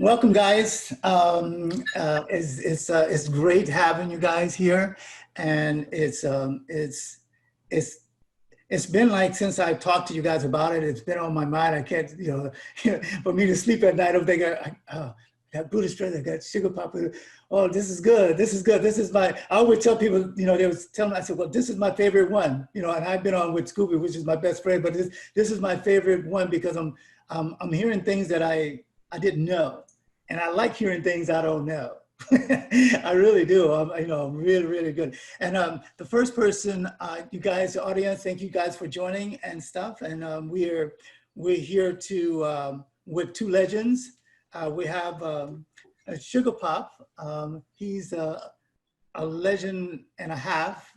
Welcome, guys. It's great having you guys here, and it's it's been like since I've talked to you guys about it. It's been on my mind. I can't, for me to sleep at night, I'm thinking, oh, got Buddhist strength, I got Suga Pop. Oh, this is good. This is good. This is my. I always tell people, they was telling me, I said, well, this is my favorite one. And I've been on with Scooby, which is my best friend, but this is my favorite one because I'm hearing things that I didn't know. And I like hearing things I don't know. I really do. I'm really, really good. And the first person, you guys, the audience, thank you guys for joining and stuff. And we're here to with two legends. We have Suga Pop. He's a legend and a half.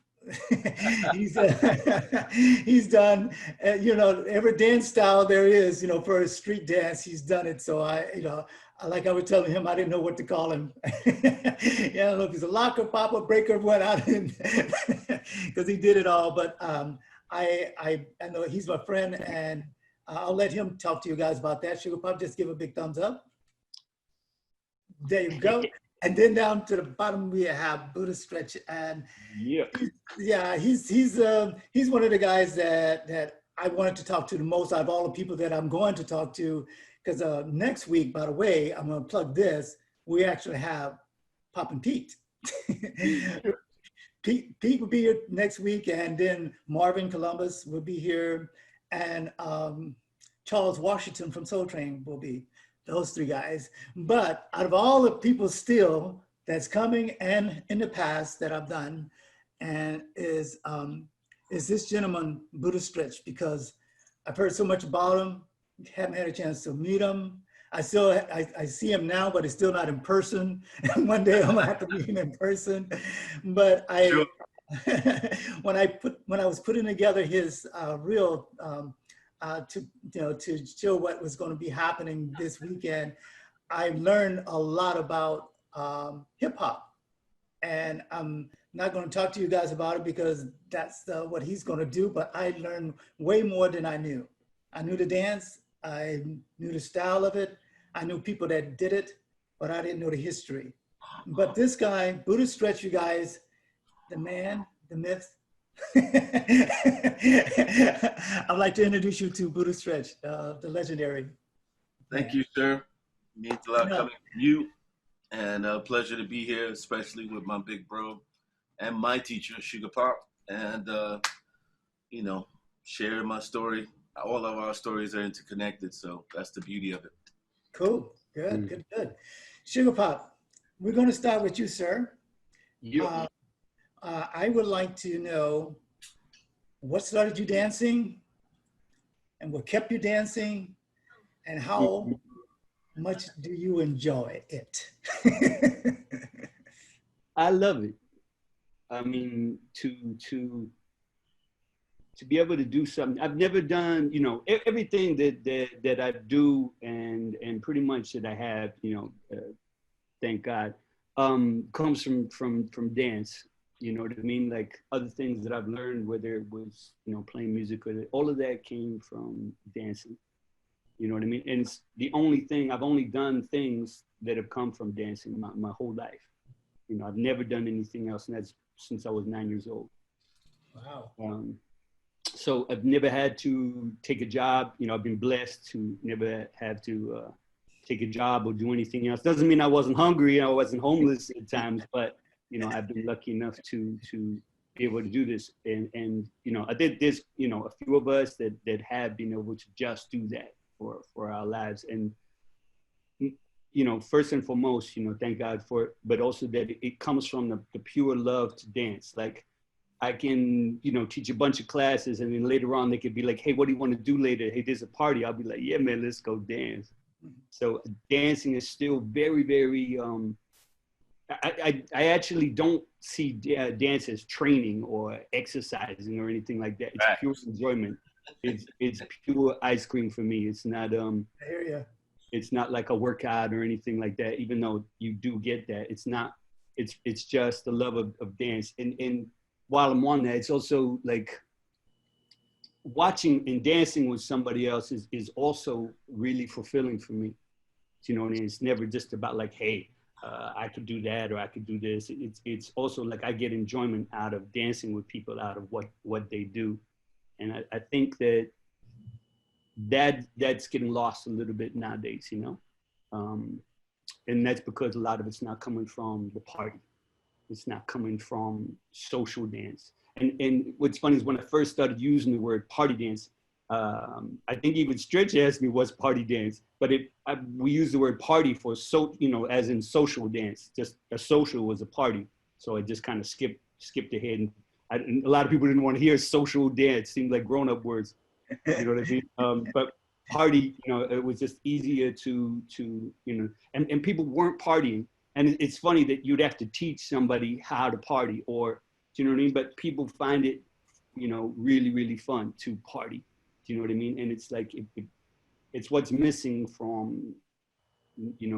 he's he's done every dance style there is for a street dance. He's done it. So like I was telling him, I didn't know what to call him. Yeah, look, he's a locker, pop, a breaker, what I didn't, because he did it all. But I know he's my friend, and I'll let him talk to you guys about that. Suga Pop, just give a big thumbs up. There you go. And then down to the bottom we have Buddha Stretch, and he's one of the guys that I wanted to talk to the most out of all the people that I'm going to talk to. Because next week, by the way, I'm going to plug this. We actually have Pop and Pete. Pete will be here next week, and then Marvin Columbus will be here, and Charles Washington from Soul Train will be. Those three guys. But out of all the people still that's coming and in the past that I've done, and is this gentleman, Buddha Stretch, because I've heard so much about him, haven't had a chance to meet him. I see him now, but it's still not in person. And one day I'm gonna have to meet him in person. But Sure. when I was putting together his real to show what was going to be happening this weekend, I learned a lot about hip hop, and I'm not going to talk to you guys about it because that's what he's going to do. But I learned way more than I knew. I knew the dance, I knew the style of it, I knew people that did it, but I didn't know the history. But this guy, Buddha Stretch, you guys, the man, the myth. I'd like to introduce you to Buddha Stretch, the legendary. Thank you, sir. It means a lot coming from you, and a pleasure to be here, especially with my big bro and my teacher, Suga Pop, and sharing my story. All of our stories are interconnected, so that's the beauty of it. Cool, good. Suga Pop, we're going to start with you, sir. I would like to know what started you dancing and what kept you dancing, and how much do you enjoy it? I love it. I mean, to be able to do something I've never done, everything that I do and pretty much that I have, thank God, comes from dance. You know what I mean? Like other things that I've learned, whether it was, playing music, or all of that came from dancing. You know what I mean? And it's the only thing, I've only done things that have come from dancing my whole life. I've never done anything else, and that's since I was 9 years old. Wow. So I've never had to take a job. I've been blessed to never have to take a job or do anything else. Doesn't mean I wasn't hungry, I wasn't homeless at times, but I've been lucky enough to be able to do this. And I think there's, a few of us that have been able to just do that for our lives. And, first and foremost, thank God for it, but also that it comes from the pure love to dance. Like I can, teach a bunch of classes, and then later on they could be like, hey, what do you want to do later? Hey, there's a party. I'll be like, yeah, man, let's go dance. So dancing is still very, very, I actually don't see dance as training or exercising or anything like that. It's pure enjoyment. It's pure ice cream for me. It's not I hear you. It's not like a workout or anything like that, even though you do get that. It's not, it's just the love of dance. And while I'm on that, it's also like watching and dancing with somebody else is also really fulfilling for me. You know, and it's never just about like, hey, I could do that or I could do this. It's also like I get enjoyment out of dancing with people, out of what they do. And I think that's getting lost a little bit nowadays, you know? And that's because a lot of it's not coming from the party. It's not coming from social dance. And what's funny is when I first started using the word party dance, I think even Stretch asked me what's party dance, but we use the word party for as in social dance. Just a social was a party, so I just kind of skipped ahead, and a lot of people didn't want to hear social dance. Seemed like grown-up words, you know what I mean? But party, it was just easier to and people weren't partying, and it's funny that you'd have to teach somebody how to party, or do you know what I mean? But people find it, really, really fun to party. Do you know what I mean? And it's like, it's what's missing from,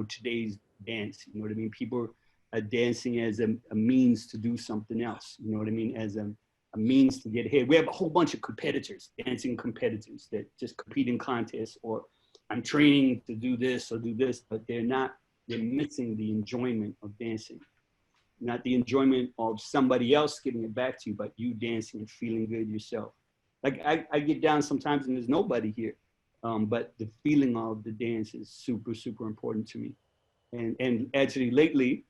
today's dance. You know what I mean? People are dancing as a means to do something else. You know what I mean? As a means to get ahead. We have a whole bunch of competitors, dancing competitors that just compete in contests, or I'm training to do this or do this, but they're missing the enjoyment of dancing. Not the enjoyment of somebody else giving it back to you, but you dancing and feeling good yourself. Like I get down sometimes and there's nobody here, but the feeling of the dance is super, super important to me. And actually lately,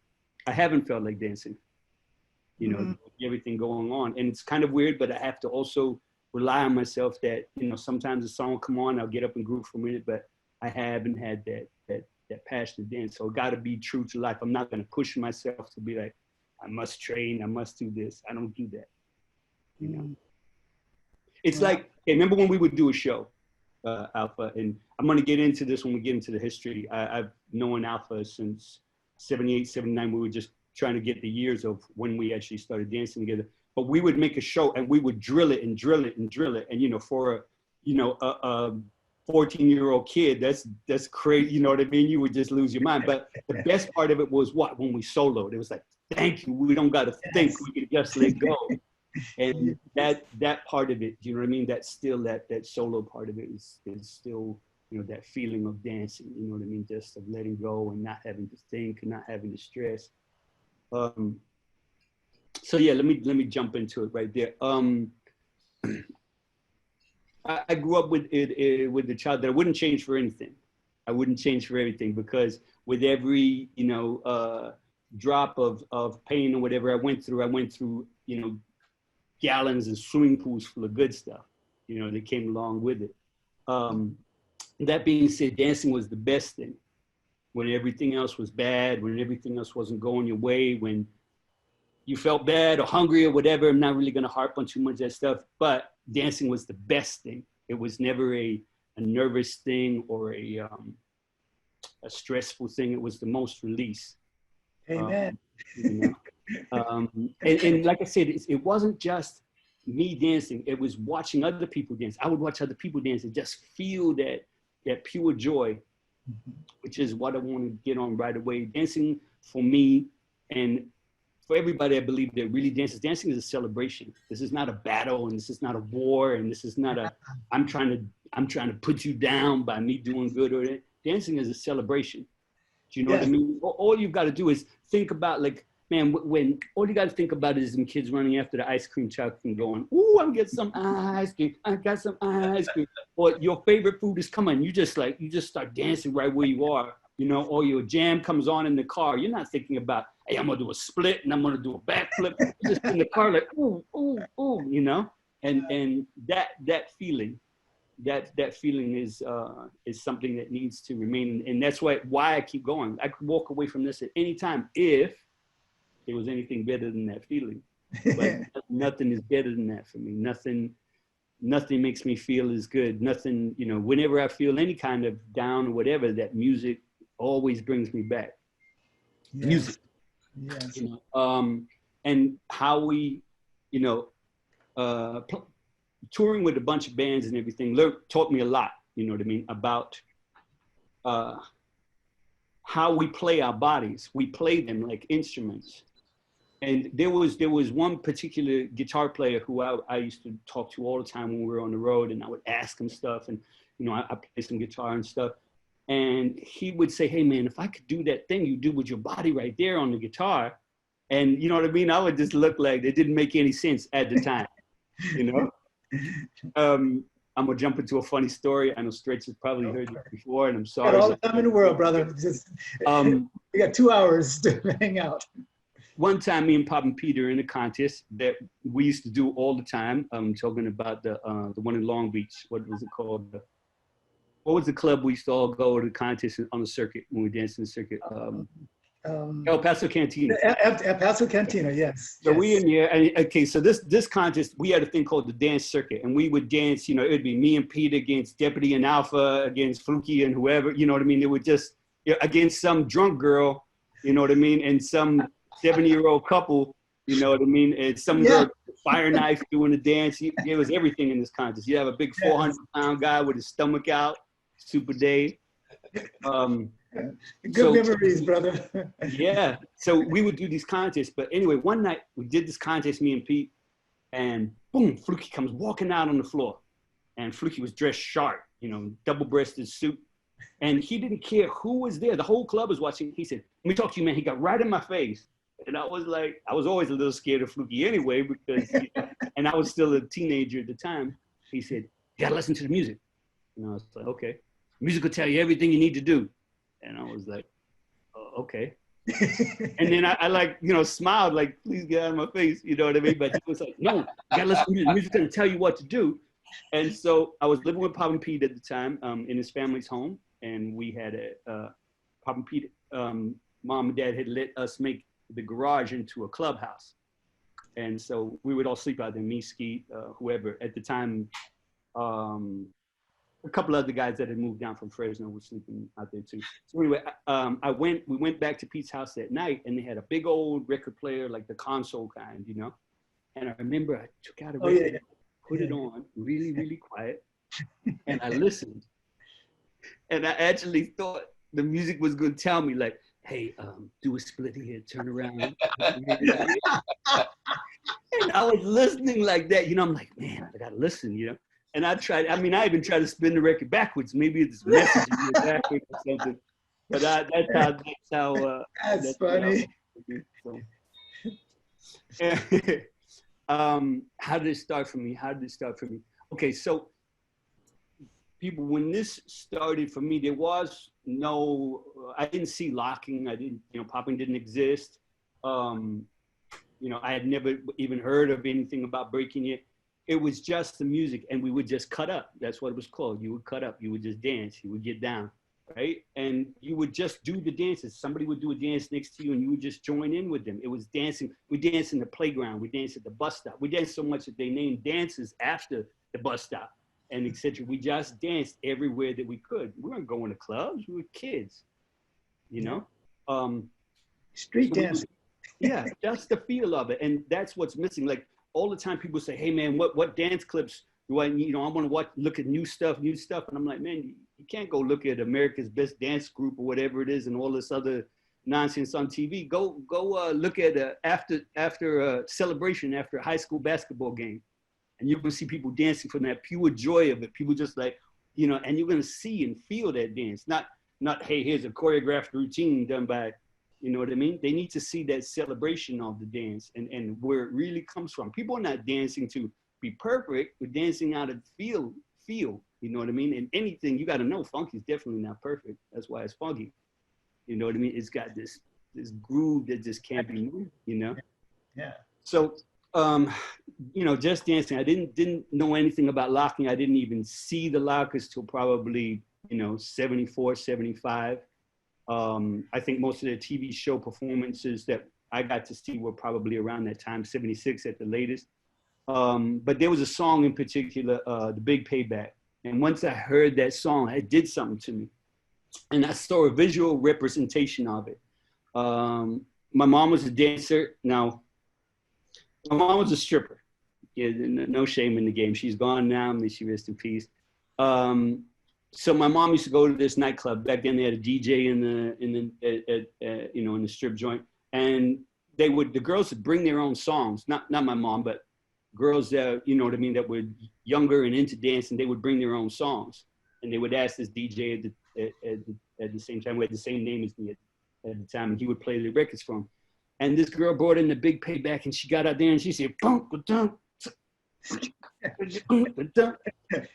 I haven't felt like dancing, everything going on. And it's kind of weird, but I have to also rely on myself that, sometimes a song will come on, I'll get up and groove for a minute, but I haven't had that passionate dance. So I gotta be true to life. I'm not gonna push myself to be like, I must train, I must do this. I don't do that, It's like, hey, remember when we would do a show, Alpha, and I'm gonna get into this when we get into the history. I've known Alpha since 78, 79. We were just trying to get the years of when we actually started dancing together. But we would make a show and we would drill it and drill it and drill it. And, for a 14-year-old kid, that's crazy. You know what I mean? You would just lose your mind. But the best part of it was when we soloed. It was like, thank you. We don't got to think. We can just let go. And that part of it, you know what I mean? That's still that solo part of it is still, that feeling of dancing, you know what I mean? Just of letting go and not having to think and not having to stress. So yeah, let me jump into it right there. I grew up with the child that I wouldn't change for anything. I wouldn't change for everything, because with every, drop of pain or whatever I went through, gallons and swimming pools full of good stuff, that came along with it. That being said, dancing was the best thing. When everything else was bad, when everything else wasn't going your way, when you felt bad or hungry or whatever, I'm not really gonna harp on too much of that stuff, but dancing was the best thing. It was never a nervous thing or a stressful thing. It was the most release. Amen. And like I said, it wasn't just me dancing. It was watching other people dance. I would watch other people dance and just feel that pure joy, which is what I want to get on right away. Dancing for me and for everybody, I believe, that really dances. Dancing is a celebration. This is not a battle, and this is not a war, and this is not I'm trying to put you down by me doing good or that. Dancing is a celebration. Do you know what I mean? All you've got to do is think about, like, man, when all you got to think about is them kids running after the ice cream truck and going, ooh, I'm getting some ice cream. I got some ice cream. Or your favorite food is coming. You just start dancing right where you are, or your jam comes on in the car. You're not thinking about, hey, I'm going to do a split and I'm going to do a backflip. You're just in the car like, ooh, ooh, ooh, and that feeling is something that needs to remain. And that's why I keep going. I could walk away from this at any time if there was anything better than that feeling. But nothing is better than that for me. Nothing makes me feel as good. Nothing, whenever I feel any kind of down or whatever, that music always brings me back. Yes. Music. Yes. And how we, touring with a bunch of bands and everything taught me a lot, you know what I mean, about how we play our bodies. We play them like instruments. And there was one particular guitar player who I used to talk to all the time when we were on the road, and I would ask him stuff, and I play some guitar and stuff. And he would say, hey man, if I could do that thing you do with your body right there on the guitar, and you know what I mean? I would just look like it didn't make any sense at the time, you know? I'm gonna jump into a funny story. I know Stretch has probably heard this before, and I'm sorry. Got all the time in the world, brother. Just, we got 2 hours to hang out. One time, me and Pop and Peter in a contest that we used to do all the time. I'm talking about the one in Long Beach. What was it called? What was the club we used to all go to the contest on the circuit when we danced in the circuit? El Paso Cantina. El Paso Cantina, yes. So we in there, and okay, so this contest, we had a thing called the dance circuit, and we would dance, you know, it'd be me and Peter against Deputy and Alpha, against Fluky and whoever, you know what I mean? It would just, you know, against some drunk girl, you know what I mean? And some 70-year-old couple, you know what I mean? And some girl, fire knife doing the dance. It was everything in this contest. You have a big 400-pound guy with his stomach out, Super Dave. Good memories, brother. Yeah. So we would do these contests. But anyway, one night we did this contest, me and Pete, and boom, Fluky comes walking out on the floor. And Fluky was dressed sharp, you know, double-breasted suit. And he didn't care who was there. The whole club was watching. He said, let me talk to you, man. He got right in my face. And I was like, I was always a little scared of Fluky anyway, because, and I was still a teenager at the time. He said, you gotta listen to the music. And I was like, okay. Music will tell you everything you need to do. And I was like, oh, okay. And then I like, you know, smiled like, please get out of my face. You know what I mean? But he was like, no, you gotta listen to music. Music's gonna tell you what to do. And so I was living with Pop and Pete at the time in his family's home. And we had Pop and Pete, mom and dad had let us make the garage into a clubhouse. And so we would all sleep out there, me, Skeet, whoever. At the time, a couple other guys that had moved down from Fresno were sleeping out there too. So anyway, we went back to Pete's house that night, and they had a big old record player, like the console kind, you know? And I remember I took out a record, put it on really, really quiet, and I listened. And I actually thought the music was gonna tell me like, hey, do a split here, turn around. And I was listening like that, you know, I'm like, man, I gotta listen, you know? And I tried, I mean, I even tried to spin the record backwards. Maybe it's message backwards or something. But that's how. That's funny. How did it start for me? Okay, so people, when this started for me, there was no, I didn't see locking. I didn't, you know, popping didn't exist. You know, I had never even heard of anything about breaking it. It was just the music, and we would just cut up. That's what it was called. You would cut up. You would just dance. You would get down, right? And you would just do the dances. Somebody would do a dance next to you, and you would just join in with them. It was dancing. We danced in the playground. We danced at the bus stop. We danced so much that they named dances after the bus stop, and etc. We just danced everywhere that we could. We weren't going to clubs. We were kids, you know. Street dancing. Yeah, that's the feel of it, and that's what's missing. Like, all the time people say, hey man, what dance clips do I need? You know, I want to look at new stuff. And I'm like, man, you can't go look at America's Best Dance Group or whatever it is and all this other nonsense on TV. Go look at after a celebration, after a high school basketball game. And you're going to see people dancing from that pure joy of it. People just like, you know, and you're going to see and feel that dance. Not, hey, here's a choreographed routine done by, you know what I mean? They need to see that celebration of the dance and where it really comes from. People are not dancing to be perfect. We're dancing out of feel, you know what I mean? And anything, you got to know, funky is definitely not perfect. That's why it's funky. You know what I mean? It's got this groove that just can't be moved, you know? Yeah. So, you know, just dancing. I didn't know anything about locking. I didn't even see the lockers till probably, you know, 74, 75. I think most of the TV show performances that I got to see were probably around that time, 76 at the latest. But there was a song in particular, The Big Payback. And once I heard that song, it did something to me. And I saw a visual representation of it. My mom was a dancer. Now, my mom was a stripper. Yeah, no shame in the game. She's gone now. May she rest in peace. So my mom used to go to this nightclub. Back then they had a DJ in the strip joint, and the girls would bring their own songs. Not my mom, but girls that, you know what I mean, that were younger and into dancing. They would bring their own songs, and they would ask this DJ at the same time. We had the same name as me at the time, and he would play the records for him. And this girl brought in the big payback, and she got out there and she said, "Bum, ba-dum,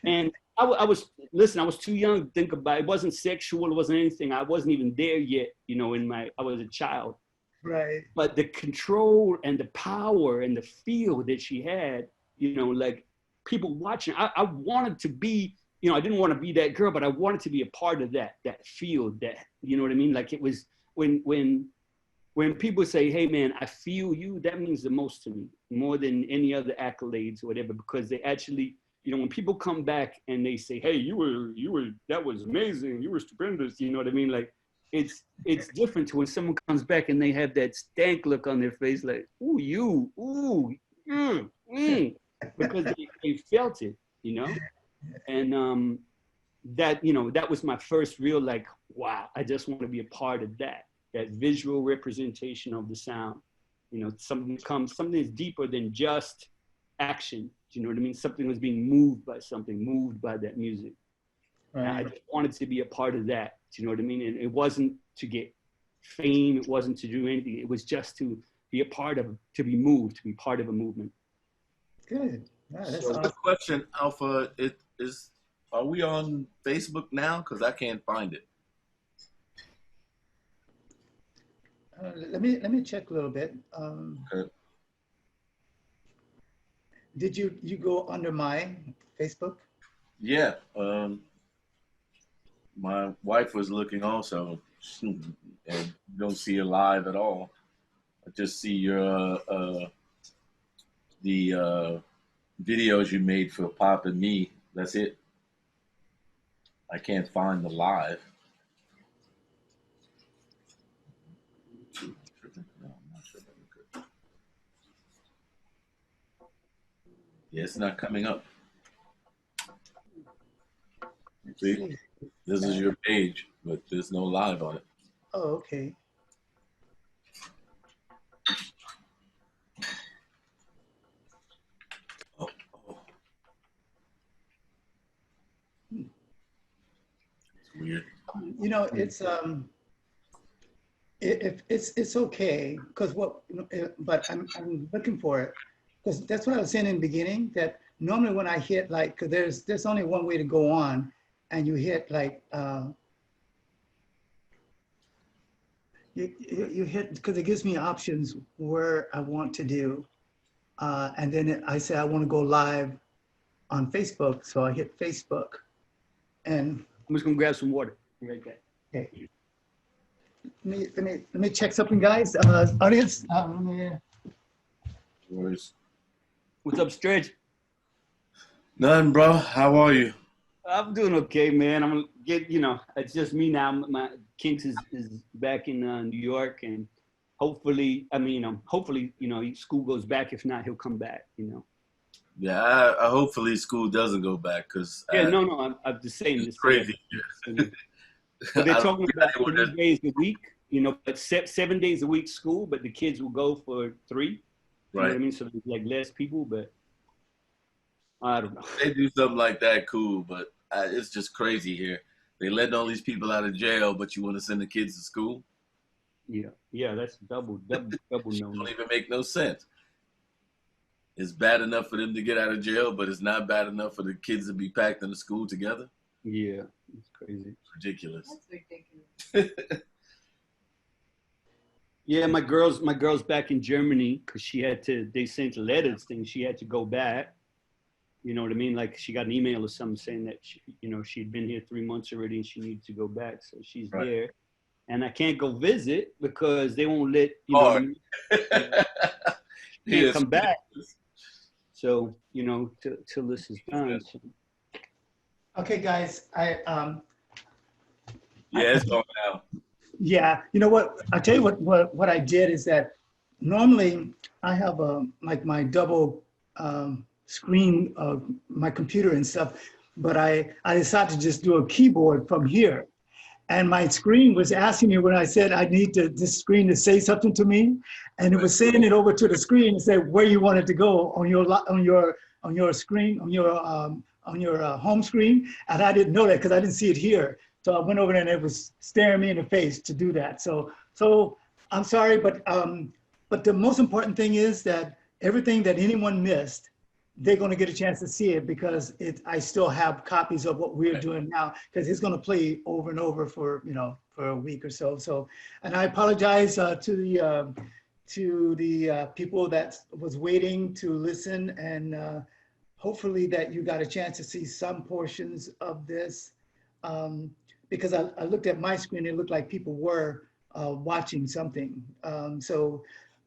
and I was too young to think about it. It wasn't sexual, it wasn't anything. I wasn't even there yet, you know, I was a child. Right. But the control and the power and the feel that she had, you know, like people watching, I wanted to be, you know, I didn't want to be that girl, but I wanted to be a part of that feel, that, you know what I mean? Like it was when people say, "Hey man, I feel you," that means the most to me, more than any other accolades or whatever, because they actually, you know, when people come back and they say, "Hey, you were, that was amazing, you were stupendous," you know what I mean? Like it's different to when someone comes back and they have that stank look on their face, like, "Ooh, you, ooh, because they felt it, you know? And that, you know, that was my first real, like, wow, I just want to be a part of that visual representation of the sound. You know, something that's deeper than just action. Do you know what I mean? Something was being moved by that music. Right. And I just wanted to be a part of that. Do you know what I mean? And it wasn't to get fame. It wasn't to do anything. It was just to be a part of, to be moved, to be part of a movement. Good. Yeah, that's so awesome. the question, Alpha, are we on Facebook now? Because I can't find it. Let me check a little bit. Okay. Did you go under my Facebook? Yeah. My wife was looking also, and you don't see it live at all. I just see your the videos you made for Pop and me. That's it. I can't find the live. Yeah, it's not coming up. See, this is your page, but there's no live on it. Oh, okay. Oh. It's weird. You know, it's it's okay, because but I'm looking for it, because that's what I was saying in the beginning, that normally when I hit, like, 'cause there's only one way to go on, and you hit like you hit, because it gives me options where I want to do, and then I say I want to go live on Facebook, so I hit Facebook, and I'm just gonna grab some water. Be right back. okay. Let me check something, guys. Audience, What's up, Stretch? Nothing, bro. How are you? I'm doing okay, man. I'm gonna get, you know, it's just me now. My Kinks is back in New York, and hopefully, hopefully, you know, school goes back. If not, he'll come back, you know. Yeah, I hopefully school doesn't go back, because yeah, no, I'm just saying it's crazy. But they're talking about 3 days a week, you know, but 7 days a week school, but the kids will go for 3. You know what I mean? So there's like less people, but I don't know. They do something like that, cool, but it's just crazy here. They letting all these people out of jail, but you want to send the kids to school? Yeah, that's double no. Don't even make no sense. It's bad enough for them to get out of jail, but it's not bad enough for the kids to be packed in the school together. Yeah, it's crazy. It's ridiculous. That's ridiculous. Yeah, my girl's back in Germany, because they sent letters saying she had to go back. You know what I mean? Like she got an email or something saying that she'd been here 3 months already and she needed to go back. So she's there. And I can't go visit because they won't let, can't come back. So, you know, till this is done. So. Okay, guys, yeah, it's going now. Yeah, you know what? I tell you what I did is that normally I have like my double screen of my computer and stuff, but I decided to just do a keyboard from here. And my screen was asking me when I said I need this screen to say something to me, and it was saying it over to the screen and say where you want it to go on your screen, on your home screen, and I didn't know that because I didn't see it here. So I went over there and it was staring me in the face to do that. So I'm sorry, but the most important thing is that everything that anyone missed, they're going to get a chance to see it because I still have copies of what we're doing now because it's going to play over and over for, for a week or so. So, and I apologize to the people that was waiting to listen, and hopefully that you got a chance to see some portions of this. Because I looked at my screen, it looked like people were watching something.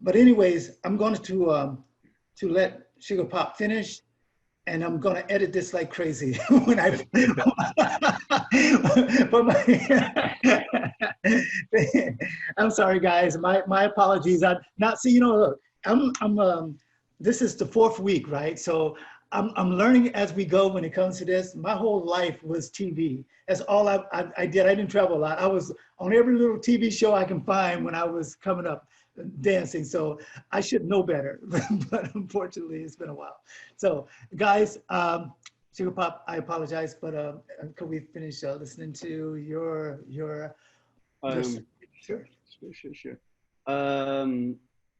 But anyways, I'm going to let Suga Pop finish, and I'm going to edit this like crazy when I. I'm sorry, guys. My apologies. Look, this is the 4th week, right? So I'm learning as we go when it comes to this. My whole life was TV. That's all I did. I didn't travel a lot. I was on every little TV show I can find when I was coming up dancing. So I should know better, but unfortunately it's been a while. So guys, Suga Pop, I apologize, but could we finish listening to your sure.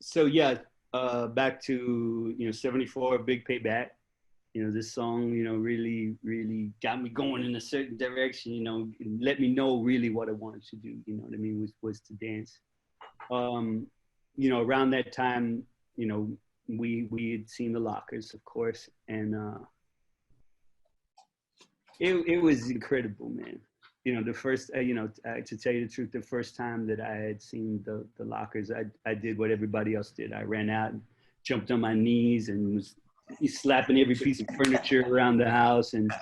So yeah, back to 74, Big Payback. This song, really, really got me going in a certain direction, let me know really what I wanted to do, what I mean, was to dance. Around that time, we had seen the Lockers, of course, and it was incredible, man. The first, to tell you the truth, the first time that I had seen the Lockers, I did what everybody else did. I ran out and jumped on my knees and was slapping every piece of furniture around the house, and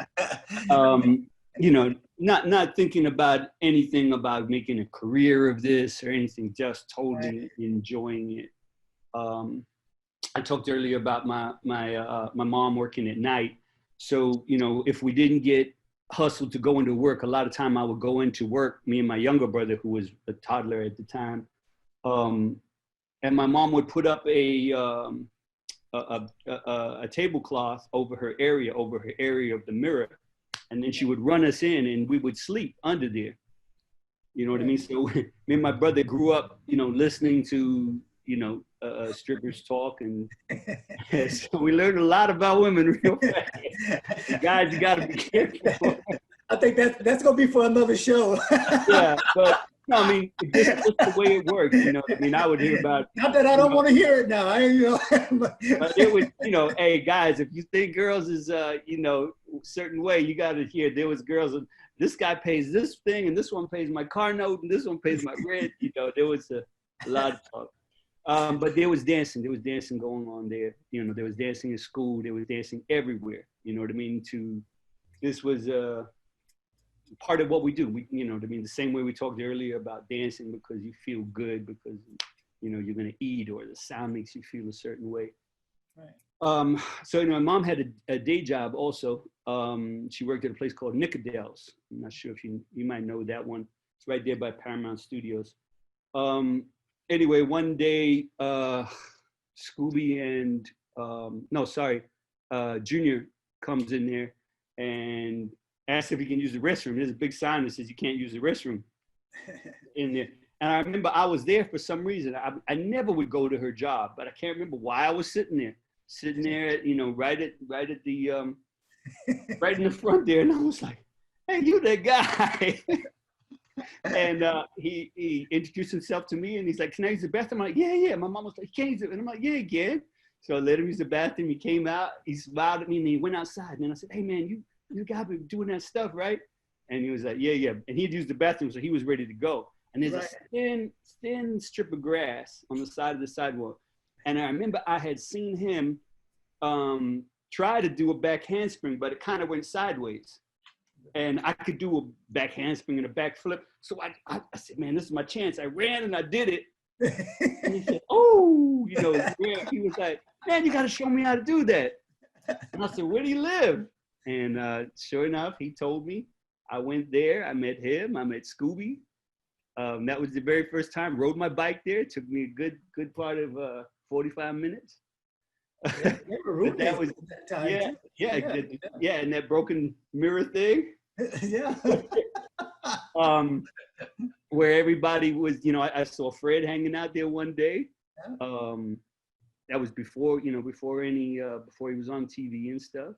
not thinking about anything about making a career of this or anything, just totally enjoying it. I talked earlier about my mom working at night, so if we didn't get hustled to go into work, a lot of time I would go into work, me and my younger brother, who was a toddler at the time, and my mom would put up a tablecloth over her area of the mirror, and then she would run us in and we would sleep under there. You know what I mean? So me and my brother grew up, listening to, strippers talk, and so we learned a lot about women real fast. Guys, you gotta be careful. I think that's gonna be for another show. Yeah, but no, I mean, this is the way it works. I would hear about. Not that I don't want to hear it now. But it was, hey guys, if you think girls is, certain way, you got to hear there was girls. This guy pays this thing, and this one pays my car note, and this one pays my rent. There was a lot of talk. But there was dancing. There was dancing going on there. There was dancing in school. There was dancing everywhere. You know what I mean? This was part of what we do. The same way we talked earlier about dancing because you feel good, because you're gonna eat, or the sound makes you feel a certain way. Right. So my mom had a day job also. She worked at a place called Nicodale's. I'm not sure if you might know that one. It's right there by Paramount Studios. Anyway, one day Scooby and Junior comes in there and asks if he can use the restroom. There's a big sign that says you can't use the restroom in there. And I remember I was there for some reason. I never would go to her job, but I can't remember why I was sitting there, right at the right in the front there. And I was like, hey, you that guy. And he introduced himself to me, and he's like, can I use the bathroom? I'm like, yeah. My mom was like, you can't use it. And I'm like, yeah, again. So I let him use the bathroom. He came out, he smiled at me, and he went outside. And then I said, hey man, you got to be doing that stuff, right? And he was like, yeah. And he'd used the bathroom, so he was ready to go. And there's a thin strip of grass on the side of the sidewalk. And I remember I had seen him try to do a back handspring, but it kind of went sideways. And I could do a back handspring and a back flip. So I said, man, this is my chance. I ran and I did it. And he said, oh, he was like, man, you got to show me how to do that. And I said, where do you live? And sure enough, he told me. I went there. I met him. I met Scooby. That was the very first time. Rode my bike there. It took me a good part of 45 minutes. That was that time. Yeah. And that broken mirror thing. Yeah. Where everybody was, I saw Fred hanging out there one day. That was before, before he was on TV and stuff.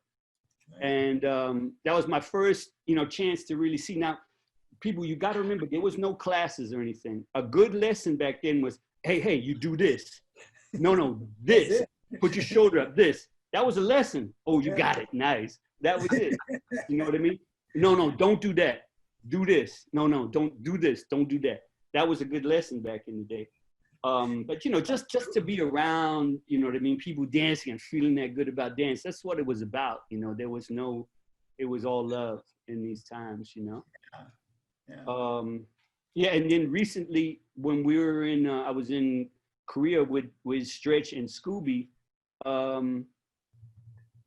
And that was my first, chance to really see. Now, people, you got to remember, there was no classes or anything. A good lesson back then was, hey, you do this. No, this. Put your shoulder up, this. That was a lesson. Oh, you got it. Nice. That was it. You know what I mean? No, don't do that. Do this. No, don't do this. Don't do that. That was a good lesson back in the day. But just to be around, people dancing and feeling that good about dance. That's what it was about. There was it was all love in these times. Yeah. And then recently, when we were I was in Korea with Stretch and Scooby.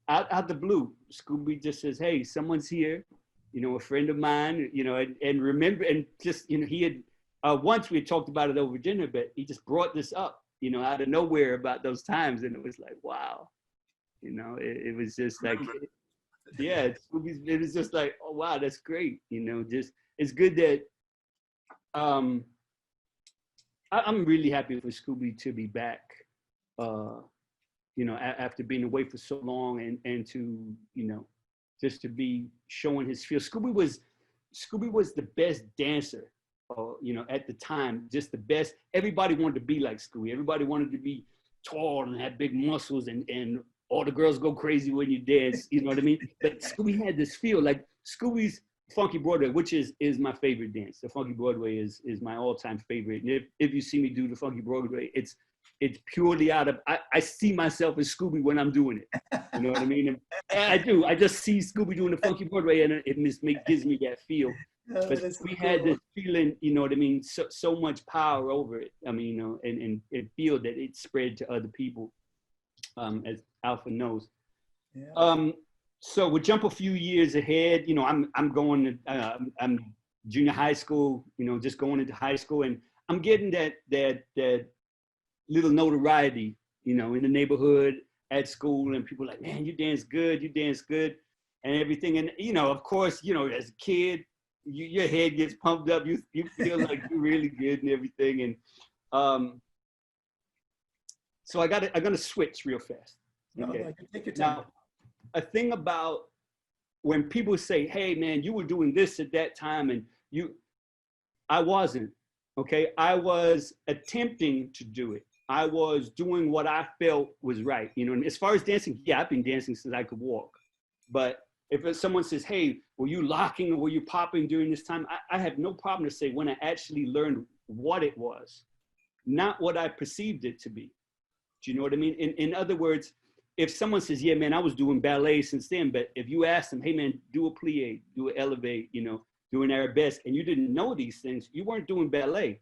Out the blue, Scooby just says, "Hey, someone's here." A friend of mine. And remember, and just he had. Once we had talked about it over dinner, but he just brought this up, out of nowhere about those times. And it was like, wow, it was just like, yeah, it was just like, oh, wow, that's great. Just, it's good that, I'm really happy for Scooby to be back, after being away for so long and to, just to be showing his feel. Scooby was the best dancer. At the time, just the best. Everybody wanted to be like Scooby. Everybody wanted to be tall and have big muscles, and all the girls go crazy when you dance. You know what I mean? But Scooby had this feel like Scooby's Funky Broadway, which is my favorite dance. The Funky Broadway is my all-time favorite. And if you see me do the Funky Broadway, it's purely out of I see myself as Scooby when I'm doing it. You know what I mean? And I do. I just see Scooby doing the Funky Broadway, and it just gives me that feel. But we had this feeling, you know what I mean, so much power over it. I mean, and feel that it spread to other people, as Alpha knows. Yeah. So we'll jump a few years ahead. I'm going to I'm junior high school. Just going into high school, and I'm getting that little notoriety. In the neighborhood, at school, and people are like, man, you dance good, and everything. And of course, as a kid. Your head gets pumped up. You feel like you're really good and everything. And so I'm gonna switch real fast. Okay. No, take your time. Now, a thing about when people say, "Hey, man, you were doing this at that time," and I wasn't. Okay, I was attempting to do it. I was doing what I felt was right. And as far as dancing, yeah, I've been dancing since I could walk, but if someone says, hey, were you locking or were you popping during this time? I have no problem to say when I actually learned what it was, not what I perceived it to be. Do you know what I mean? In other words, if someone says, yeah, man, I was doing ballet since then, but if you ask them, hey, man, do a plie, do an elevate, do an arabesque, and you didn't know these things, you weren't doing ballet.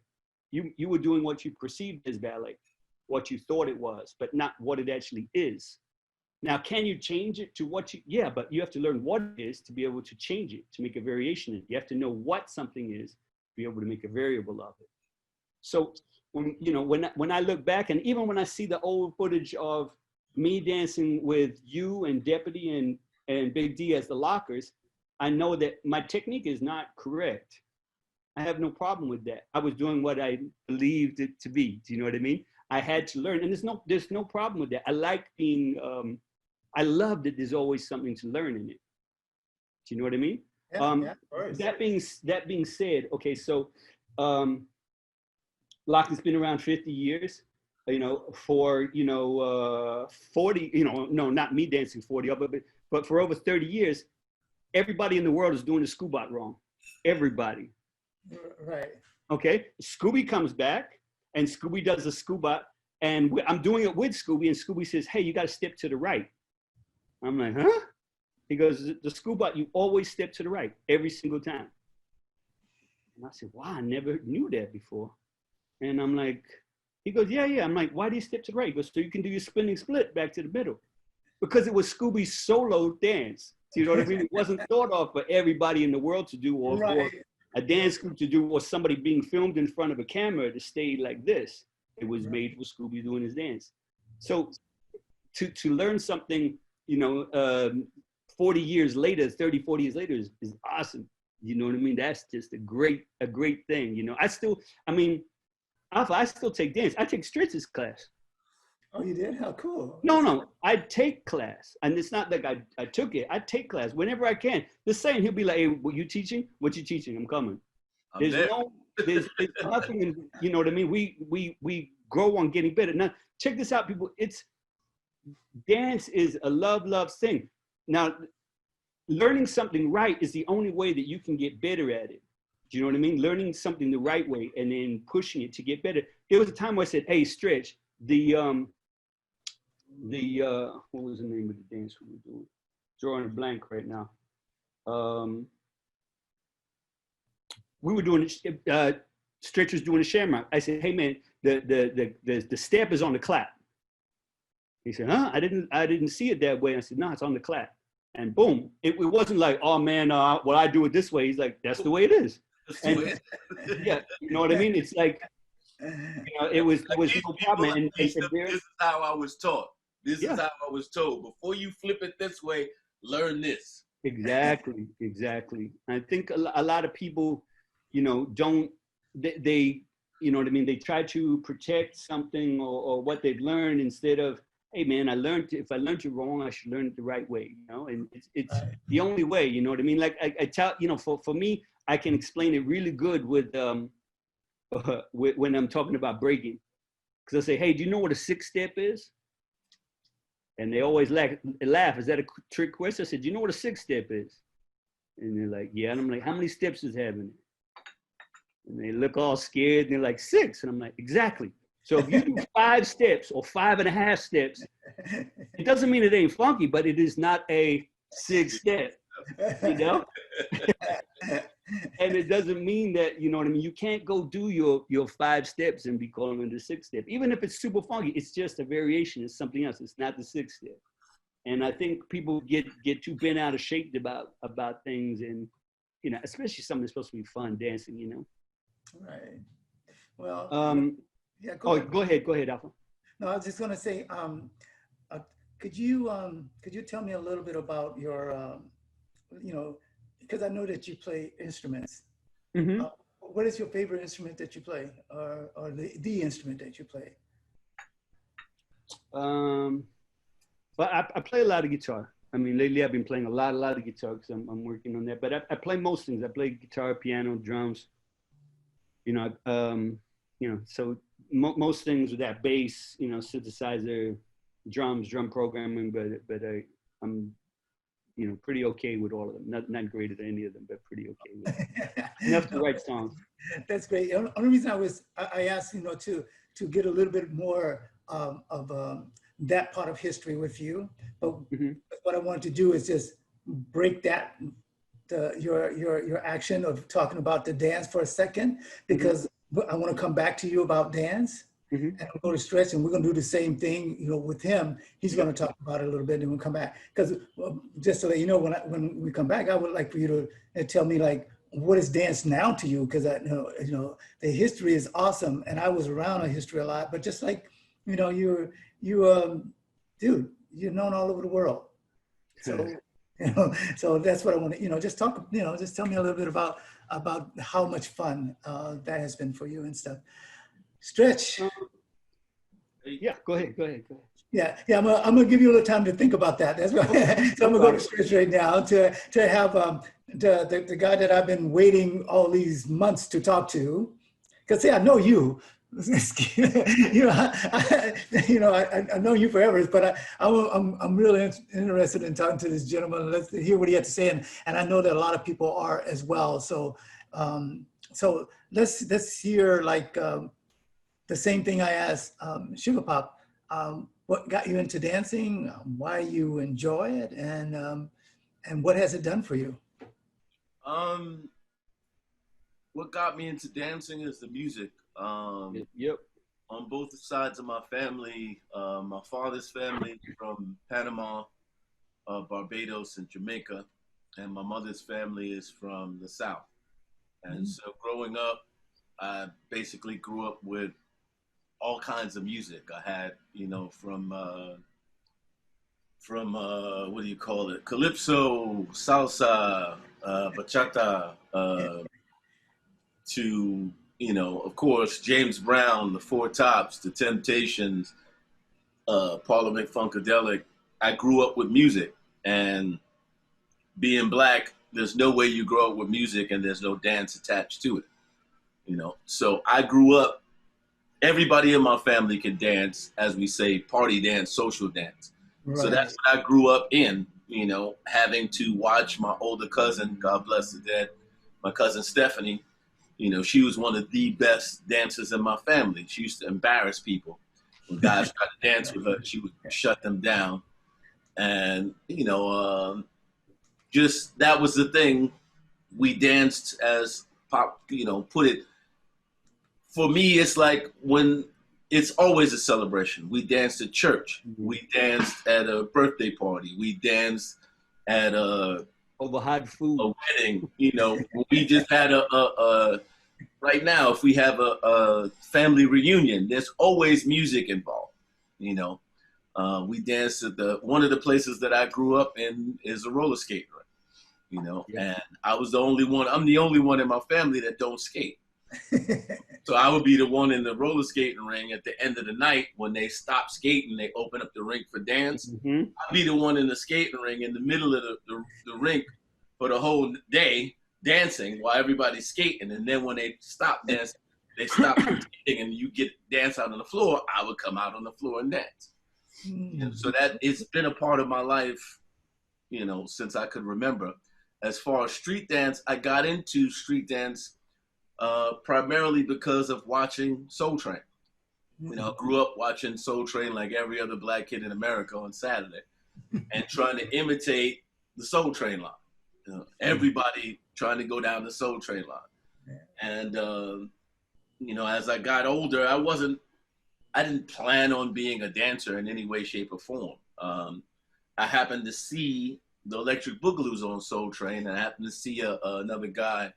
You were doing what you perceived as ballet, what you thought it was, but not what it actually is. Now, can you change it to yeah, but you have to learn what it is to be able to change it, to make a variation in it. You have to know what something is to be able to make a variable of it. So when I look back, and even when I see the old footage of me dancing with you and Deputy and Big D as the lockers, I know that my technique is not correct. I have no problem with that. I was doing what I believed it to be. Do you know what I mean? I had to learn, and there's no problem with that. I like being, I love that there's always something to learn in it. Do you know what I mean? Yeah, of course. That being said, okay, so Lockton's been around 50 years. For 40, no, not me dancing 40, but for over 30 years, everybody in the world is doing the Scooba wrong. Everybody. Right. Okay. Scooby comes back, and Scooby does a Scooba, and I'm doing it with Scooby, and Scooby says, hey, you got to step to the right. I'm like, huh? He goes, the Scooba, you always step to the right every single time. And I said, wow, I never knew that before. And I'm like, he goes, yeah. I'm like, why do you step to the right? He goes, so you can do your spinning split back to the middle. Because it was Scooby's solo dance. Do you know what I mean? It wasn't thought of for everybody in the world to do, or right. For a dance group to do, or somebody being filmed in front of a camera to stay like this. It was right. Made for Scooby doing his dance. So to learn something, 40 years later, 30, 40 years later is awesome. You know what I mean? That's just a great thing. You know, I still take dance. I take Stritz's class. Oh, you did? How cool. No, I take class. And it's not like I took it. I take class whenever I can. The same, he'll be like, hey, what you teaching? What you teaching? I'm coming. There's nothing, you know what I mean? We grow on getting better. Now, check this out, people. Dance is a love thing. Now, learning something right is the only way that you can get better at it. Do you know what I mean? Learning something the right way and then pushing it to get better. There was a time where I said, hey, Stretch, what was the name of the dance we were doing? Drawing a blank right now. We were doing Stretch was doing a shamrock. I said, hey man, the step is on the clap. He said, huh? I didn't see it that way. I said, no, it's on the clap. And boom, it wasn't like, oh man, well, I do it this way. He's like, that's the way it is. And, yeah, you know what I mean? It's like, you know, it was no problem. And this is how I was taught. This is how I was told. Before you flip it this way, learn this. Exactly. I think a lot of people, you know, they you know what I mean? They try to protect something or what they've learned instead of, hey man, if I learned it wrong, I should learn it the right way, you know? And it's the only way, you know what I mean? Like I tell, you know, for me, I can explain it really good with when I'm talking about breaking. Because I say, hey, do you know what a 6-step is? And they always laugh. Is that a trick question? I said, do you know what a 6-step is? And they're like, yeah. And I'm like, how many steps does it have in it? And they look all scared and they're like, 6. And I'm like, exactly. So if you do 5 steps or 5.5 steps, it doesn't mean it ain't funky, but it is not a 6-step, you know? And it doesn't mean that, you know what I mean? You can't go do your 5 steps and be calling it a 6-step. Even if it's super funky, it's just a variation. It's something else. It's not the 6-step. And I think people get too bent out of shape about things, and, you know, especially something that's supposed to be fun, dancing, you know? Right. Well, yeah, go ahead, Alpha. No, I was just going to say, could you tell me a little bit about your, you know, because I know that you play instruments. Mm-hmm. What is your favorite instrument that you play, or the instrument that you play? But I play a lot of guitar. I mean, lately I've been playing a lot of guitar because I'm working on that. But I play most things. I play guitar, piano, drums. You know, so most things with that bass, you know, synthesizer, drums, drum programming. But I'm, you know, pretty okay with all of them. Not great at any of them, but pretty okay with them. Enough to write songs. That's great. The only reason I asked, you know, to get a little bit more of that part of history with you. But what I wanted to do is just break that your action of talking about the dance for a second, because I want to come back to you about dance. And I'm going to stretch, and we're going to do the same thing, you know, with him. He's going to talk about it a little bit, and we'll come back. Because just to let you know, when we come back, I would like for you to tell me, like, what is dance now to you? Because I know, you know, the history is awesome, and I was around the history a lot. But just like, you know, dude, you're known all over the world. So, you know, so that's what I want to, you know, just talk, you know, just tell me a little bit about how much fun that has been for you and stuff. Stretch. Yeah, go ahead. Yeah, I'm gonna give you a little time to think about that. That's right. So I'm gonna go to Stretch right now to have the guy that I've been waiting all these months to talk to, because see, I know you. You know, I know you forever, but I'm really interested in talking to this gentleman. Let's hear what he had to say, and I know that a lot of people are as well. So so let's hear, like, the same thing I asked Suga Pop. What got you into dancing? Why you enjoy it, and what has it done for you? What got me into dancing is the music. Yep. On both sides of my family, my father's family from Panama, Barbados, and Jamaica, and my mother's family is from the South. And so growing up, I basically grew up with all kinds of music. I had, you know, from what do you call it? Calypso, salsa, bachata, to, you know, of course, James Brown, the Four Tops, the Temptations, Parliament Funkadelic. I grew up with music, and being black, there's no way you grow up with music and there's no dance attached to it, you know. So I grew up, everybody in my family can dance, as we say, party dance, social dance. Right. So that's what I grew up in, you know, having to watch my older cousin, God bless the dead, my cousin Stephanie. You know, she was one of the best dancers in my family. She used to embarrass people. When guys tried to dance with her, she would shut them down. And, you know, just that was the thing. We danced as pop, you know, put it. For me, it's like when it's always a celebration. We danced at church. We danced at a birthday party. We danced at over hot food, a wedding. You know, we just had a right now, if we have a family reunion, there's always music involved. You know, we danced at one of the places that I grew up in is a roller skate rink. You know, and I was the only one. I'm the only one in my family that don't skate. So I would be the one in the roller skating ring at the end of the night when they stop skating, they open up the rink for dance. I'd be the one in the skating ring in the middle of the rink for the whole day dancing while everybody's skating. And then when they stop dancing, they stop skating and you get dance out on the floor, I would come out on the floor and dance. And so that it's been a part of my life, you know, since I could remember. As far as street dance, I got into street dance primarily because of watching Soul Train. You know, I grew up watching Soul Train like every other black kid in America on Saturday and trying to imitate the Soul Train line. You know, everybody trying to go down the Soul Train line. And, you know, as I got older, I didn't plan on being a dancer in any way, shape, or form. I happened to see the Electric Boogaloo's on Soul Train, and I happened to see another guy,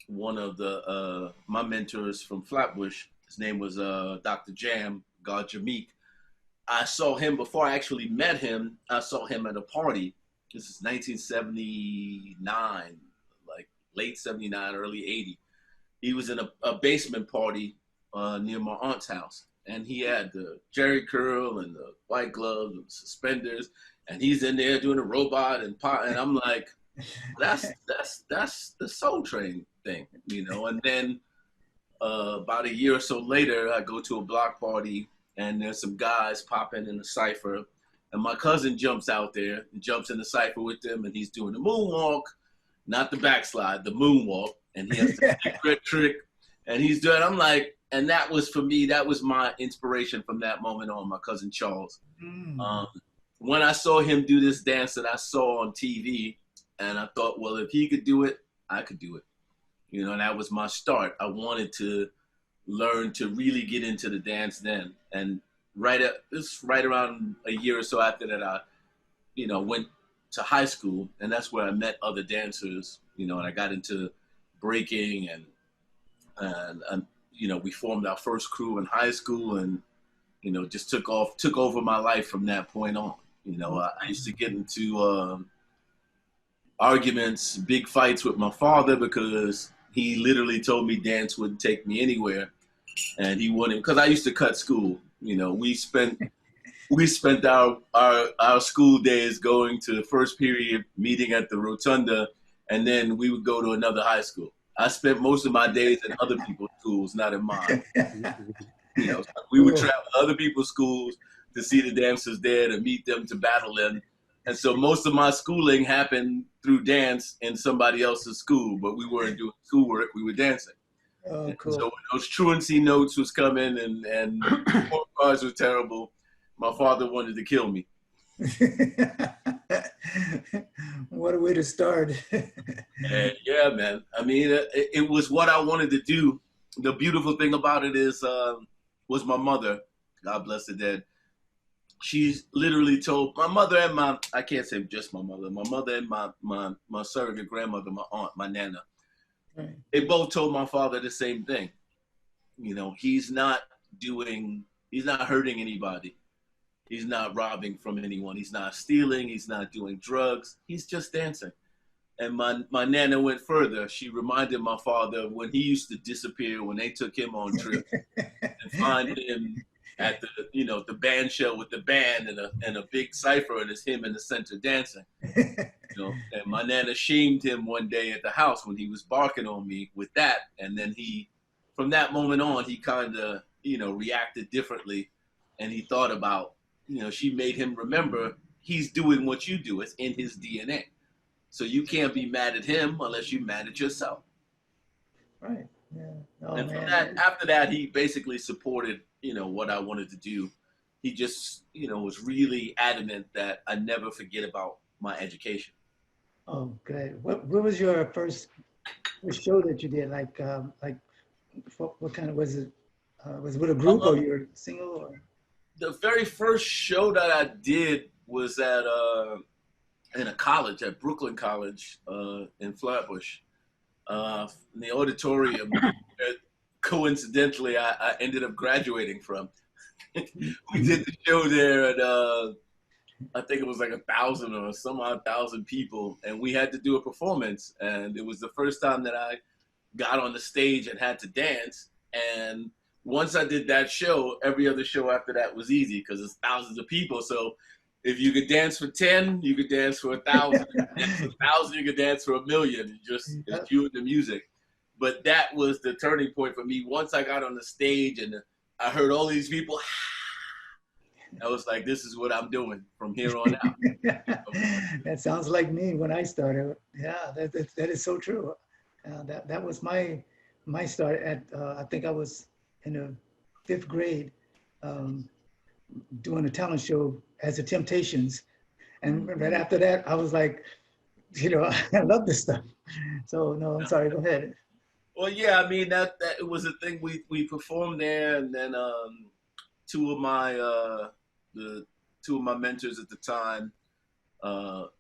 one of the my mentors from Flatbush. His name was Dr. Jam, God Jameek. I saw him before I actually met him. I saw him at a party. This is 1979, like late 79, early 80. He was in a basement party near my aunt's house. And he had the jerry curl and the white gloves and suspenders. And he's in there doing a robot and pot. And I'm like, that's the Soul Train thing, you know. And then about a year or so later, I go to a block party and there's some guys popping in the cypher. And my cousin jumps out there and jumps in the cypher with them. And he's doing the moonwalk, not the backslide, the moonwalk. And he has the secret trick. And he's doing, I'm like, and that was for me, that was my inspiration from that moment on, my cousin Charles. When I saw him do this dance that I saw on TV, and I thought, well, if he could do it, I could do it. You know, and that was my start. I wanted to learn to really get into the dance then. And right around a year or so after that, I, you know, went to high school, and that's where I met other dancers, you know, and I got into breaking and you know, we formed our first crew in high school and, you know, just took over my life from that point on. You know, I used to get into arguments, big fights with my father because he literally told me dance wouldn't take me anywhere. And he wouldn't, because I used to cut school. You know, we spent our school days going to the first period meeting at the rotunda, and then we would go to another high school. I spent most of my days in other people's schools, not in mine. You know, we would travel to other people's schools to see the dancers there, to meet them, to battle them. And so most of my schooling happened through dance in somebody else's school, but we weren't doing schoolwork, we were dancing. Oh, cool. So when those truancy notes was coming and report cards were terrible, my father wanted to kill me. What a way to start. And yeah, man. I mean, it was what I wanted to do. The beautiful thing about it is, was my mother, God bless the dead. She's literally told my mother and I can't say just my mother and my surrogate grandmother, my aunt, my nana. Right. They both told my father the same thing. You know, he's not hurting anybody. He's not robbing from anyone. He's not stealing. He's not doing drugs. He's just dancing. And my nana went further. She reminded my father when he used to disappear when they took him on trips and find him at the band show with the band and a big cipher, and it's him in the center dancing. And my nana shamed him one day at the house when he was barking on me with that. And then from that moment on, he kind of, reacted differently. And he thought about, she made him remember he's doing what you do. It's in his DNA. So you can't be mad at him unless you're mad at yourself. Right. Yeah. Oh, and from man. after that, he basically supported, what I wanted to do. He just, was really adamant that I never forget about my education. Oh, good. What was your first show that you did? Like what kind of was it? Was it with a group or you were single? Or? The very first show that I did was in a college, at Brooklyn College in Flatbush, in the auditorium. Coincidentally, I ended up graduating from. We did the show there at I think it was like 1,000 or some odd thousand people, and we had to do a performance. And it was the first time that I got on the stage and had to dance. And once I did that show, every other show after that was easy because it's thousands of people. So if you could dance for 10, you could dance for 1,000. If you could dance for 1,000, you could dance for 1,000,000. It's you and the music. But that was the turning point for me. Once I got on the stage and I heard all these people, I was like, this is what I'm doing from here on out. That sounds like me when I started. Yeah, that is so true. That was my start at, I think I was in the 5th grade doing a talent show as the Temptations. And right after that, I was like, I love this stuff. So no, I'm sorry, go ahead. Well, yeah, I mean, that it was a thing we performed there. And then two of my mentors at the time,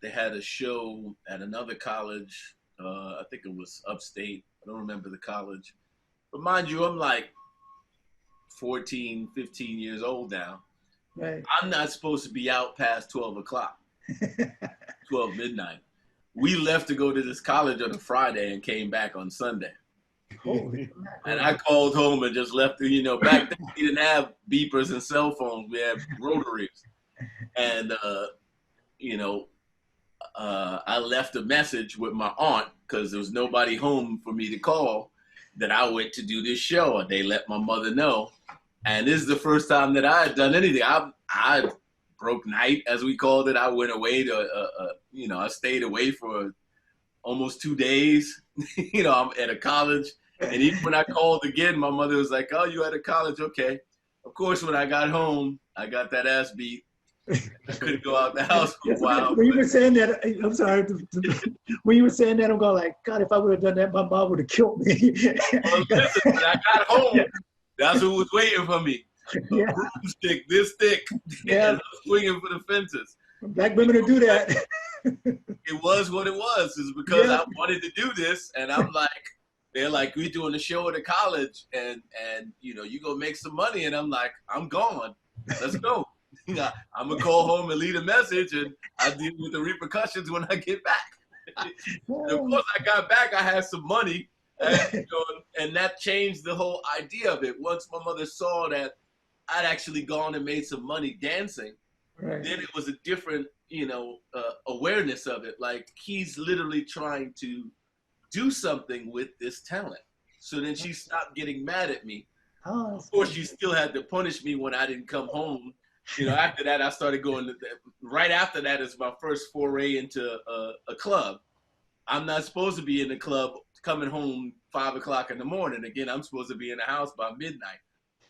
they had a show at another college. I think it was upstate. I don't remember the college. But mind you, I'm like 14, 15 years old now. Right. I'm not supposed to be out past 12 o'clock, 12 midnight. We left to go to this college on a Friday and came back on Sunday. Holy and I called home and just left, back then we didn't have beepers and cell phones. We had rotaries. And, I left a message with my aunt because there was nobody home for me to call that I went to do this show. And they let my mother know. And this is the first time that I had done anything. I broke night, as we called it. I went away I stayed away for almost 2 days. I'm at a college. And even when I called again, my mother was like, oh, you at a college? Okay. Of course, when I got home, I got that ass beat. I couldn't go out the house for a while. When you were saying that, I'm sorry. When you were saying that, I'm going like, God, if I would have done that, my mom would have killed me. Well, listen, when I got home, that's who was waiting for me. Yeah. A broomstick, this thick, Yeah. and swinging for the fences. Black women will do that. It was what it was. It's because Yeah. I wanted to do this, and I'm like, they're like, we're doing a show at a college, and you go make some money, and I'm like, I'm gone. Let's go. I'm gonna call home and leave a message, and I deal with the repercussions when I get back. And of course, I got back. I had some money, and that changed the whole idea of it. Once my mother saw that I'd actually gone and made some money dancing, Right. then it was a different, awareness of it. Like, he's literally trying to do something with this talent. So then she stopped getting mad at me. Oh, Of course, she still had to punish me when I didn't come home. After that, I started going right after that is my first foray into a club. I'm not supposed to be in the club coming home 5 o'clock in the morning. Again, I'm supposed to be in the house by midnight.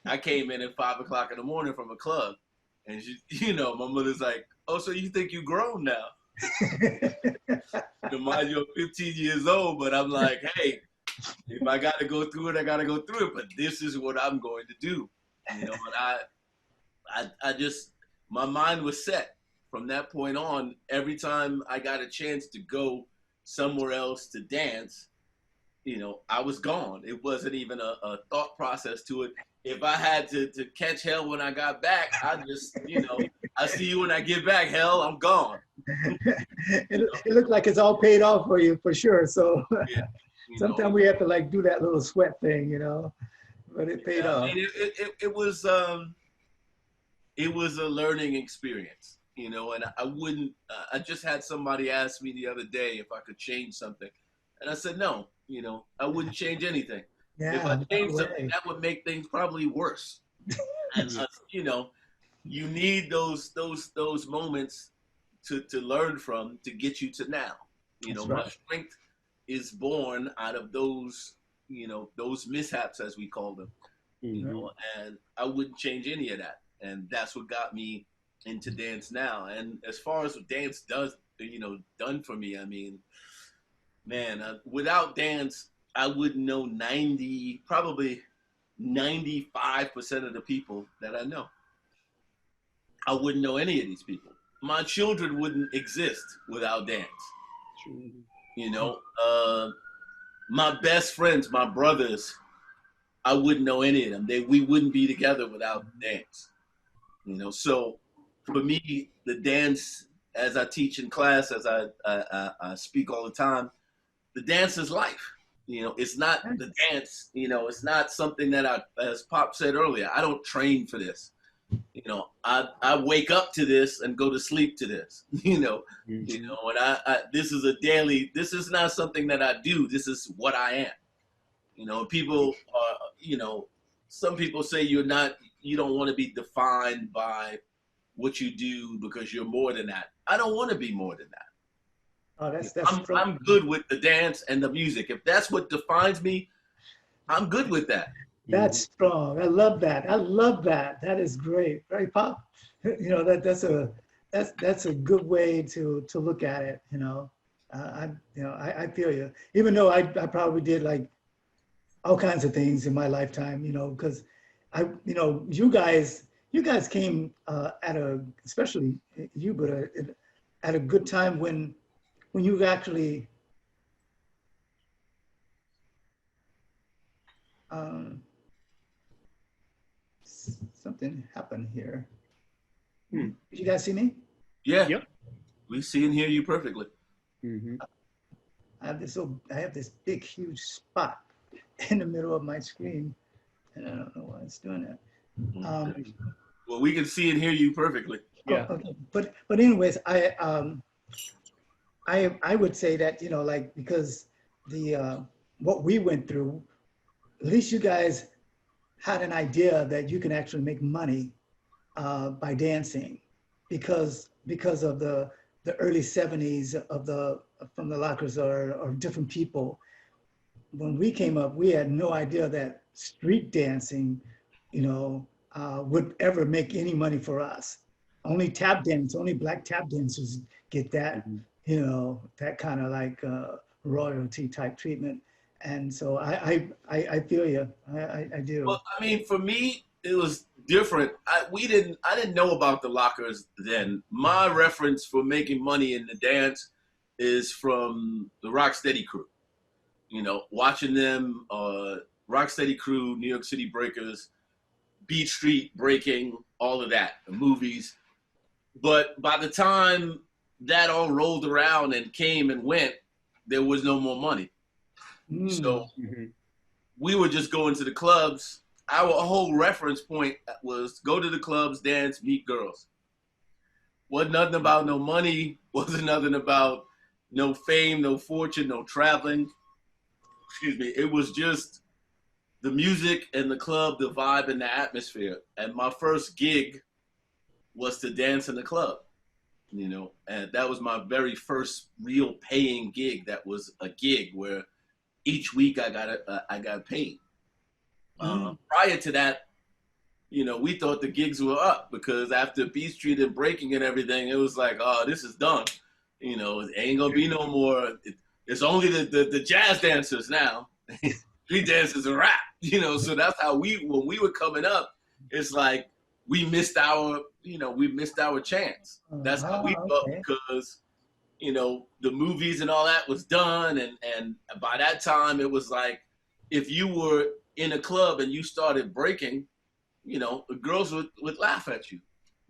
I came in at 5 o'clock in the morning from a club. And my mother's like, oh, so you think you grown now? Mind you, I'm 15 years old, but I'm like, hey, if I got to go through it, I got to go through it. But this is what I'm going to do. And I just, my mind was set. From that point on, every time I got a chance to go somewhere else to dance, I was gone. It wasn't even a thought process to it. if I had to catch hell when I got back, I just, I see you when I get back, hell, I'm gone. It looked like it's all paid off for you for sure. So Yeah, sometimes we have to like do that little sweat thing, but it paid yeah, I off. mean, it was a learning experience, and I wouldn't, I just had somebody ask me the other day if I could change something. And I said, no, I wouldn't change anything. If I Yeah, no changed something, way. that would make things probably worse. And, you need those moments to learn from to get you to now. That's My right. strength is born out of those mishaps, as we call them, and I wouldn't change any of that. And that's what got me into dance now. And as far as what dance does, done for me, I mean, man, without dance, I wouldn't know probably 95% of the people that I know. I wouldn't know any of these people. My children wouldn't exist without dance. You know, uh, my best friends, my brothers, I wouldn't know any of them. We wouldn't be together without dance. So for me, the dance, as I teach in class, as I speak all the time, the dance is life. It's not the dance. It's not something that as Pop said earlier, I don't train for this. I wake up to this and go to sleep to this. And this is a daily. This is not something that I do. This is what I am. People are. Some people say you're not. You don't want to be defined by what you do because you're more than that. I don't want to be more than that. Oh, that's I'm good with the dance and the music. If that's what defines me, I'm good with that. That's strong. I love that. I love that. That is great. Right, Pop? That's a good way to look at it. I feel you. Even though I probably did like all kinds of things in my lifetime, because you guys came especially you, but at a good time when you actually um, something happened here. Did you guys see me? Yeah. Yep. We see and hear you perfectly. I have this big, huge spot in the middle of my screen, and I don't know why it's doing that. Well, we can see and hear you perfectly. Yeah. Okay. But anyways, I would say that like because the what we went through, at least you guys had an idea that you can actually make money by dancing, because of the early '70s from the lockers or different people. When we came up, we had no idea that street dancing, would ever make any money for us. Only black tap dancers get that, that kind of like royalty type treatment. And so I feel you. I do. Well, I mean, for me, it was different. I didn't know about the lockers then. My reference for making money in the dance is from the Rocksteady crew. Watching them, Rocksteady crew, New York City Breakers, Beat Street Breaking, all of that, the movies. But by the time that all rolled around and came and went, there was no more money. So we were just going to the clubs. Our whole reference point was go to the clubs, dance, meet girls. Wasn't nothing about no money. Wasn't nothing about no fame, no fortune, no traveling. Excuse me. It was just the music and the club, the vibe and the atmosphere. And my first gig was to dance in the club, and that was my very first real paying gig. That was a gig where each week I got paid. Prior to that, we thought the gigs were up because after Beat Street and Breaking and everything, it was like, oh, this is done. It ain't gonna be no more. It's only the jazz dancers now. Street dancers are rap. So that's how when we were coming up, it's like we missed our chance. That's how we felt because the movies and all that was done, and by that time it was like if you were in a club and you started breaking, you know, the girls would laugh at you.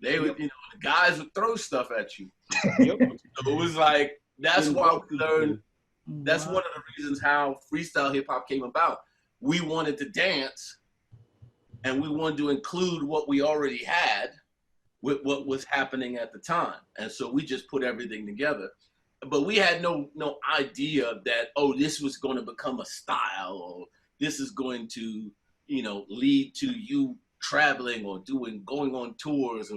They would, you know, the guys would throw stuff at you. Yep. So it was like, that's why we learned, that's Wow. one of the reasons how freestyle hip hop came about. We wanted to dance and we wanted to include what we already had with what was happening at the time. And so we just put everything together. But we had no idea that, oh, this was going to become a style, or this is going to, you know, lead to you traveling or going on tours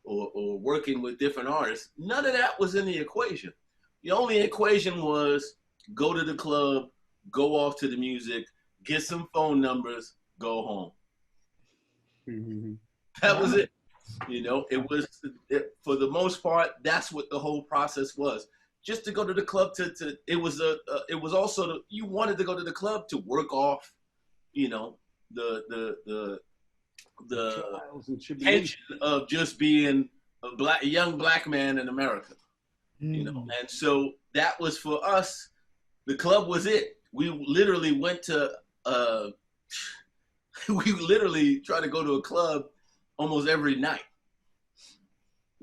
or working with different artists. None of that was in the equation. The only equation was go to the club, go off to the music, get some phone numbers, go home. Mm-hmm. That was it. You know, for the most part, that's what the whole process was. Just to go to the club it was also you wanted to go to the club to work off, you know, the Trials and tribulations. tension of just being a young black man in America, you know. And so that was for us. The club was it. We literally went to we literally tried to go to a club almost every night.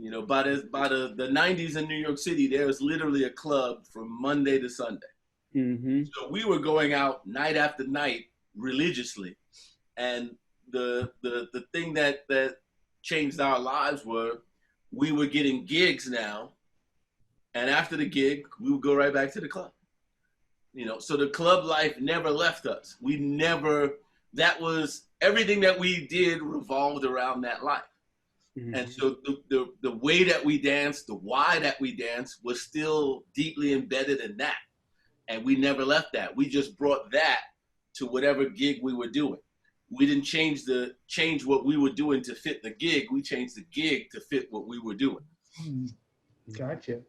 You know, by the 90s in New York City, there was literally a club from Monday to Sunday. Mm-hmm. So we were going out night after night religiously. And the thing that changed our lives were we were getting gigs now. And after the gig, we would go right back to the club. You know, so the club life never left us. That was everything that we did revolved around that life. Mm-hmm. And so the way that we danced, the why that we danced was still deeply embedded in that. And we never left that. We just brought that to whatever gig we were doing. We didn't change what we were doing to fit the gig. We changed the gig to fit what we were doing. Gotcha.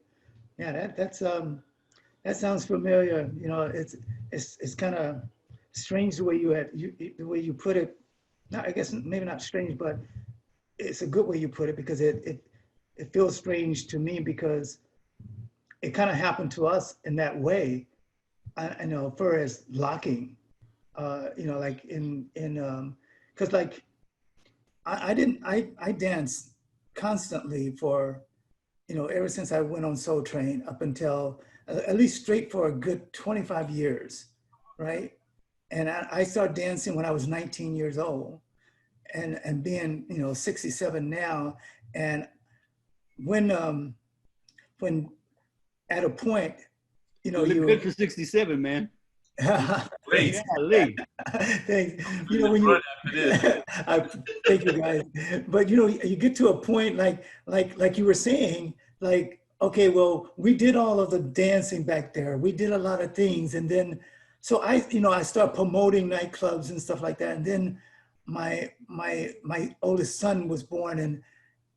Yeah, that sounds familiar. You know, it's kind of strange the way the way you put it. Not, I guess maybe not strange, but it's a good way you put it, because it feels strange to me because it kind of happened to us in that way. I know, for as locking, you know, like because like I danced constantly for, you know, ever since I went on Soul Train up until at least straight for a good 25 years, right? And I started dancing when I was 19 years old. And being, you know, 67 now, and when at a point, you know, you look good for 67, man. Great. Thanks. You know, when you, thank you guys. But you know, you get to a point like you were saying, like, okay, well, we did all of the dancing back there. We did a lot of things, and then so I started promoting nightclubs and stuff like that, and then my oldest son was born,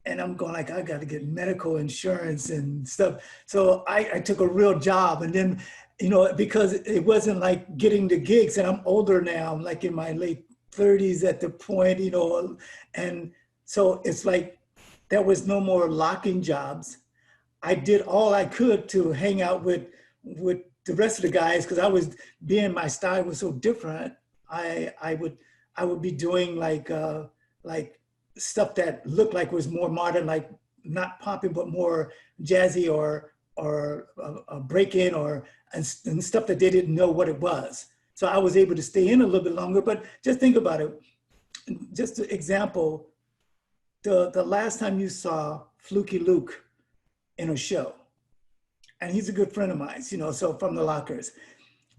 and I'm going like, I got to get medical insurance and stuff. So I took a real job, and then, you know, because it wasn't like getting the gigs, and I'm older now, I'm like in my late 30s at the point, you know, and so it's like there was no more locking jobs. I did all I could to hang out with the rest of the guys, because I was my style was so different. I would be doing like stuff that looked like was more modern, like not popping, but more jazzy or break-in and stuff that they didn't know what it was. So I was able to stay in a little bit longer. But just think about it. Just an example, the last time you saw Fluky Luke in a show, and he's a good friend of mine, you know, so from the Lockers.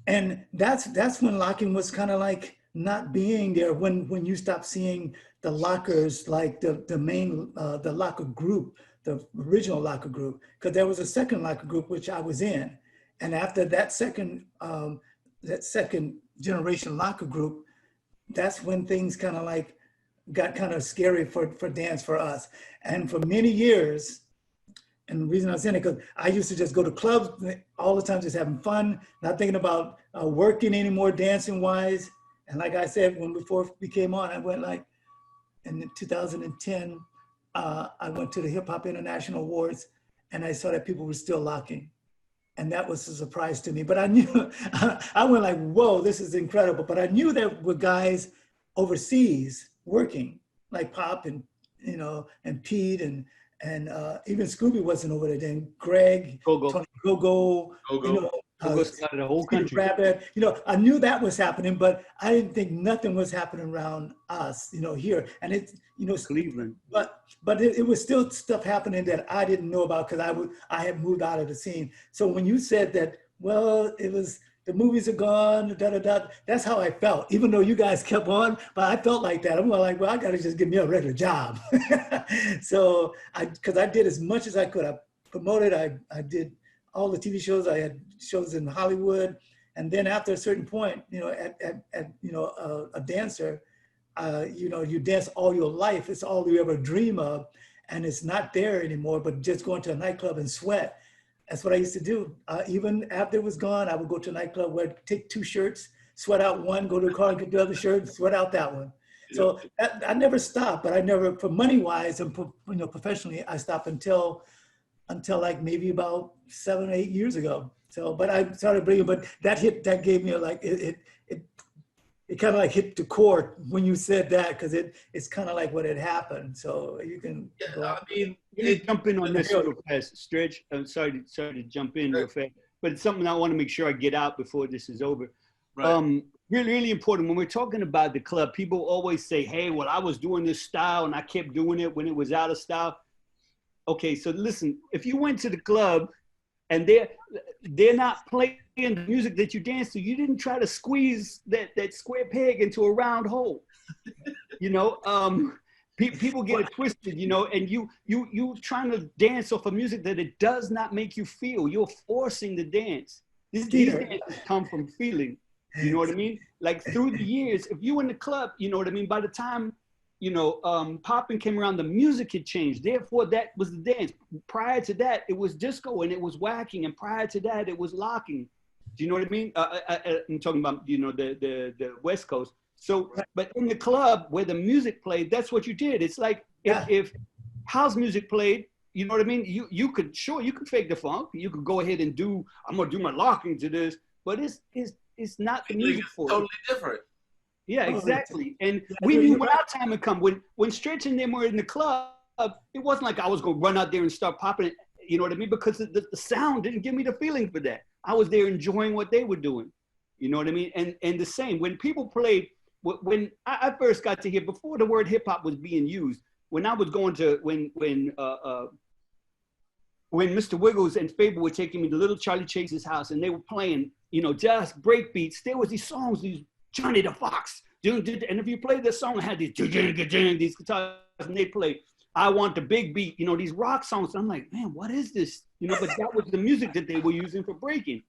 And that's when locking was kind of like not being there, when you stop seeing the Lockers, like the main, the Locker group, the original Locker group, because there was a second Locker group, which I was in. And after that second generation Locker group, that's when things kind of like got kind of scary for dance for us. And for many years, and the reason I was in it, because I used to just go to clubs all the time, just having fun, not thinking about working anymore, dancing wise. And like I said, before we came on, I went like in 2010, I went to the Hip Hop International Awards, and I saw that people were still locking. and that was a surprise to me. But I knew, I went like, whoa, this is incredible. But I knew there were guys overseas working, like Pop and, you know, and Pete and even Scooby wasn't over there then. Greg, Go. Tony Gogo, you know, Go scouted the whole country. Rabbit, you know, I knew that was happening, but I didn't think nothing was happening around us, you know, here. And it's, you know, Cleveland. But it was still stuff happening that I didn't know about because I had moved out of the scene. So when you said that, well, it was the movies are gone, da da da. That's how I felt. Even though you guys kept on, but I felt like that. I'm like, well, I gotta just give me a regular job. So because I did as much as I could. I promoted. I did all the TV shows. I had shows in Hollywood, and then after a certain point, you know, at you know, a dancer. You know, you dance all your life. It's all you ever dream of. And it's not there anymore, but just going to a nightclub and sweat. That's what I used to do. Even after it was gone, I would go to a nightclub where take 2 shirts, sweat out one, go to the car and get the other shirt, sweat out that one. So I never stopped, but I never, for money wise and, you know, professionally, I stopped until like maybe about 7 or 8 years ago. So, but I started bringing, but that gave me like, it kind of like hit the core when you said that, because it's kind of like what had happened. So you can go I mean, jump in on this real fast. Stretch, I'm sorry to jump in real fast, but it's something I want to make sure I get out before this is over. right. Really important. When we're talking about the club, people always say, hey, well, I was doing this style and I kept doing it when it was out of style. Okay, so listen, if you went to the club and they're not playing the music that you dance to, you didn't try to squeeze that square peg into a round hole. You know, people get it twisted, you know, and you trying to dance off of music that it does not make you feel. You're forcing the dance. These dances come from feeling. You know what I mean? Like through the years, if you in the club, you know what I mean? By the time, you know, popping came around, the music had changed. Therefore, that was the dance. Prior to that, it was disco and it was whacking. And prior to that, it was locking. Do you know what I mean? I'm talking about, you know, the West Coast. So, but in the club where the music played, that's what you did. It's like if house music played, you know what I mean? You could fake the funk. You could go ahead and I'm gonna do my locking to this, but it's not the music for it. Totally different. Yeah, exactly. And we knew when our time had come. When Stretch and them were in the club, it wasn't like I was going to run out there and start popping it, you know what I mean? Because the sound didn't give me the feeling for that. I was there enjoying what they were doing, you know what I mean? And the same, when people played, when I first got to hear, before the word hip hop was being used, when I was going to, when Mr. Wiggles and Fable were taking me to Little Charlie Chase's house and they were playing, you know, just break beats, there was these songs, these Johnny the Fox, and if you played this song, it had these guitars, and they played I Want the Big Beat, you know, these rock songs. And I'm like, man, what is this? You know, but that was the music that they were using for breaking.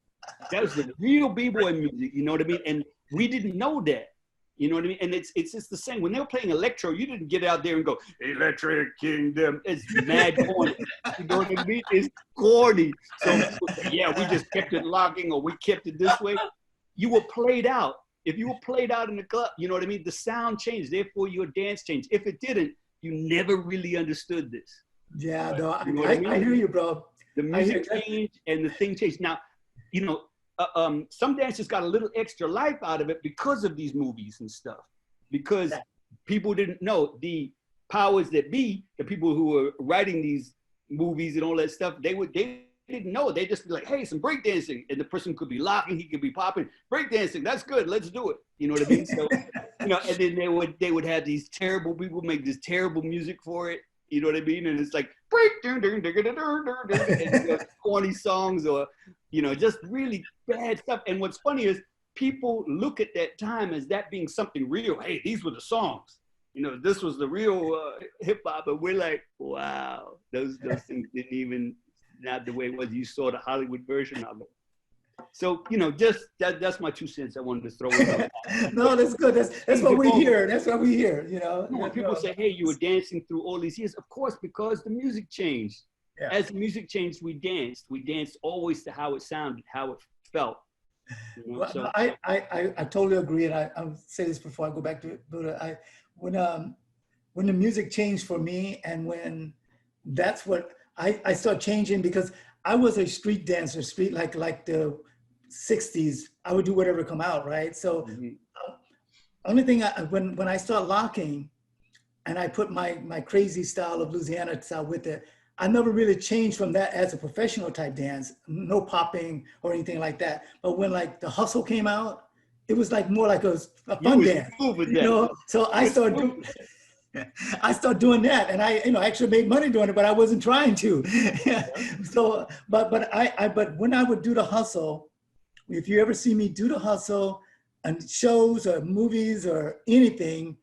That was the real B-boy music, you know what I mean? And we didn't know that, you know what I mean? And it's just the same. When they were playing electro, you didn't get out there and go, Electric Kingdom. It's mad corny. You know what I mean? It's corny. So yeah, we just kept it locking or we kept it this way. You were played out. If you were played out in the club, you know what I mean? The sound changed, therefore your dance changed. If it didn't, you never really understood this. Yeah, no, You know I hear you, bro. The music changed and the thing changed. Now, you know, some dancers got a little extra life out of it because of these movies and stuff. Because people didn't know the powers that be, the people who were writing these movies and all that stuff, they didn't know. They just be like, hey, some breakdancing. And the person could be locking, he could be popping. Breakdancing, that's good, let's do it. You know what I mean? So, you know, and then they would have these terrible people make this terrible music for it. You know what I mean? And it's like, break, and you know, corny songs or, you know, just really bad stuff. And what's funny is people look at that time as that being something real. Hey, these were the songs. You know, this was the real hip hop. But we're like, wow, those things didn't even, not the way it was. You saw the Hollywood version of it. So, you know, just that's my 2 cents I wanted to throw in. No, that's good. That's what we hear. That's what we hear, you know. When people say, hey, you were dancing through all these years, of course, because the music changed. Yeah. As the music changed, we danced. We danced always to how it sounded, how it felt. You know? Well, so, I totally agree. And I'll say this before I go back to it. But when the music changed for me and when that's what I started changing, because I was a street dancer, street like the 60s. I would do whatever come out, right? So only thing when I start locking and I put my crazy style of Louisiana style with it, I never really changed from that as a professional type dance, no popping or anything like that. But when like the hustle came out, it was like more like a fun dance, you know? So I started doing that, and I, actually made money doing it, but I wasn't trying to. So, but when I would do the hustle, if you ever see me do the hustle on shows or movies or anything,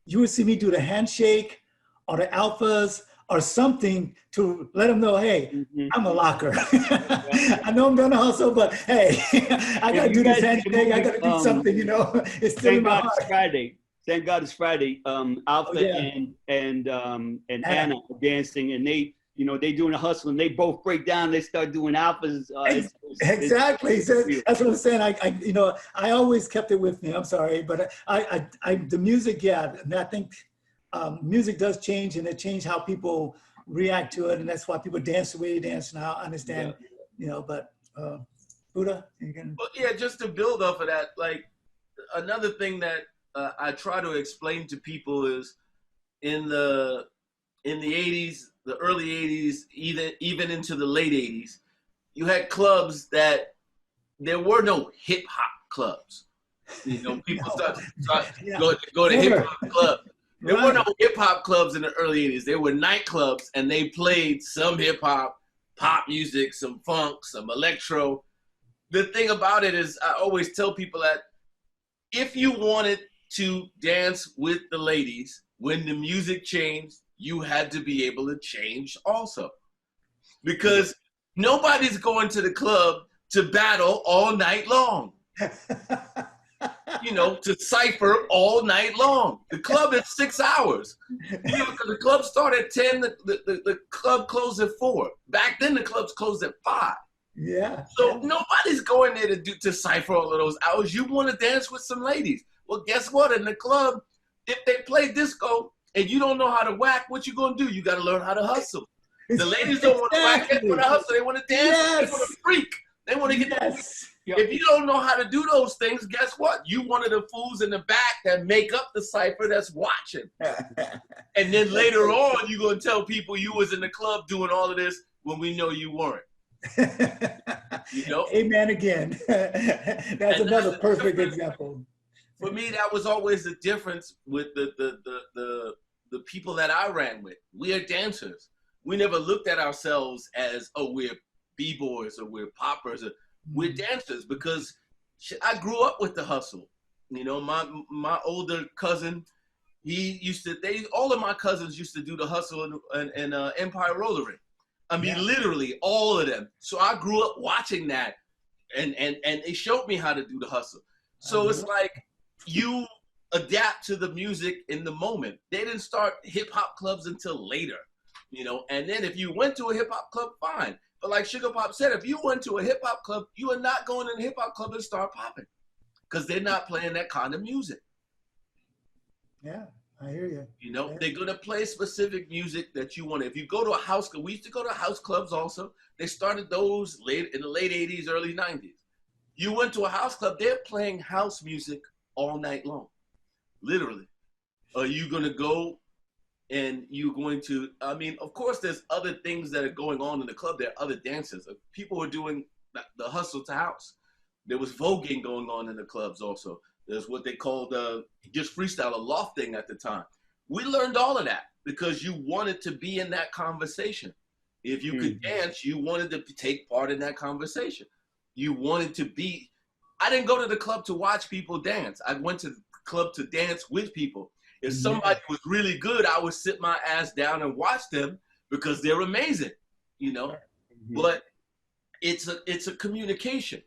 you would see me do the handshake or the alphas or something to let them know, hey, I'm a locker. I know I'm gonna hustle, but hey, I gotta do this handshake. I gotta do something, It's still in my heart. Friday. Thank God it's Friday. Alpha and Anna are dancing, and they doing a hustle, and they both break down. They start doing alphas. Exactly. So that's what I'm saying. I always kept it with me. I'm sorry, but the music, yeah. And I think music does change, and it changed how people react to it, and that's why people dance the way they dance now. I understand, But Buddha, you can. Well, yeah, just to build off of that, like another thing that I try to explain to people is in the 80s, the early 80s, even into the late 80s, you had clubs that there were no hip hop clubs. People go to hip hop clubs. There were no hip hop clubs in the early 80s. There were nightclubs, and they played some hip hop, pop music, some funk, some electro. The thing about it is, I always tell people that if you wanted to dance with the ladies, when the music changed, you had to be able to change also. Because nobody's going to the club to battle all night long. To cipher all night long. The club is 6 hours. Because the club started at 10, the club closed at 4. Back then the clubs closed at 5. Yeah. So nobody's going there to cipher all of those hours. You want to dance with some ladies. Well, guess what? In the club, if they play disco and you don't know how to whack, what you gonna do? You got to learn how to hustle. The ladies don't want to whack, they want to hustle. They want to dance. They want to freak. They want to get. If you don't know how to do those things, guess what? You one of the fools in the back that make up the cipher that's watching. And then later on, you're gonna tell people you was in the club doing all of this when we know you weren't. Amen again. That's another perfect example. For me, that was always the difference with the people that I ran with. We are dancers. We never looked at ourselves as, we're b-boys or we're poppers. We're dancers because I grew up with the hustle. My older cousin, all of my cousins used to do the hustle in Empire Roller Ring. I mean, literally all of them. So I grew up watching that, and they showed me how to do the hustle. So it's like you adapt to the music in the moment. They didn't start hip hop clubs until later, and then if you went to a hip hop club, fine. But like Suga Pop said, if you went to a hip hop club, you are not going in a hip hop club and start popping because they're not playing that kind of music. Yeah. I hear you. They're going to play specific music that you want. If you go to a house club, we used to go to house clubs also. They started those in the late 80s, early 90s. You went to a house club, they're playing house music all night long, literally. Are you going to go and you're going to, of course, there's other things that are going on in the club. There are other dances. People were doing the hustle to house. There was voguing going on in the clubs also. There's what they called just freestyle, a lofting at the time. We learned all of that because you wanted to be in that conversation. If you could dance, you wanted to take part in that conversation. You wanted to be. I didn't go to the club to watch people dance. I went to the club to dance with people. If somebody was really good, I would sit my ass down and watch them because they're amazing, But it's a communication.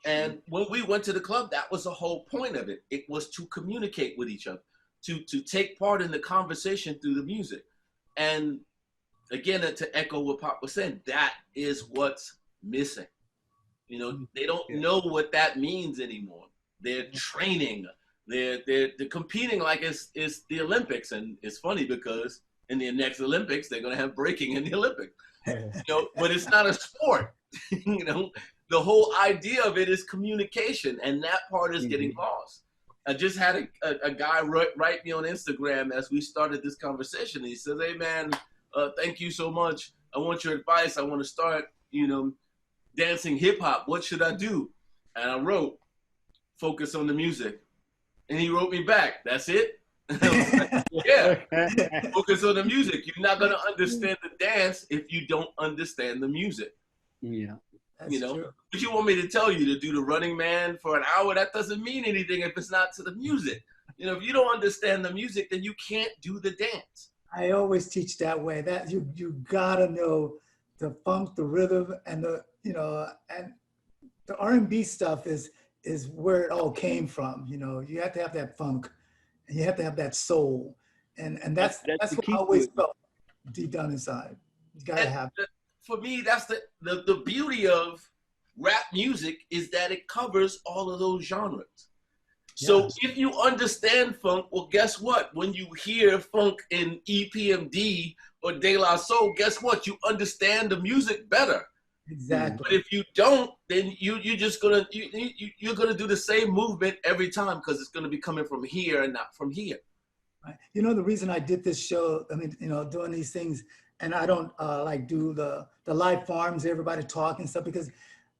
And when we went to the club, that was the whole point of it. It was to communicate with each other, to take part in the conversation through the music. And again, to echo what Pop was saying, that is what's missing. They don't know what that means anymore. They're training. They're competing like it's the Olympics. And it's funny because in the next Olympics, they're going to have breaking in the Olympics. But it's not a sport. The whole idea of it is communication, and that part is getting lost. I just had a guy write me on Instagram as we started this conversation. He says, "Hey man, thank you so much. I want your advice. I want to start, dancing hip hop. What should I do?" And I wrote, "Focus on the music." And he wrote me back, "That's it?" Yeah, focus on the music. You're not gonna understand the dance if you don't understand the music. Yeah. That's true. But you want me to tell you to do the Running Man for an hour? That doesn't mean anything if it's not to the music. If you don't understand the music, then you can't do the dance. I always teach that way. That you gotta know the funk, the rhythm, and and the R&B stuff is where it all came from. You have to have that funk, and you have to have that soul, and that's what I always felt deep down inside. You gotta have it. For me, that's the beauty of rap music is that it covers all of those genres. So Yes. if you understand funk, well, guess what? When you hear funk in EPMD or De La Soul, guess what? You understand the music better. Exactly. But if you don't, then you're just gonna you're gonna do the same movement every time because it's gonna be coming from here and not from here. Right. The reason I did this show, doing these things, and I don't do the live farms, everybody talk and stuff, because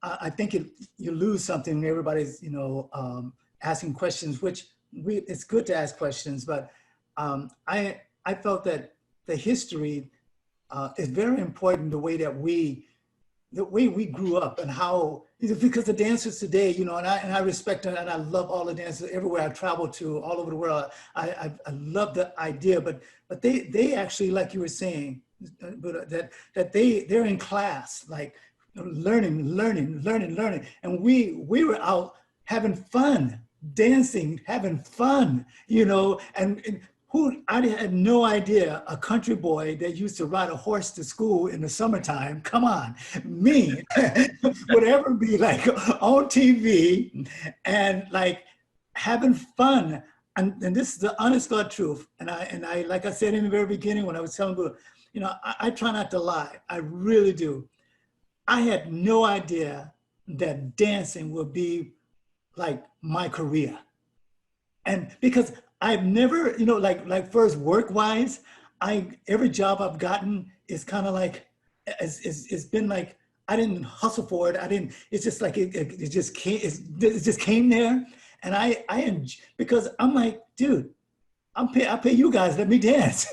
I think you lose something when everybody's, asking questions, which it's good to ask questions, but I felt that the history is very important, the way we grew up and how, because the dancers today, and I respect and I love all the dancers everywhere I travel to, all over the world. I love the idea, but they actually, like you were saying, but that they're in class, like learning, and we were out having fun, dancing, having fun, and I had no idea, a country boy that used to ride a horse to school in the summertime, come on, me, would ever be like on TV and like having fun. And this is the honest God truth. And I, like I said in the very beginning when I was telling you, I try not to lie. I really do. I had no idea that dancing would be like my career. And because I've never, like first work-wise, every job I've gotten is kind of like, it's been like, I didn't hustle for it. It's just like, it just came, it just came there. And because I'm like, dude, I pay you guys, let me dance.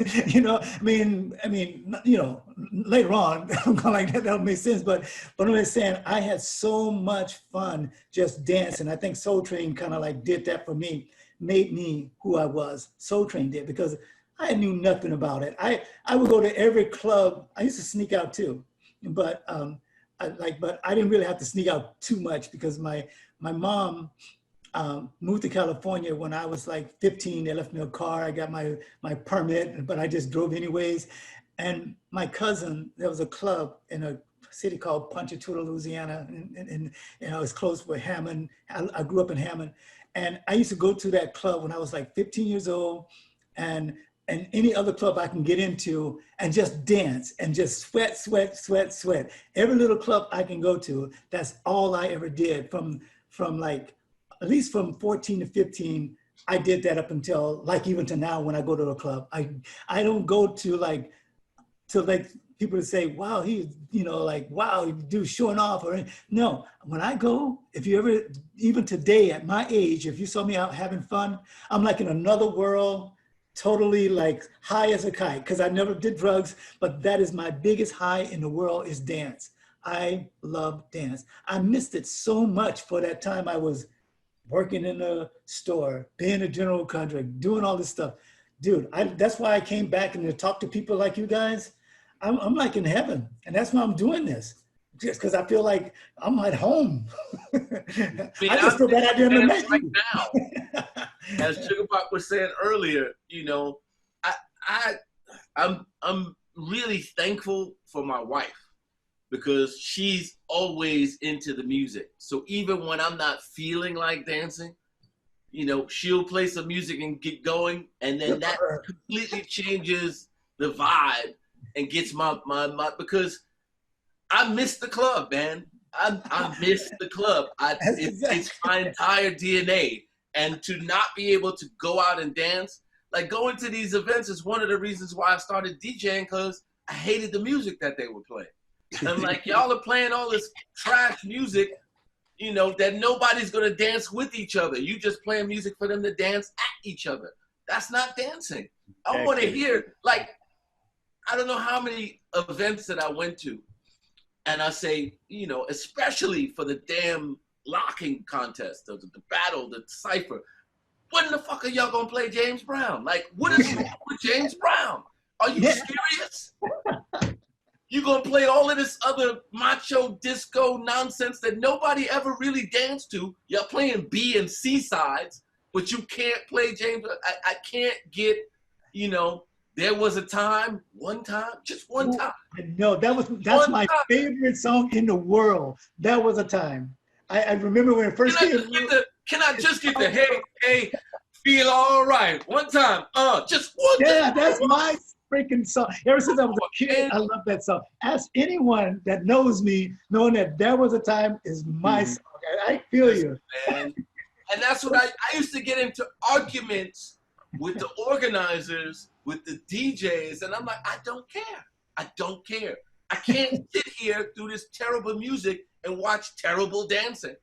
Later on, I'm going like that'll make sense. But I'm just saying, I had so much fun just dancing. I think Soul Train kind of like did that for me, made me who I was. Soul Train did, because I knew nothing about it. I would go to every club. I used to sneak out too, but I didn't really have to sneak out too much because my mom moved to California when I was like 15. They left me a car. I got my permit, but I just drove anyways. And my cousin, there was a club in a city called Ponchatoula, Louisiana, and it's close with Hammond. I grew up in Hammond, and I used to go to that club when I was like 15 years old, and any other club I can get into and just dance and just sweat. Every little club I can go to, that's all I ever did from like, at least from 14 to 15, I did that up until like even to now when I go to a club. I don't go to like people to say, wow, wow, dude showing off, or no. When I go, if you ever, even today at my age, if you saw me out having fun, I'm like in another world, totally like high as a kite, because I never did drugs, but that is my biggest high in the world is dance. I love dance. I missed it so much for that time I was working in a store, being a general contractor, doing all this stuff. Dude, that's why I came back and to talk to people like you guys. I'm like in heaven, and that's why I'm doing this, just because I feel like I'm at home. I just feel that I didn't right now. As Suga Pop was saying earlier, I'm really thankful for my wife, because she's always into the music. So even when I'm not feeling like dancing, she'll play some music and get going, and then that completely changes the vibe and gets my because I miss the club, man. I miss the club. It's my entire DNA. And to not be able to go out and dance, like going to these events is one of the reasons why I started DJing, because I hated the music that they were playing. I'm like, y'all are playing all this trash music, you know, that nobody's gonna dance with each other. You just playing music for them to dance at each other. That's not dancing. I want to hear, like, I don't know how many events that I went to, and I say, you know, especially for the damn locking contest, the battle, the cipher. When the fuck are y'all gonna play James Brown? Like, what is wrong with James Brown? Are you serious? You gonna play all of this other macho disco nonsense that nobody ever really danced to? Y'all playing B and C sides, but you can't play James. I can't get, you know, there was a time, just one time. No, that's my favorite song in the world. That was a time. I remember when it first came. Can I just get the hey, feel all right? One time, just one time. Yeah, that's my freaking song. Ever since I was a kid, I love that song. Ask anyone that knows me, knowing that There Was a Time is my song. I feel you. Man. And that's what I used to get into arguments with the organizers, with the DJs, and I'm like, I don't care. I don't care. I can't sit here through this terrible music and watch terrible dancing.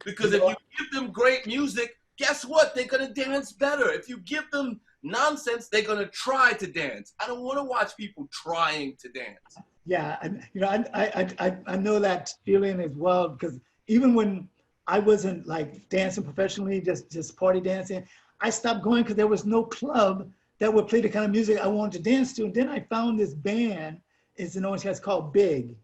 Because if you give them great music, guess what? They're gonna dance better. If you give them nonsense, they're gonna try to dance. I don't want to watch people trying to dance. Yeah, and you know, I know that feeling as well, because even when I wasn't like dancing professionally, just party dancing, I stopped going because there was no club that would play the kind of music I wanted to dance to. And then I found this band, it's an Orange Cats called Big.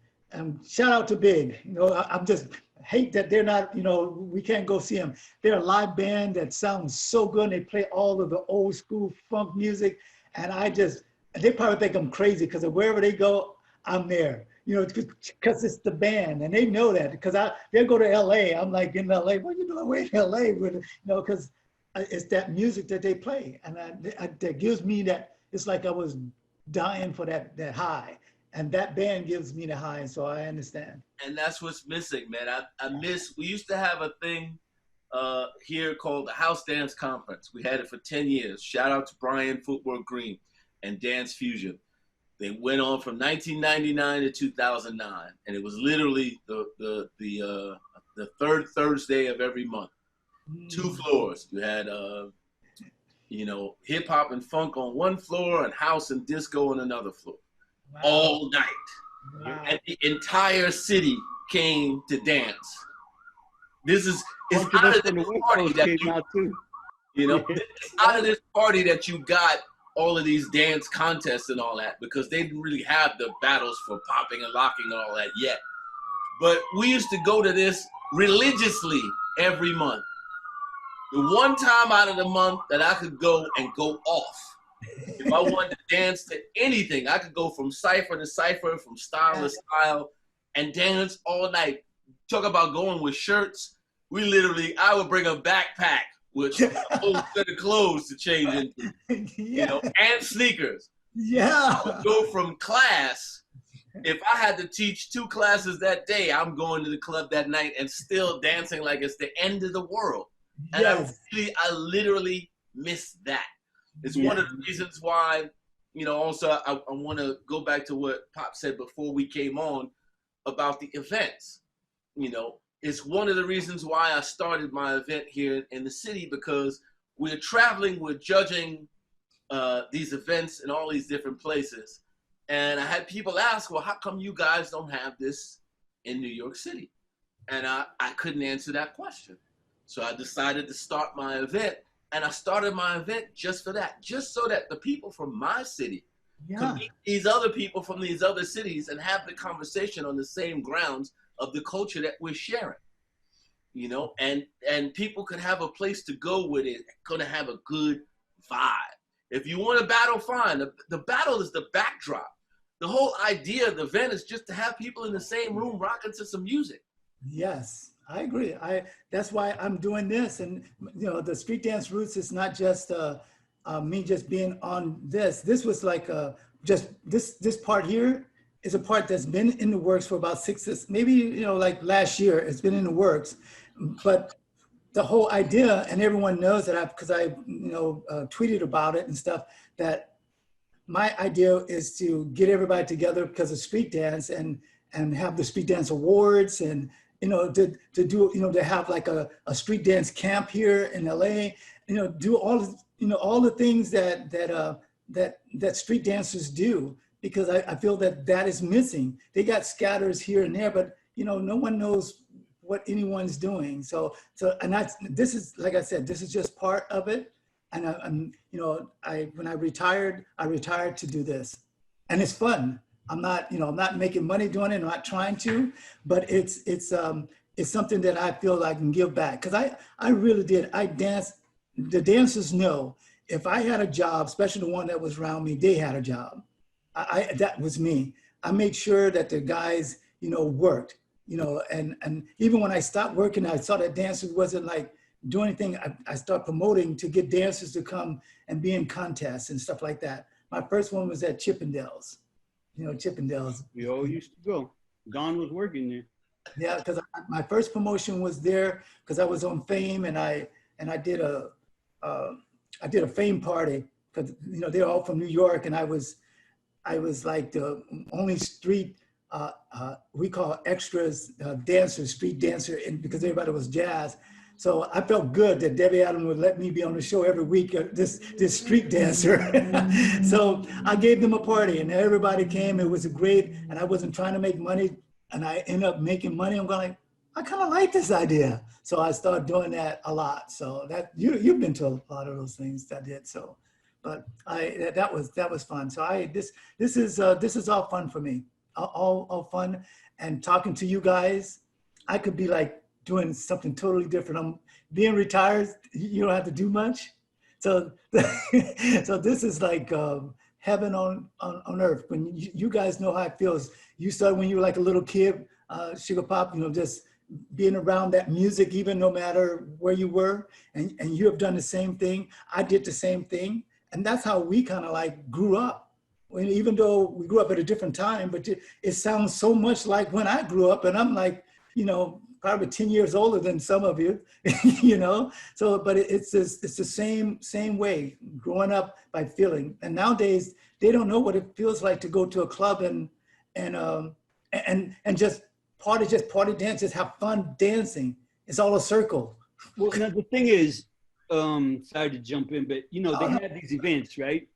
Shout out to Big. You know, I'm just hate that they're not, you know, we can't go see them. They're a live band that sounds so good. And they play all of the old school funk music. And they probably think I'm crazy because wherever they go, I'm there. You know, because it's the band, and they know that. Because they'll go to LA. I'm like in LA. What are you doing away in LA? With, you know, because it's that music that they play, and that gives me that. It's like I was dying for that high, and that band gives me the high. So I understand. And that's what's missing, man. I miss. We used to have a thing here called the House Dance Conference. We had it for 10 years. Shout out to Brian Footwork Green and Dance Fusion. They went on from 1999 to 2009, and it was literally the third Thursday of every month. 2 floors. You had you know, hip hop and funk on one floor, and house and disco on another floor, all night. Wow. And the entire city came to dance. It's out of this party that you know, it's out of this party that you got all of these dance contests and all that, because they didn't really have the battles for popping and locking and all that yet. But we used to go to this religiously every month. The one time out of the month that I could go and go off. If I wanted to dance to anything, I could go from cipher to cipher, from style to style, and dance all night. Talk about going with shirts. I would bring a backpack with a whole set of clothes to change into, you know, and sneakers. Yeah. I would go from class. If I had to teach 2 classes that day, I'm going to the club that night and still dancing like it's the end of the world. And yes. I literally miss that. It's one of the reasons why, you know, also I want to go back to what Pop said before we came on about the events. You know, it's one of the reasons why I started my event here in the city, because we're traveling, we're judging these events in all these different places. And I had people ask, well, how come you guys don't have this in New York City? And I couldn't answer that question. So I decided to start my event. And I started my event just for that, just so that the people from my city could meet these other people from these other cities and have the conversation on the same grounds of the culture that we're sharing, you know, and people could have a place to go with it, gonna have a good vibe. If you want to battle, fine. The battle is the backdrop. The whole idea of the event is just to have people in the same room rocking to some music. Yes, I agree. That's why I'm doing this. And, you know, the Street Dance Roots is not just me just being on this. This was like just this part here is a part that's been in the works for about maybe, like last year, it's been in the works. But the whole idea, and everyone knows that because I tweeted about it and stuff, that my idea is to get everybody together because of street dance and have the street dance awards and, to do, to have like a street dance camp here in LA, do all the things that street dancers do, because I feel that is missing. They got scatters here and there, but no one knows what anyone's doing. This is, like I said, this is just part of it. And when I retired to do this, and it's fun. I'm not making money doing it. I'm not trying to, but it's something that I feel I can give back. Cause I really did. I danced. The dancers know if I had a job, especially the one that was around me, they had a job. That was me. I made sure that the guys, worked, and even when I stopped working, I saw that dancers wasn't like doing anything. I started promoting to get dancers to come and be in contests and stuff like that. My first one was at Chippendales, Chippendales. We all used to go. Don was working there. Yeah, because my first promotion was there because I was on Fame, and I did a Fame party because they're all from New York, and I was like the only street we call extras dancer, street dancer, because everybody was jazz. So I felt good that Debbie Adams would let me be on the show every week, this street dancer. So I gave them a party and everybody came. It was great, and I wasn't trying to make money, and I ended up making money. I'm going, I kind of like this idea. So I started doing that a lot. So that you've been to a lot of those things I did. So, but that was fun. So this is all fun for me, all fun, and talking to you guys. I could be like doing something totally different. I'm being retired. You don't have to do much. So, so this is like heaven on earth. When you guys know how it feels. You started when you were like a little kid, Sugar Pop, just being around that music, even no matter where you were, and you have done the same thing. I did the same thing. And that's how we kind of like grew up. Even though we grew up at a different time, but it sounds so much like when I grew up, and I'm like, probably 10 years older than some of you, So, but it's the same way, growing up by feeling. And nowadays, they don't know what it feels like to go to a club and just party dance, just have fun dancing. It's all a circle. Well, now the thing is, sorry to jump in, but they have these events, right?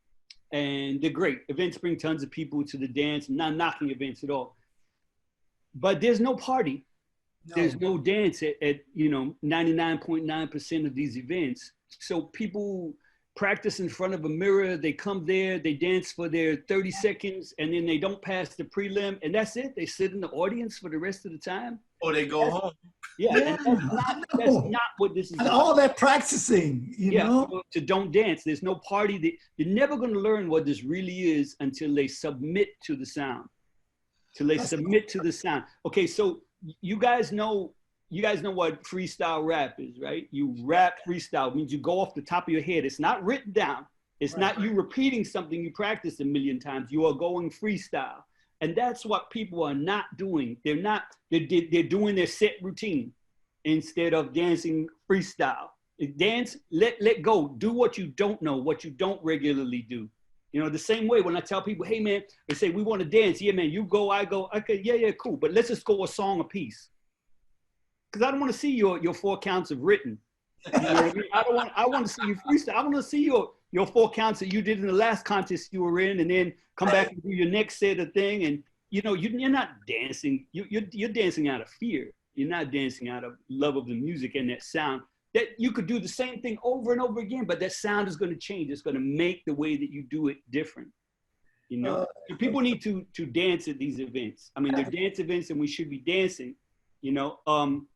And they're great. Events bring tons of people to the dance. I'm not knocking events at all. But there's no party. No. There's no dance at 99.9% of these events. So people practice in front of a mirror. They come there, they dance for their 30 seconds, and then they don't pass the prelim, and that's it. They sit in the audience for the rest of the time. Or they go home. Yeah, and that's not what this is about. All that practicing, you know? To don't dance. There's no party. You're never going to learn what this really is until they submit to the sound. Submit to the sound. Okay, so you guys know what freestyle rap is, right? You rap freestyle. It means you go off the top of your head. It's not written down. It's not you repeating something you practiced a million times. You are going freestyle. And that's what people are not doing. They're doing their set routine instead of dancing freestyle. Dance, let go. Do what you don't know, what you don't regularly do. The same way when I tell people, hey man, they say, we want to dance. Yeah, man, you go, I go. Okay, yeah, cool. But let's just go a song a piece. Because I don't want to see your 4 counts of written. You know what I mean? I want to see you freestyle. I want to see your 4 counts that you did in the last contest you were in, and then come back and do your next set of thing. And you're not dancing. You're dancing out of fear. You're not dancing out of love of the music and that sound. That you could do the same thing over and over again, but that sound is going to change. It's going to make the way that you do it different. People need to dance at these events. I mean, they're dance events, and we should be dancing. One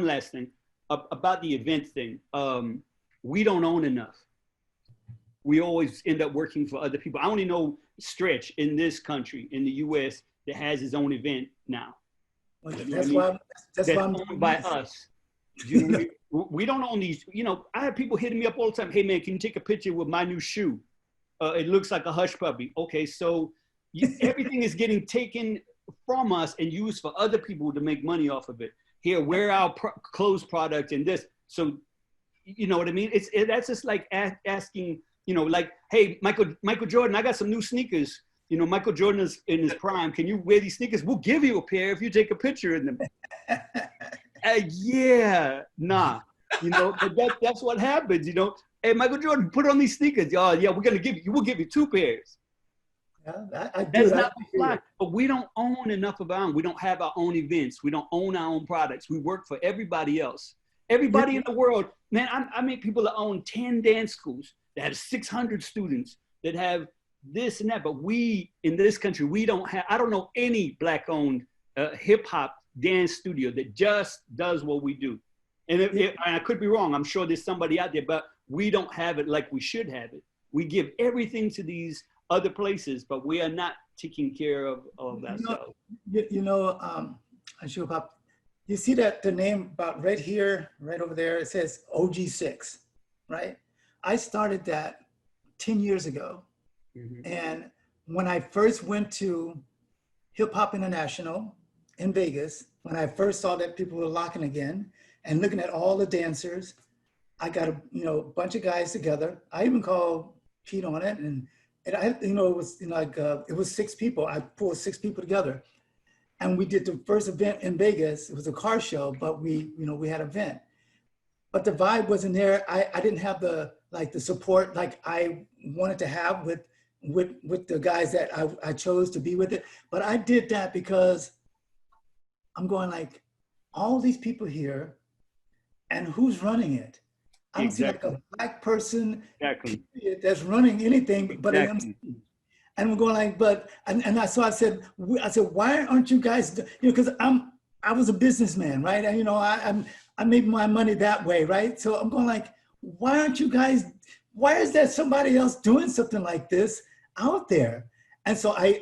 last thing about the event thing. We don't own enough. We always end up working for other people. I only know Stretch in this country, in the US, that has his own event now. That's why I'm owned by us. We don't own these. I have people hitting me up all the time. Hey man, can you take a picture with my new shoe? It looks like a hush puppy. Okay, so Everything is getting taken from us and used for other people to make money off of it. Here, wear our clothes product and this. So, you know what I mean? That's just like asking, you know, like, hey, Michael Jordan, I got some new sneakers. You know, Michael Jordan is in his prime. Can you wear these sneakers? We'll give you a pair if you take a picture in them. Yeah, nah. You know, but that's what happens. You know, hey, Michael Jordan, put on these sneakers. Oh, yeah, we'll give you 2 pairs. Yeah, I do. That's not the fly, but we don't own enough of our own. We don't have our own events. We don't own our own products. We work for everybody else. Everybody in the world, man, I meet people that own 10 dance schools, that have 600 students, that have this and that. But we, in this country, we don't have, I don't know any Black-owned hip hop dance studio that just does what we do. And I could be wrong. I'm sure there's somebody out there, but we don't have it like we should have it. We give everything to these other places, but we are not taking care of ourselves. Suga Pop, you see that the name about right here, right over there, it says OG6, right? I started that 10 years ago. Mm-hmm. And when I first went to Hip Hop International in Vegas, when I first saw that people were locking again and looking at all the dancers, I got a bunch of guys together. I even called Pete on it, and it was 6 people. I pulled 6 people together, and we did the first event in Vegas. It was a car show, but we had an event, but the vibe wasn't there. I didn't have the support like I wanted to have with the guys that I chose to be with it. But I did that because I'm going like, all these people here, and who's running it? I don't see like a Black person that's running anything but exactly. And we're going like, I said, why aren't you guys, because I was a businessman, right? And, I made my money that way, right? So I'm going like, why aren't you guys, why is there somebody else doing something like this out there? And so I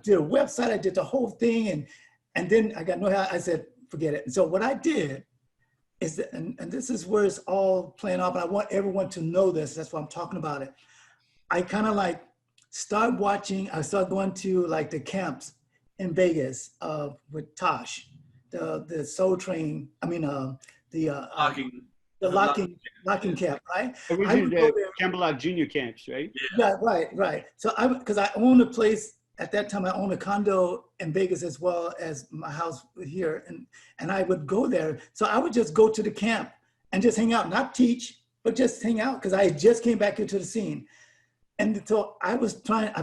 did a website, I did the whole thing, and then I got no help. I said, forget it. And so what I did is that, and this is where it's all playing off, and I want everyone to know this, that's why I'm talking about it. I kind of like started going to like the camps in Vegas with Tosh, the Soul Train, the locking camp, right? Originally the Campbell Junior camps, right? Yeah, right. So because I owned a place at that time, I owned a condo in Vegas as well as my house here, and I would go there. So I would just go to the camp and just hang out, not teach, but just hang out, because I just came back into the scene. And so I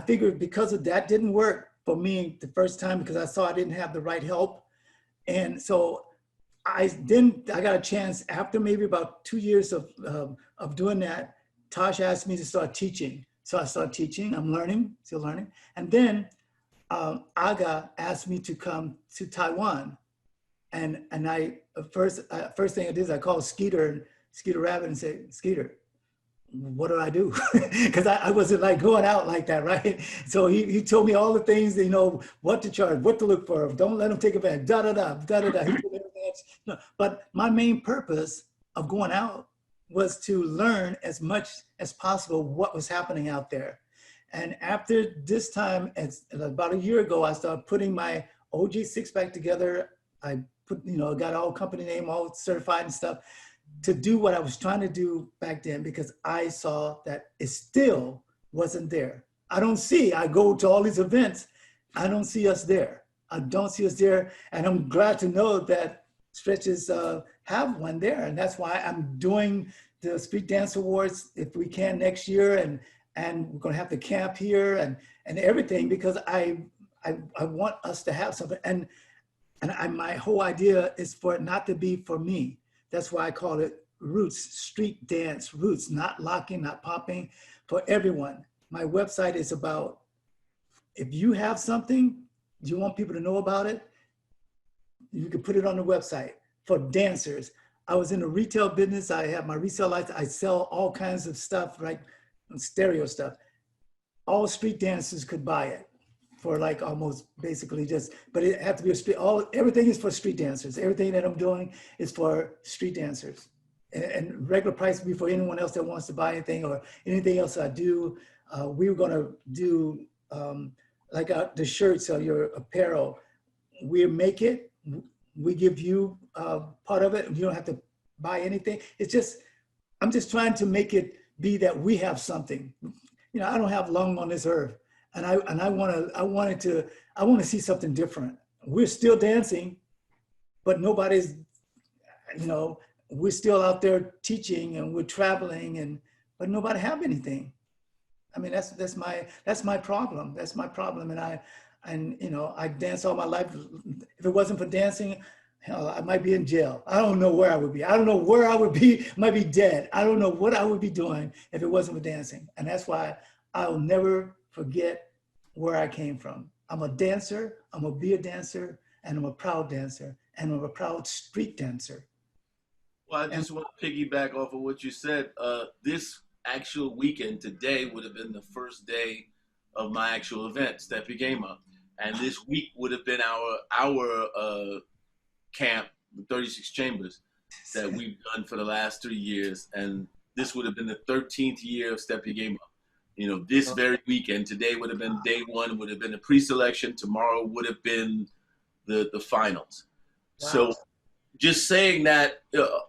figured because of that didn't work for me the first time, because I saw I didn't have the right help. And so I got a chance after maybe about 2 years of doing that. Tosh asked me to start teaching. So I started teaching, I'm learning, still learning. And then Aga asked me to come to Taiwan. And I, first thing I did is I called Skeeter Rabbit and said, Skeeter, what do I do? Because I wasn't like going out like that, right? So he told me all the things, what to charge, what to look for, don't let them take advantage, da-da-da. But my main purpose of going out was to learn as much as possible what was happening out there. And after this time, about a year ago, I started putting my OG6 back together. I got all company name, all certified and stuff, to do what I was trying to do back then, because I saw that it still wasn't there. I go to all these events, I don't see us there. I don't see us there. And I'm glad to know that Stretches have one there. And that's why I'm doing the Street Dance Awards, if we can, next year. And we're gonna have the camp here and everything, because I want us to have something. And my whole idea is for it not to be for me. That's why I call it roots, street dance roots, not locking, not popping, for everyone. My website is about, if you have something, you want people to know about it, you can put it on the website. For dancers, I was in the retail business. I have my resale license. I sell all kinds of stuff, right? Stereo stuff. All street dancers could buy it for like almost basically just, but it had to be everything is for street dancers. Everything that I'm doing is for street dancers. And regular price will be for anyone else that wants to buy anything or anything else I do. We were gonna do like the shirts or your apparel, we make it, we give you part of it, and you don't have to buy anything. It's just, I'm just trying to make it be that we have something. You know, I don't have long on this earth, and I want to see something different. We're still dancing, but nobody's, you know, we're still out there teaching and we're traveling, but nobody have anything. I mean, that's my problem. That's my problem. And you know, I danced all my life. If it wasn't for dancing, hell, I might be in jail. I don't know where I would be. I don't know where I would be. Might be dead. I don't know what I would be doing if it wasn't for dancing. And that's why I'll never forget where I came from. I'm a dancer. I'm gonna be a dancer, and I'm a proud dancer, and I'm a proud street dancer. Well, I just want to piggyback off of what you said. This actual weekend today would have been the first day of my actual event, Step Your Game Up, and this week would have been our camp, the 36 Chambers, that we've done for the last 3 years, and this would have been the 13th year of Step Your Game Up. You know, this very weekend, today would have been day one, would have been the pre-selection, tomorrow would have been the finals. Wow. So just saying that,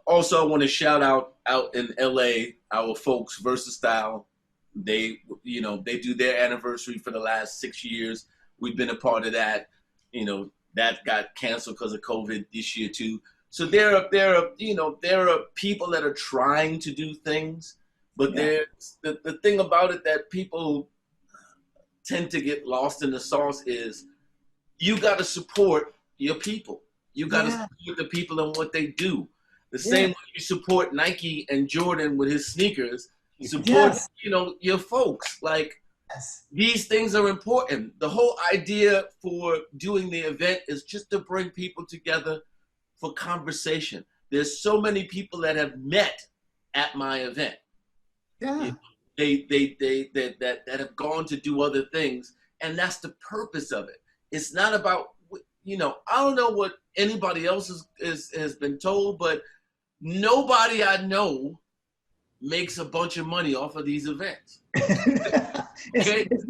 also I want to shout out in LA, our folks, Versatile. They do their anniversary for the last 6 years. We've been a part of that. You know, that got canceled because of COVID this year too. So there are people that are trying to do things, but there's the thing about it that people tend to get lost in the sauce is you got to support your people. You got to support the people and what they do. The same way you support Nike and Jordan with his sneakers, support, your folks. Like, these things are important. The whole idea for doing the event is just to bring people together for conversation. There's so many people that have met at my event. Yeah. That have gone to do other things, and that's the purpose of it. It's not about, I don't know what anybody else has been told, but nobody I know makes a bunch of money off of these events. Okay? It's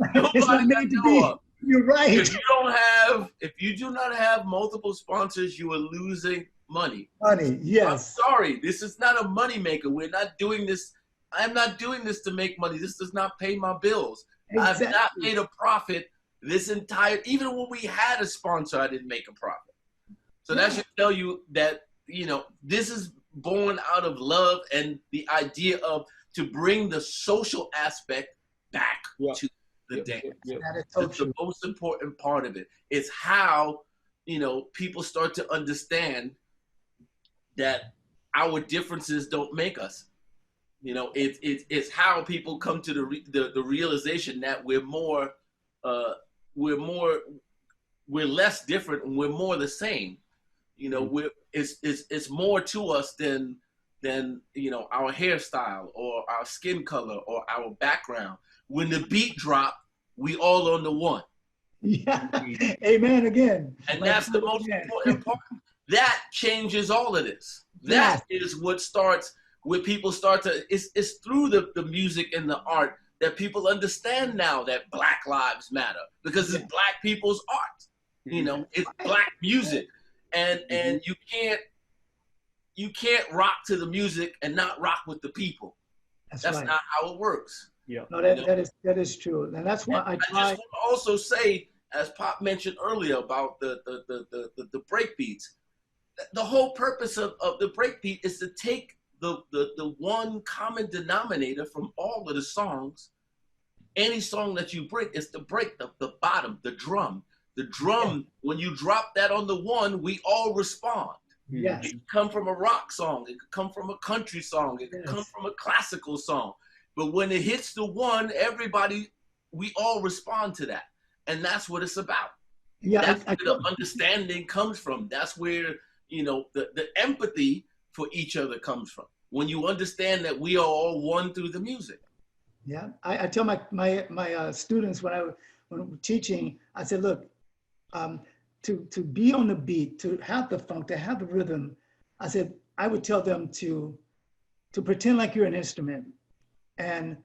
not made to be. You're right. If you do not have multiple sponsors, you are losing money. Money, yes. I'm sorry, this is not a money maker. We're not doing this. I'm not doing this to make money. This does not pay my bills. Exactly. I've not made a profit even when we had a sponsor, I didn't make a profit. So that should tell you that, this is born out of love and the idea of to bring the social aspect back to the dance. That's the most important part of it. It's how, people start to understand that our differences don't make us. It's how people come to the realization that we're less different and we're more the same. It's more to us than our hairstyle or our skin color or our background. When the beat drop, we all on the one. Yeah, amen again. And that's the most important part. That changes all of this. That is what starts when people start to. It's through the music and the art that people understand now that Black Lives Matter, because it's Black people's art. It's Black music, and you can't rock to the music and not rock with the people. That's not how it works. Yeah, no, that is true, and that's why I try. I just want to also say, as Pop mentioned earlier about the break beats, the whole purpose of the break beat is to take the one common denominator from all of the songs. Any song that you break is to break the bottom, the drum. The drum, when you drop that on the one, we all respond. Yes. It could come from a rock song. It could come from a country song. It could come from a classical song. But when it hits the one, we all respond to that. And that's what it's about. Yeah, that's where the understanding comes from. That's where, the empathy for each other comes from. When you understand that we are all one through the music. Yeah, I tell my students when I'm teaching, I said, look, to be on the beat, to have the funk, to have the rhythm, I said, I would tell them to pretend like you're an instrument, and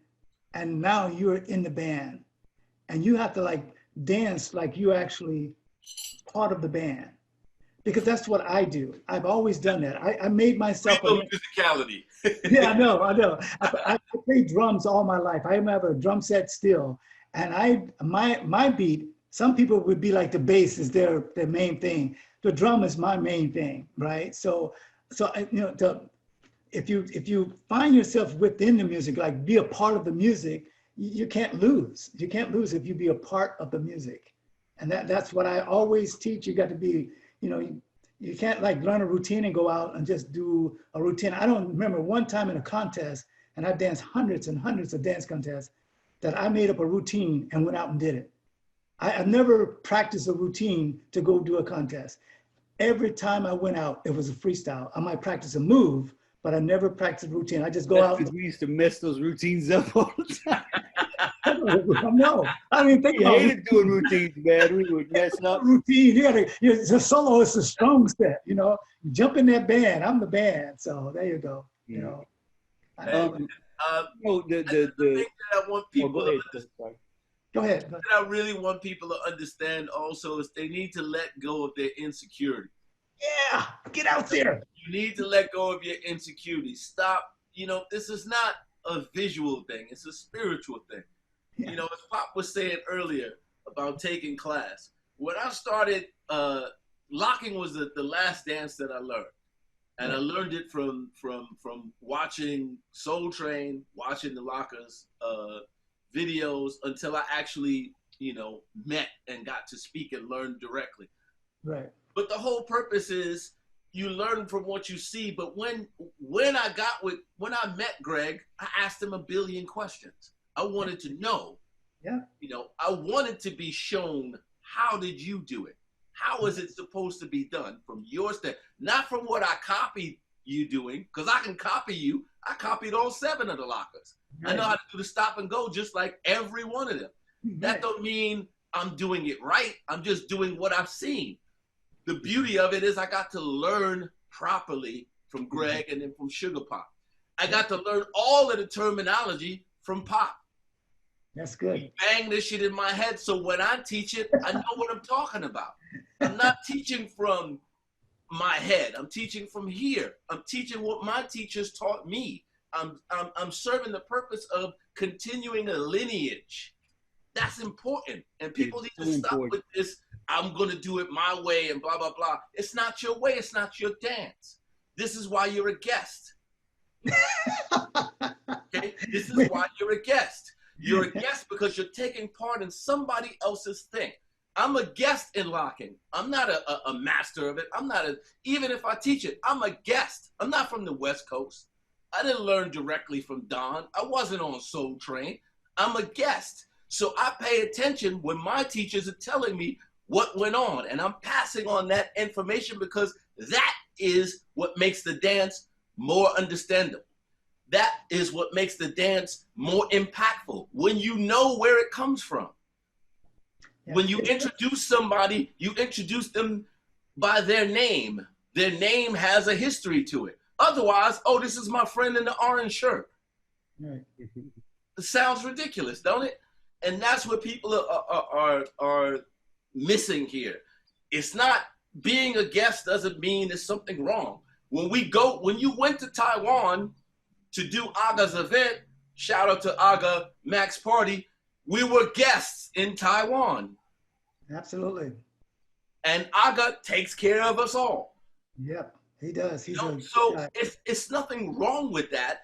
now you're in the band, and you have to dance like you actually part of the band, because that's what I do. I've always done that. I made myself Real musicality. yeah, I know. I played drums all my life. I have a drum set still, and my beat. Some people would be like the bass is their main thing. The drum is my main thing, right? So if you find yourself within the music, like be a part of the music, you can't lose. You can't lose if you be a part of the music, and that's what I always teach. You got to be, you can't like learn a routine and go out and just do a routine. I don't remember one time in a contest, and I've danced hundreds and hundreds of dance contests, that I made up a routine and went out and did it. I've never practiced a routine to go do a contest. Every time I went out, it was a freestyle. I might practice a move, but I never practiced a routine. I just go out. We used to mess those routines up all the time. No, I mean, think We about hated doing routines, man. We would mess up. routine. The solo is a strong set, You jump in that band. I'm the band. So there you go. The thing that I want people go ahead. that I really want people to understand also is they need to let go of their insecurity. Yeah, get out there. You need to let go of your insecurity. Stop. This is not a visual thing. It's a spiritual thing. Yeah. As Pop was saying earlier about taking class. When I started, locking was the last dance that I learned. And I learned it from watching Soul Train, watching the Lockers videos until I actually, met and got to speak and learn directly. Right. But the whole purpose is you learn from what you see. But when I met Greg, I asked him a billion questions. I wanted to know. Yeah. I wanted to be shown, how did you do it? How is it supposed to be done from your step? Not from what I copied you doing, because I can copy you. I copied all 7 of the Lockers. Right. I know how to do the stop and go just like every one of them. Right. That don't mean I'm doing it right. I'm just doing what I've seen. The beauty of it is I got to learn properly from Greg and then from Suga Pop. I got to learn all of the terminology from Pop. That's good. He banged this shit in my head, so when I teach it, I know what I'm talking about. I'm not teaching from my head. I'm teaching from here. I'm teaching what my teachers taught me. I'm serving the purpose of continuing a lineage. That's important. And people need to stop with this, I'm going to do it my way and blah, blah, blah. It's not your way. It's not your dance. This is why you're a guest. Okay? This is why you're a guest. You're a guest because you're taking part in somebody else's thing. I'm a guest in locking. I'm not a master of it. Even if I teach it, I'm a guest. I'm not from the West Coast. I didn't learn directly from Don. I wasn't on Soul Train. I'm a guest. So I pay attention when my teachers are telling me what went on. And I'm passing on that information because that is what makes the dance more understandable. That is what makes the dance more impactful. When you know where it comes from. Yeah. When you introduce somebody, you introduce them by their name. Their name has a history to it. Otherwise, oh, this is my friend in the orange shirt. Right. It sounds ridiculous, don't it? And that's what people are missing here. It's not being a guest doesn't mean there's something wrong. When you went to Taiwan to do Aga's event, shout out to Aga Max Party, we were guests in Taiwan. Absolutely. And Aga takes care of us all. Yep, he does. It's nothing wrong with that.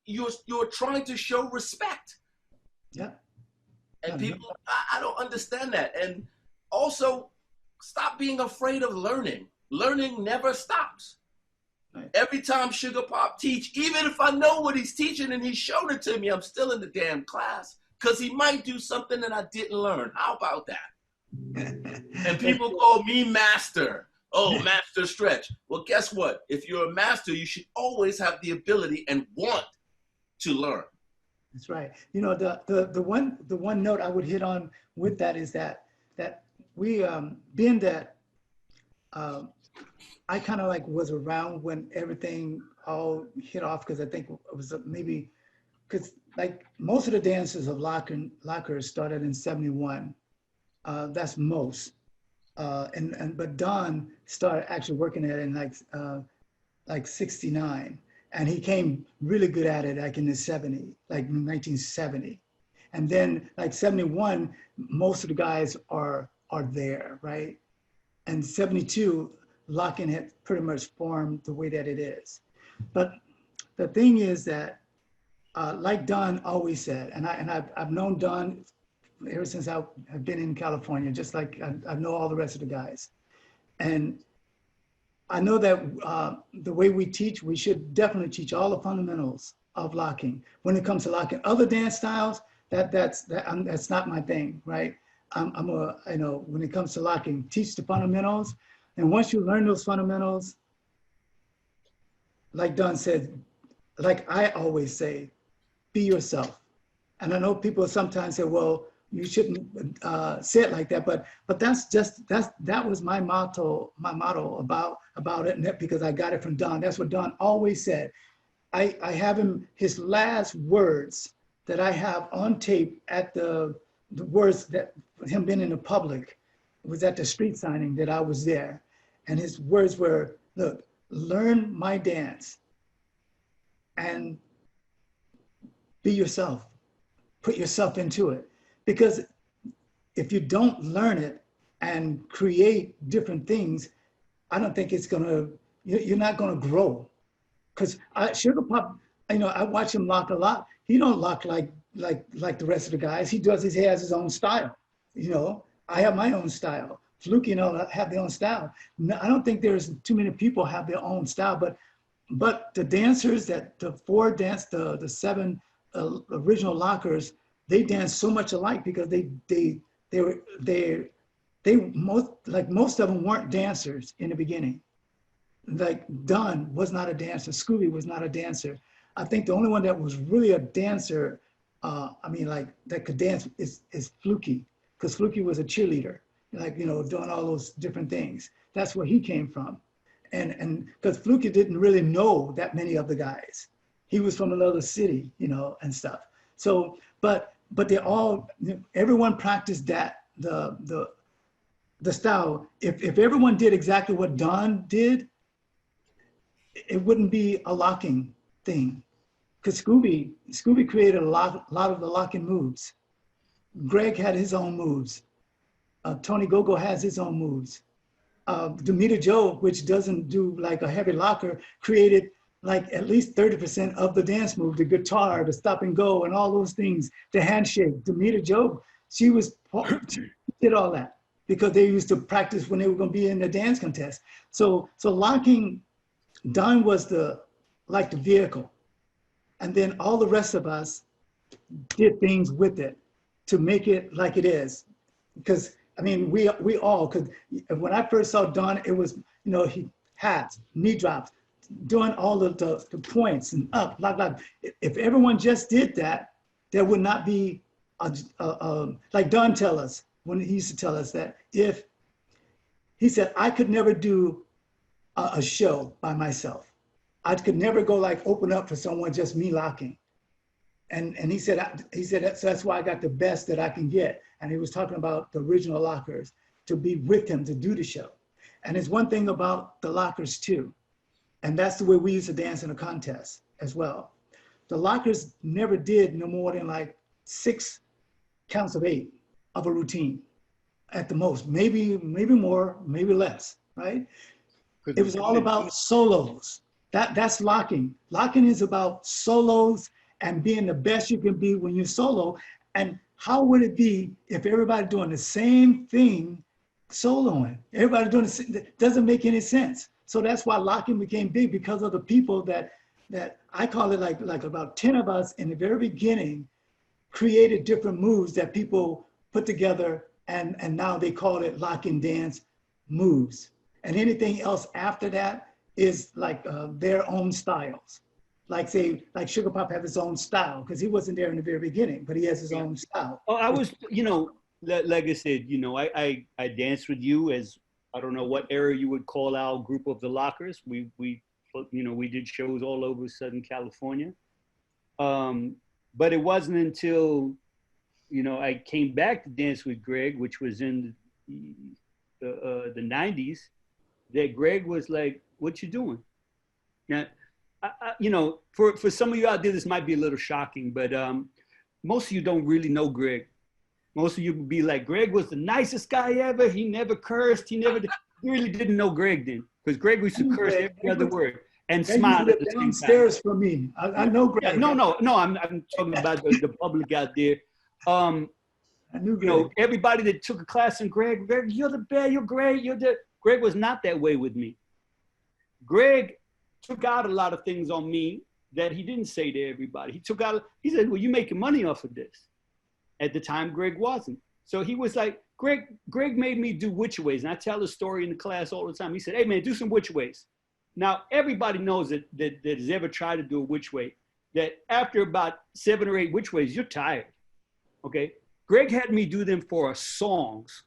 You're trying to show respect. Yeah. And people, I don't understand that. And also, stop being afraid of learning. Learning never stops. Right. Every time Suga Pop teach, even if I know what he's teaching and he's shown it to me, I'm still in the damn class because he might do something that I didn't learn. How about that? And people call me master. Oh, master stretch. Well, guess what? If you're a master, you should always have the ability and want to learn. That's right. The one note I would hit on with that is that we being that I kind of like was around when everything all hit off, because I think it was maybe because like most of the dances of lockers started in 71. That's most. But Don started actually working at it in like 69. And he came really good at it like in the 70s, like 1970. And then like 71, most of the guys are there, right? And 72, locking had pretty much formed the way that it is. But the thing is that, like Don always said, and I've known Don ever since I've been in California, just like I know all the rest of the guys. And I know that the way we teach, we should definitely teach all the fundamentals of locking. When it comes to locking other dance styles, that's not my thing, right? When it comes to locking, teach the fundamentals. And once you learn those fundamentals, like Don said, like I always say, be yourself. And I know people sometimes say, well, you shouldn't say it like that, but that was my motto about it, and that because I got it from Don. That's what Don always said. I have his last words that I have on tape at the words that him being in the public was at the street signing that I was there. And his words were, look, learn my dance and be yourself, put yourself into it. Because if you don't learn it and create different things, I don't think you're not gonna grow. Because Sugar Pop, I watch him lock a lot. He don't lock like the rest of the guys. He has his own style. I have my own style. Fluky, have their own style. No, I don't think there's too many people have their own style, but the dancers the seven original lockers, they dance so much alike because most of them weren't dancers in the beginning. Like Don was not a dancer, Scooby was not a dancer. I think the only one that was really a dancer, that could dance is Fluky, because Fluky was a cheerleader, doing all those different things. That's where he came from. And because Fluky didn't really know that many of the guys. He was from another city, and stuff. So, but everyone practiced that, the style. If everyone did exactly what Don did, it wouldn't be a locking thing. Because Scooby created a lot of the locking moves. Greg had his own moves. Tony Gogo has his own moves. Demeter Joe, which doesn't do like a heavy locker, created like at least 30% of the dance move, the guitar, the stop and go, and all those things, the handshake. Demeter Joe, she did all that because they used to practice when they were going to be in the dance contest. So locking, Don was the vehicle. And then all the rest of us did things with it to make it like it is. Because we all, because when I first saw Don, it was, he hats, knee drops, doing all of the points and up, like. If everyone just did that, there would not be, like Don tell us, when he used to tell us that he said, I could never do a show by myself. I could never go open up for someone, just me locking. And he said, so that's why I got the best that I can get. And he was talking about the original lockers, to be with him, to do the show. And there's one thing about the lockers too, and that's the way we used to dance in a contest as well. The lockers never did no more than 6 counts of 8 of a routine at the most, maybe more, maybe less, right? It was all about solos. That's locking. Locking is about solos and being the best you can be when you solo. And how would it be if everybody doing the same thing soloing? Everybody doing it doesn't make any sense. So that's why locking became big, because of the people that I call it like about 10 of us in the very beginning created different moves that people put together, and now they call it locking dance moves. And anything else after that is their own styles. Like Suga Pop have his own style, because he wasn't there in the very beginning, but he has his own style. Oh, I was, like I said, I danced with you as, I don't know what era you would call our group of the Lockers. We did shows all over Southern California. But it wasn't until, you know, I came back to dance with Greg, which was in the 90s, that Greg was like, what you doing? Now, you know, for some of you out there, this might be a little shocking, but most of you don't really know Greg. Most of you would be like, Greg was the nicest guy ever. He never cursed. You really didn't know Greg then, because Greg used to curse every other word and smile at the same time. Downstairs from me. I know Greg. Yeah, no. I'm talking about the public out there. I knew Greg. You know, everybody that took a class in Greg, you're the best, you're great, Greg was not that way with me. Greg took out a lot of things on me that he didn't say to everybody. He said, well, you making money off of this. At the time, Greg wasn't. So he was like, Greg made me do witch ways. And I tell the story in the class all the time. He said, hey man, do some witch ways. Now, everybody knows that has ever tried to do a witch way, that after about 7 or 8 witch ways, you're tired, okay? Greg had me do them for songs.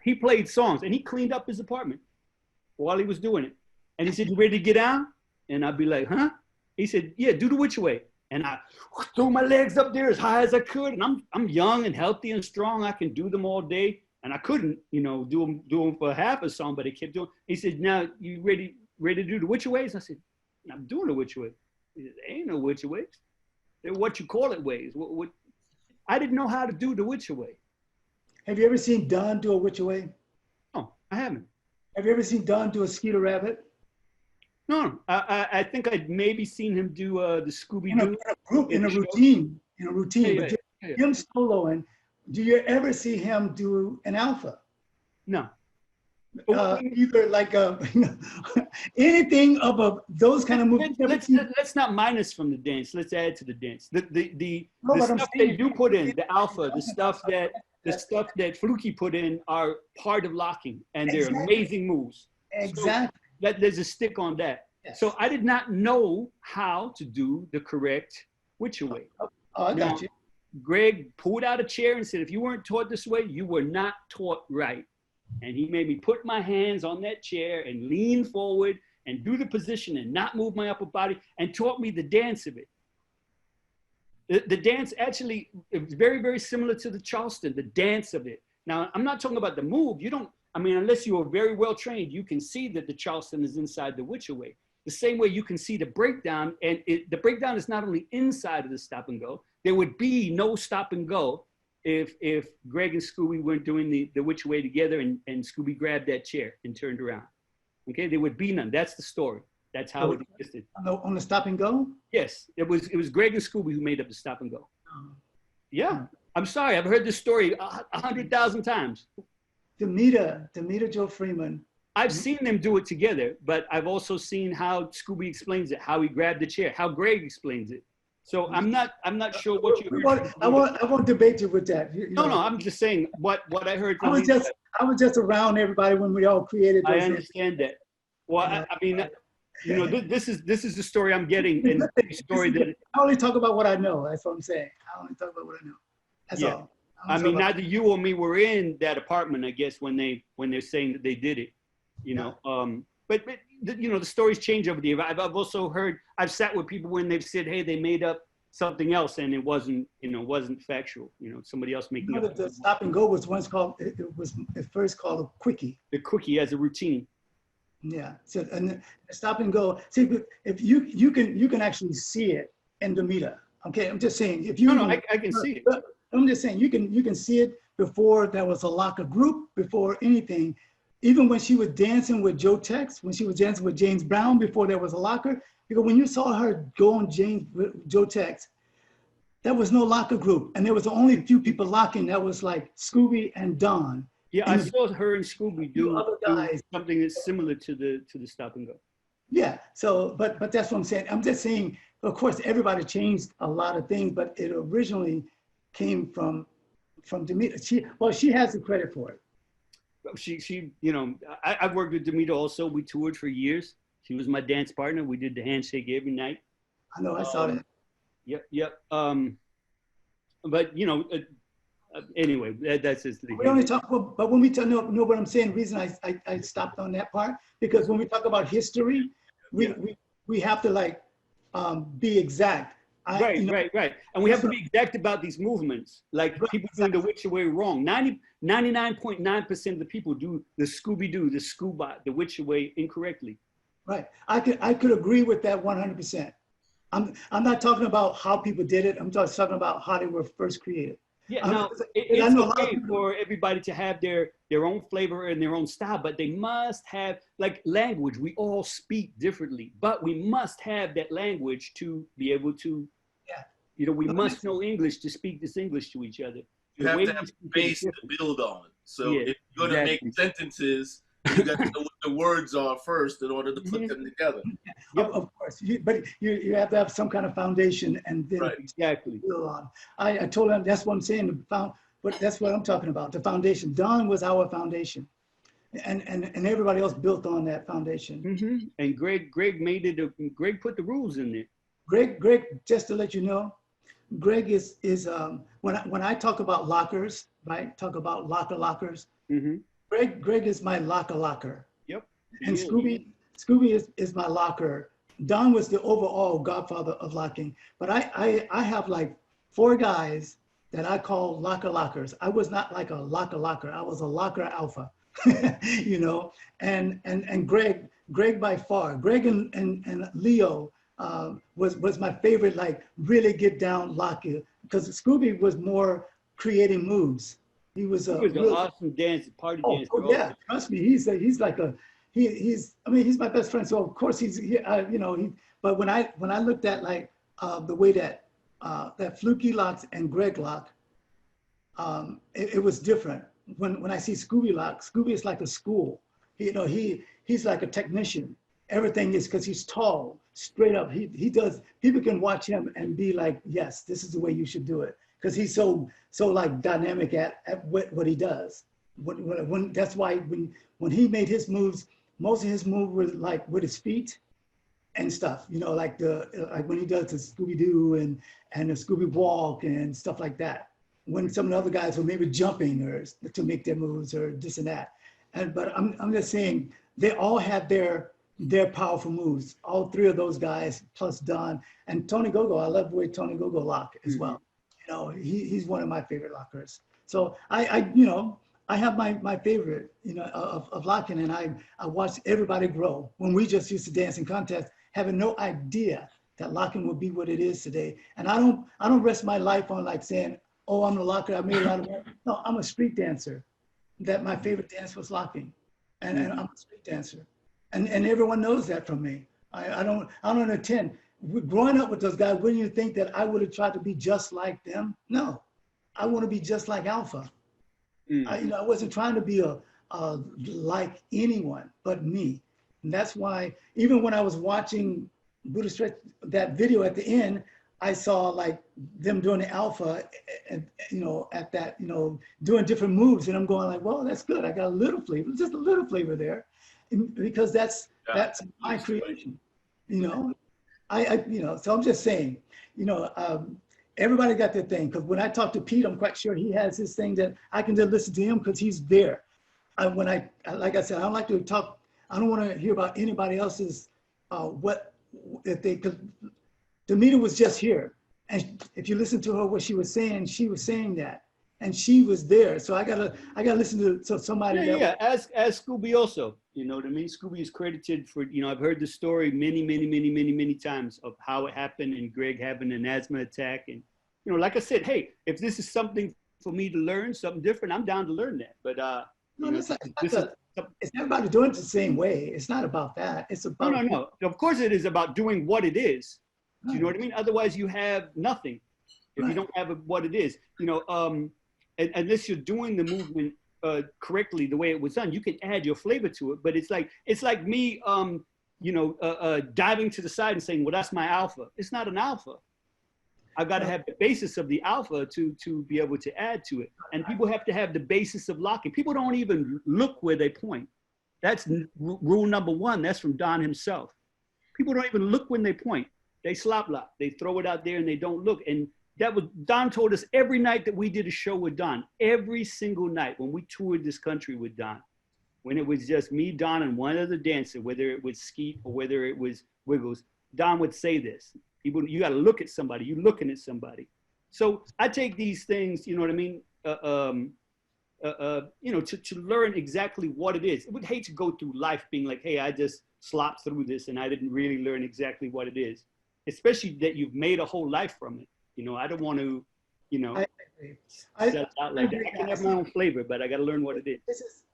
He played songs and he cleaned up his apartment while he was doing it. And he said, you ready to get down? And I'd be like, huh? He said, yeah, do the witch way. And I threw my legs up there as high as I could. And I'm young and healthy and strong. I can do them all day. And I couldn't, you know, do them for half a song, but I kept doing. He said, now you ready to do the witch ways? I said, I'm doing the witch way. He said, ain't no witch ways. They're what you call it ways. What? I didn't know how to do the witch way. Have you ever seen Don do a witch way? No, I haven't. Have you ever seen Don do a Skeeter Rabbit? No, I think I'd maybe seen him do the Scooby-Doo. In a routine. Yeah. But him soloing, do you ever see him do an alpha? No. Either like anything of those kind of movies. Let's not minus from the dance. Let's add to the dance. The stuff that you put in, the alpha, the stuff that Fluky put in are part of locking, and they're amazing moves. Exactly. So there's a stick on that. Yes. So I did not know how to do the correct witch way. I got you. Greg pulled out a chair and said, if you weren't taught this way, you were not taught right. And he made me put my hands on that chair and lean forward and do the position and not move my upper body, and taught me the dance of it. The dance actually, it was very, very similar to the Charleston, the dance of it. Now, I'm not talking about the move. Unless you are very well trained, you can see that the Charleston is inside the witch way. The same way you can see the breakdown, and the breakdown is not only inside of the stop and go. There would be no stop and go if Greg and Scooby weren't doing the witch way together, and Scooby grabbed that chair and turned around. Okay, there would be none. That's the story. That's how it existed. On the stop and go? Yes, it was Greg and Scooby who made up the stop and go. Yeah, I'm sorry. I've heard this story 100,000 times. Demita Joe Freeman. I've seen them do it together, but I've also seen how Scooby explains it, how he grabbed the chair, how Greg explains it. So I'm not sure what you. I won't debate you with that. No, I'm just saying what I heard. I was just around everybody when we all created. I understand that. Well, I mean, this is the story I'm getting, and the story that I only talk about what I know. That's what I'm saying. I only talk about what I know. That's all. I mean, neither you or me were in that apartment, I guess, when they're saying that they did it. But the stories change over the years. I've also heard, I've sat with people when they've said, hey, they made up something else and it wasn't factual. Somebody else making up. The stop and go was once called, it was at first called a quickie. The quickie as a routine. Yeah. So, and the stop and go. See, if you can actually see it in Demita. Okay, I'm just saying. If you I can see it. I'm just saying you can see it before there was a locker group, before anything. Even when she was dancing with Joe Tex, when she was dancing with James Brown before there was a locker, because when you saw her go on Joe Tex, there was no locker group, and there was only a few people locking. That was like Scooby and Don. Yeah, I saw her and Scooby do something that's similar to the stop and go. Yeah. So, but that's what I'm saying. I'm just saying. Of course, everybody changed a lot of things, but it originally came from Demita. She has the credit for it. I've worked with Demita also. We toured for years. She was my dance partner. We did the handshake every night. I know, I saw that. Yep. But anyway, that's just. We only talk, but when we know what I'm saying. The reason I stopped on that part, because when we talk about history, we have to be exact. Right, you know, right. And we have to that's be exact about these movements. Like Right, people doing the Witch Away wrong. 99.9% of the people do the Scooby-Doo, the Scuba, the Witch Away incorrectly. right. I could agree with that 100%. I'm not talking about how people did it. I'm just talking about how they were first created. Yeah, now 'Cause I it's know a lot of okay people. for everybody to have their own flavor and their own style, but they must have like language. We all speak differently, but we must have that language to be able to, Yeah. you know, we Let me- must know English to speak this English to each other. You The have way to we have a speak it is base to different. build on. So Yeah, if you're going to make exactly. sentences, you got to know what the words are first in order to put Mhm. them together. Yep. Of course, but you have to have some kind of foundation and then Right. Exactly. build on. I told him that's what I'm saying. But that's what I'm talking about. The foundation. Don was our foundation, and everybody else built on that foundation. And Greg made it. Greg put the rules in there. Greg, just to let you know, Greg is when I talk about lockers, right? Talk about lockers. Mm-hmm. Greg is my locker. Yep. And Yeah. Scooby is my locker. Don was the overall godfather of locking. But I have like 4 guys that I call lockers. I was not like a locker. I was a locker alpha, you know. And Greg by far, Greg and Leo was my favorite. Like really get down locker because Scooby was more creating moves. He was He a was an real awesome dancer, party Oh, dancer. oh yeah, trust me. He's like a he's I mean he's my best friend. So of course you know he. But when I looked at like the way that that Fluky locks and Greg lock, it was different. When I see Scooby lock, Scooby is like a school. You know he's like a technician. Everything is because he's tall, straight up. He does. People can watch him and be like, yes, this is the way you should do it because he's so like dynamic at what he does. That's why when he made his moves, most of his moves were like with his feet and stuff, you know, like when he does the Scooby Doo and the Scooby Walk and stuff like that. When some of the other guys were maybe jumping or to make their moves or this and that. But I'm just saying they all had their powerful moves. All 3 of those guys plus Don and Tony Gogo. I love the way Tony Gogo lock as well. You know, he's one of my favorite lockers. So I you know. I have my favorite, you know, of locking, and I watched everybody grow. When we just used to dance in contests, having no idea that locking would be what it is today. And I don't rest my life on like saying, oh, I'm a locker, I made a lot of money. No, I'm a street dancer. That my favorite dance was locking, and I'm a street dancer, and everyone knows that from me. I don't attend. Growing up with those guys, wouldn't you think that I would have tried to be just like them? No, I want to be just like Alpha. You know, I wasn't trying to be like anyone but me. And that's why even when I was watching Buddha Stretch, that video at the end, I saw like them doing the alpha and, you know, at that, you know, doing different moves. And I'm going like, well, that's good. I got a little flavor, just a little flavor there. Because that's my creation, you know. You know, so I'm just saying, you know, everybody got their thing. Because when I talk to Pete, I'm quite sure he has his thing that I can just listen to him because he's there. Like I said, I don't like to talk. I don't want to hear about anybody else's what if they could. Demeter was just here, and if you listen to her, what she was saying that, and she was there. So I gotta listen to somebody. Yeah. Ask Scooby also. You know what I mean? Scooby is credited for. You know, I've heard the story many times of how it happened and Greg having an asthma attack, and you know, like I said, hey, if this is something for me to learn, something different, I'm down to learn that. But no, it's not about doing it the same way. It's not about that. It's about no. Of course, it is about doing what it is. Do you know what I mean? Otherwise, you have nothing if you don't have what it is. You know, unless you're doing the movement correctly, the way it was done, you can add your flavor to it. But it's like me, you know, diving to the side and saying, "Well, that's my alpha." It's not an alpha. I've got to have the basis of the alpha to be able to add to it. And people have to have the basis of locking. People don't even look where they point. That's rule number 1. That's from Don himself. People don't even look when they point. They slop lock. They throw it out there and they don't look. And that was, Don told us every night that we did a show with Don, every single night when we toured this country with Don, when it was just me, Don, and one other dancer, whether it was Skeet or whether it was Wiggles, Don would say this. You got to look at somebody. You're looking at somebody. So I take these things, you know what I mean? You know, to learn exactly what it is. I would hate to go through life being like, hey, I just slopped through this and I didn't really learn exactly what it is, especially that you've made a whole life from it. You know, I don't want to, you know, set out like that. I can have my own flavor, but I got to learn what it is.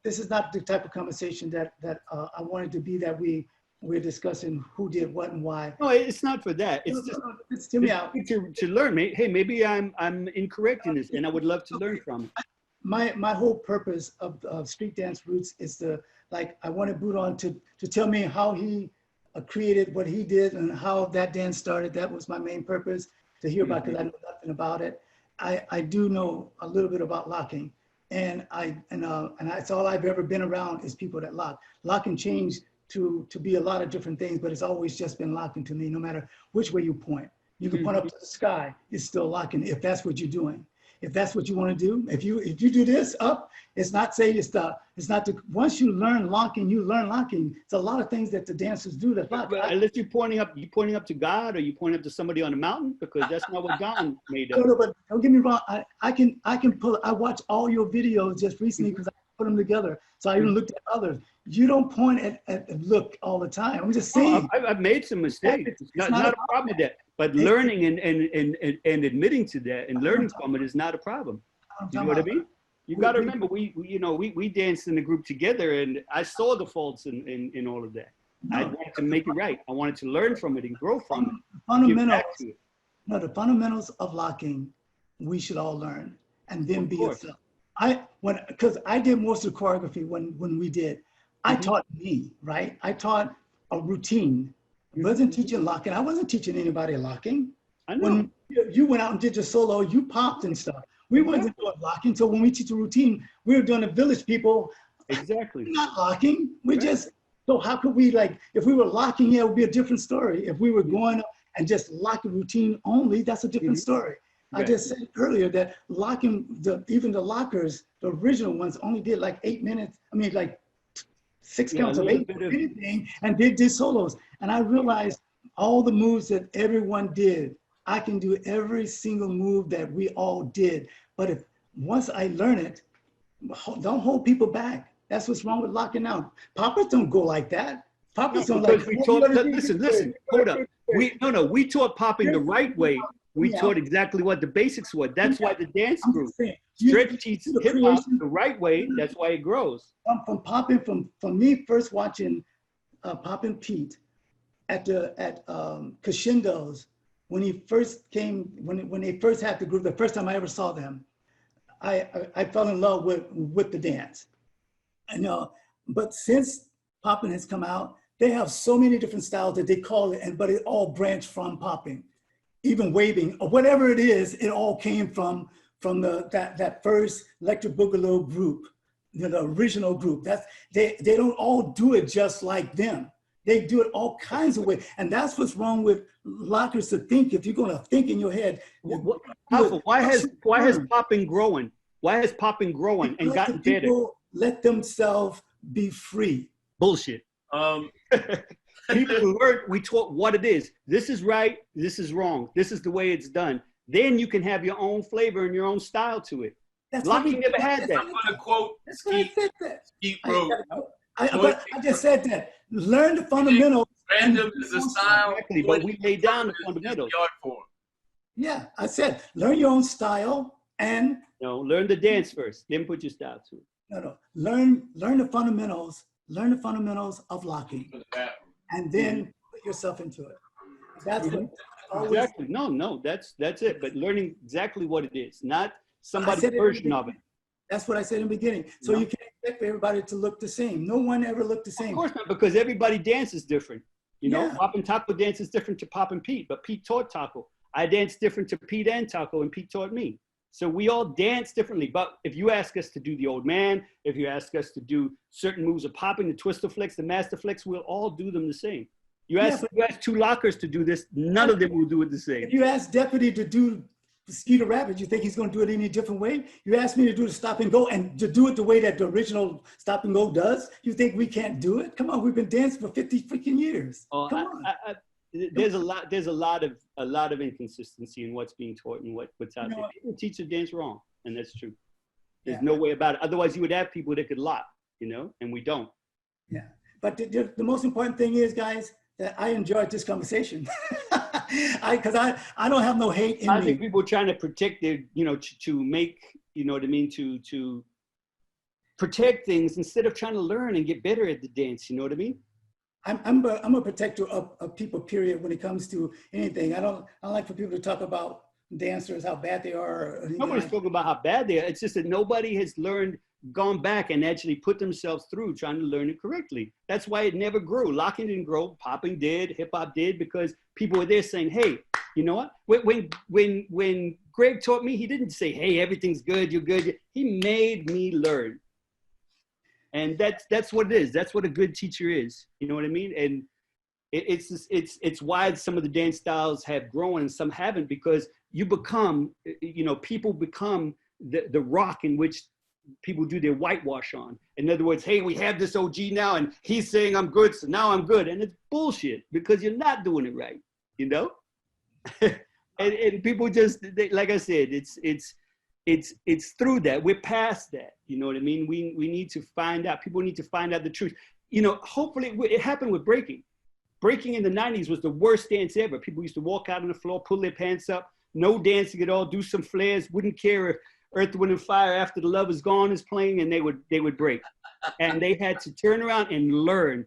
This is not the type of conversation that I wanted to be, that we're discussing who did what and why. No, it's not for that. It's just It's to me out. to learn. Hey, maybe I'm incorrect in this, and I would love to learn from it. My whole purpose of Street Dance Roots is to, like, I wanted Budon to tell me how he created what he did and how that dance started. That was my main purpose, to hear about, because I know nothing about it. I do know a little bit about locking, and that's all I've ever been around is people that lock. Locking changed to be a lot of different things, but it's always just been locking to me, no matter which way you point. You can point up to the sky, it's still locking, if that's what you're doing. If that's what you want to do, if you do this up, it's not saying it's not the, once you learn locking, you learn locking. It's a lot of things that the dancers do that lock. Unless you're pointing up to God, or you pointing up to somebody on the mountain, because that's not what God made up. No, but don't get me wrong. I can pull. I watched all your videos just recently because I put them together. So I even looked at others. You don't point at look all the time. I'm just saying. I've made some mistakes. It's not a problem with that. But learning and admitting to that and learning from it is not a problem. You know what I mean? You got to remember, we danced in a group together, and I saw the faults in all of that. I wanted to make it right. I wanted to learn from it and grow from it. The fundamentals of locking, we should all learn, and then be yourself. Because I did most of the choreography when we did. I taught me, right? I taught a routine. I wasn't teaching locking. I wasn't teaching anybody locking. I know. When you went out and did your solo, you popped and stuff. We wasn't doing locking. So when we teach a routine, we were doing the village people. Exactly. We're not locking. We just, so how could we, like, if we were locking, it would be a different story. If we were going up and just locking routine only, that's a different story. I just said earlier that locking, even the lockers, the original ones only did like 8 minutes. I mean, like 6 counts of 8 or anything, and did solos. And I realized all the moves that everyone did, I can do every single move that we all did. But if once I learn it, don't hold people back. That's what's wrong with locking out. Poppers don't go like that. Poppers don't like. We taught, listen, hold up. We taught popping the right way. We taught exactly what the basics were. That's why the dance group stretch teaches hip hop the right way. That's why it grows. From popping, from me first watching Poppin' Pete at Crescendos, when he first came, when they first had the group, the first time I ever saw them, I fell in love with the dance. I know, but since Poppin' has come out, they have so many different styles that they call it, but it all branched from popping. Even waving or whatever it is, it all came from that first Electric Boogaloo group, the original group. That's they don't all do it just like them. They do it all kinds of ways, and that's what's wrong with lockers to think. If you're going to think in your head, why has popping growing? Why has popping growing and gotten better? Let themselves be free. Bullshit. People learn, we taught what it is. This is right, this is wrong. This is the way it's done. Then you can have your own flavor and your own style to it. Locking never had that. I'm going to quote Skeet wrote. But I just said that. Learn the fundamentals. Random is a style. Exactly, but we laid down the fundamentals. Yeah, I said, learn your own style and. No, learn the dance first, then put your style to it. No. Learn the fundamentals. Learn the fundamentals of locking. And then put yourself into it. That's what exactly. No, that's it. But learning exactly what it is, not somebody's version of it. That's what I said in the beginning. So you can't expect for everybody to look the same. No one ever looked the same. Of course not, because everybody dances different. You know, Pop and Taco dance is different to Pop and Pete, but Pete taught Taco. I dance different to Pete and Taco, and Pete taught me. So we all dance differently. But if you ask us to do the old man, if you ask us to do certain moves of popping, the twister flicks, the master flicks, we'll all do them the same. You ask 2 lockers to do this, none of them will do it the same. If you ask Deputy to do Skeeter Rabbit, you think he's going to do it any different way? You ask me to do the stop and go and to do it the way that the original stop and go does? You think we can't do it? Come on, we've been dancing for 50 freaking years. Come on. there's a lot of inconsistency in what's being taught and what's out there. People teach the dance wrong, and that's true. There's no way about it. Otherwise, you would have people that could lock, and we don't. Yeah, but the most important thing is, guys, that I enjoyed this conversation. Because I don't have no hate in me. I think people are trying to protect their, to make, to protect things instead of trying to learn and get better at the dance. You know what I mean? I'm a protector of people, period, when it comes to anything. I don't like for people to talk about dancers, how bad they are. Nobody's talking about how bad they are. It's just that nobody has gone back and actually put themselves through trying to learn it correctly. That's why it never grew. Locking didn't grow, popping did, hip hop did, because people were there saying, hey, you know what? When Greg taught me, he didn't say, hey, everything's good, you're good. He made me learn. And that's what it is. That's what a good teacher is. You know what I mean? And it's why some of the dance styles have grown and some haven't, because you become, people become the rock in which people do their whitewash on. In other words, hey, we have this OG now and he's saying I'm good, so now I'm good. And it's bullshit, because you're not doing it right, and people just, like I said, it's through that. We're past that. You know what I mean? We need to find out. People need to find out the truth. Hopefully it happened with breaking. Breaking in the 90s was the worst dance ever. People used to walk out on the floor, pull their pants up, no dancing at all, do some flares, wouldn't care if Earth, Wind & Fire, After the Love Is Gone is playing, and they would break. And they had to turn around and learn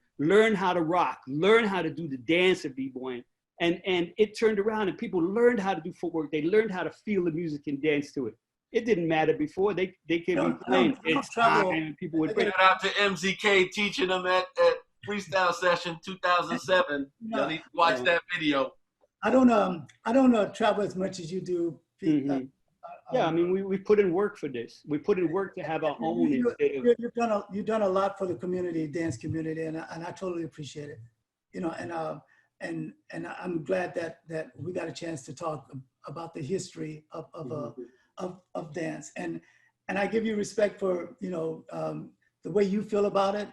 how to rock, learn how to do the dance of b-boying. And it turned around and people learned how to do footwork. They learned how to feel the music and dance to it. It didn't matter before. They could be playing. And people would break. Shout out to MZK teaching them at Freestyle Session 2007. Y'all need to watch that video. I don't travel as much as you do. Mm-hmm. Yeah, I mean, we put in work for this. We put in work to have our own. You've done a lot for the community, dance community, and I totally appreciate it. And I'm glad that we got a chance to talk about the history of dance, and I give you respect for the way you feel about it.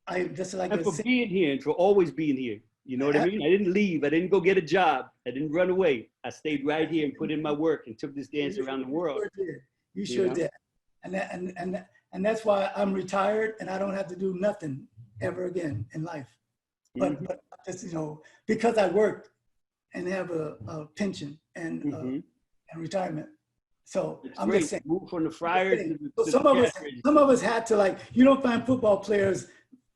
I just like and for being here and for always being here. You know what I mean? I didn't leave. I didn't go get a job. I didn't run away. I stayed right here and put in my work and took this dance around the world. You sure did. And that's why I'm retired and I don't have to do nothing ever again in life. But just, because I worked and have a pension and retirement. So it's I'm great. just saying. Move from the Friars to some of us had to, you don't find football players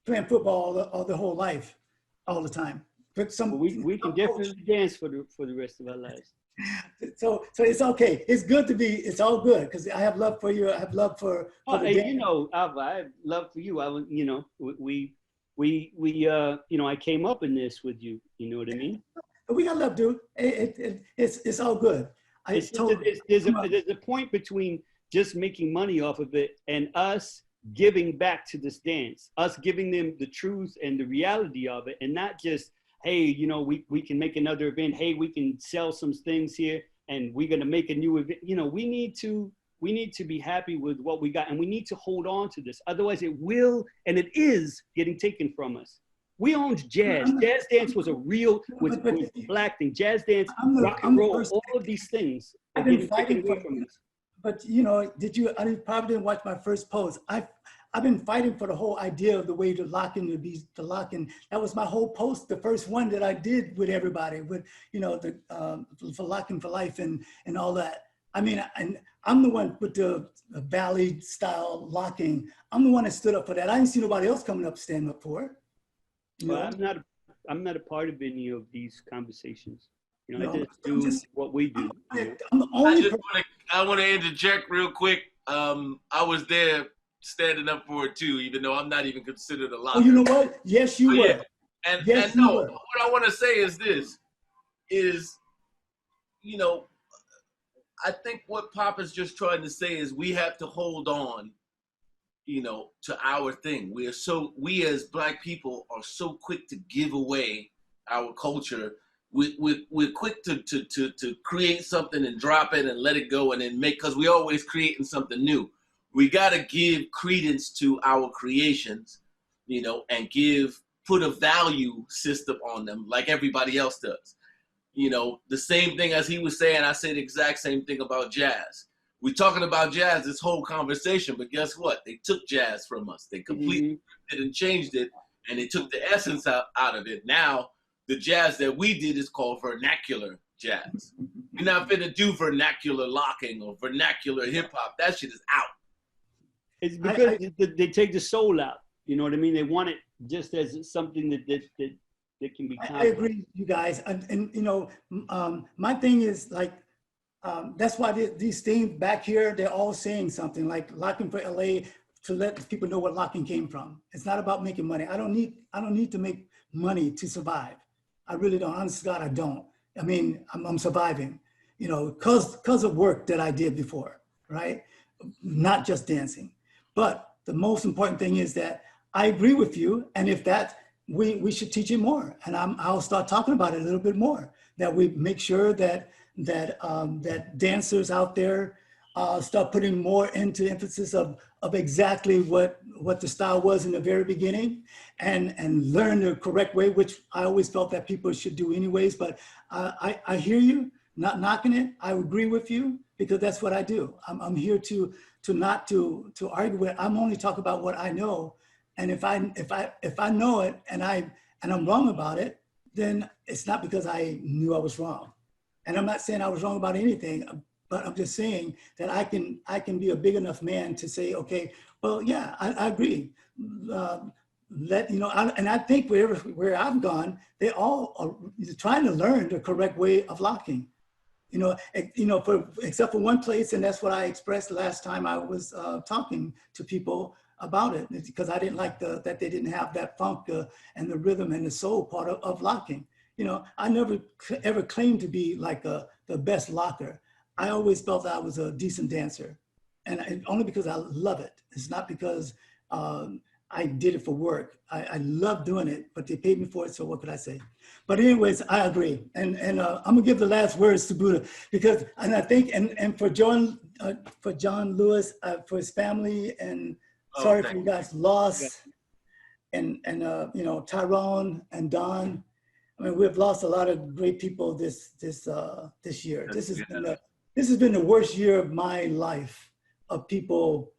playing football the whole life, all the time. But we can definitely dance for the rest of our lives. So it's okay. It's good to be. It's all good because I have love for you. I have love for the dance. I have love for you. I came up in this with you. You know what I mean? But we got love, dude. It's all good. There's a point between just making money off of it and us giving back to this dance, us giving them the truth and the reality of it, and not just, hey, we can make another event. Hey, we can sell some things here and we're going to make a new event. We need to be happy with what we got, and we need to hold on to this. Otherwise it will, and it is getting taken from us. We owned jazz. Jazz dance was a real, was black thing. Jazz dance, rock and roll, all of these things are getting taken away from us. But I probably didn't watch my first post. I've been fighting for the whole idea of the way to lock in the lock in. That was my whole post, the first one that I did with everybody, with for locking for life and all that. I mean, and I'm the one with the valley style locking. I'm the one that stood up for that. I didn't see nobody else coming up standing up for it. Well, I'm not a part of any of these conversations. I just do what we do. I'm the only I want to interject real quick. I was there standing up for it too, even though I'm not even considered a locker. Oh, you know what? Yes, you were. Yeah. Yes, and no, what I want to say is this, I think what Pop is just trying to say is we have to hold on, to our thing. We as Black people are so quick to give away our culture. We're quick to create something and drop it and let it go and then because we're always creating something new. We got to give credence to our creations, and give put a value system on them like everybody else does. You know, the same thing as he was saying, I say the exact same thing about jazz. We're talking about jazz this whole conversation, but guess what? They took jazz from us. They completely and changed it, and they took the essence out of it. Now, the jazz that we did is called vernacular jazz. We're not finna do vernacular locking or vernacular hip hop. That shit is out. It's because they take the soul out. You know what I mean? They want it just as something that can be. I agree with you guys. And you know, my thing is like, that's why these things back here, they're all saying something like locking for LA to let people know what locking came from. It's not about making money. I don't need to make money to survive. I really don't. Honest to God, I don't. I mean, I'm surviving, you know, because of work that I did before, right? Not just dancing. But the most important thing is that I agree with you. And if that, we should teach it more. And I'll start talking about it a little bit more, that we make sure that dancers out there start putting more into emphasis of exactly what the style was in the very beginning, and learn the correct way, which I always felt that people should do anyways. But I hear you, not knocking it. I agree with you because that's what I do. I'm here to not to argue with. I'm only talking about what I know, and if I know it and I'm wrong about it, then it's not because I knew I was wrong. And I'm not saying I was wrong about anything, but I'm just saying that I can be a big enough man to say, okay, well, yeah, I agree. And I think where I've gone, they all are trying to learn the correct way of locking. Except for one place, and that's what I expressed last time I was talking to people about it, because I didn't like that they didn't have that funk and the rhythm and the soul part of locking. You know, I never ever claimed to be like the best locker. I always felt that I was a decent dancer, and only because I love it. It's not because I did it for work. I love doing it, but they paid me for it, so what could I say? But anyways, I agree, and I'm gonna give the last words to Buddha, because, and I think, and for John Lewis, for his family, and sorry for you guys' loss, and Tyrone and Don. I mean, we've lost a lot of great people this year. This has been the worst year of my life. Of people,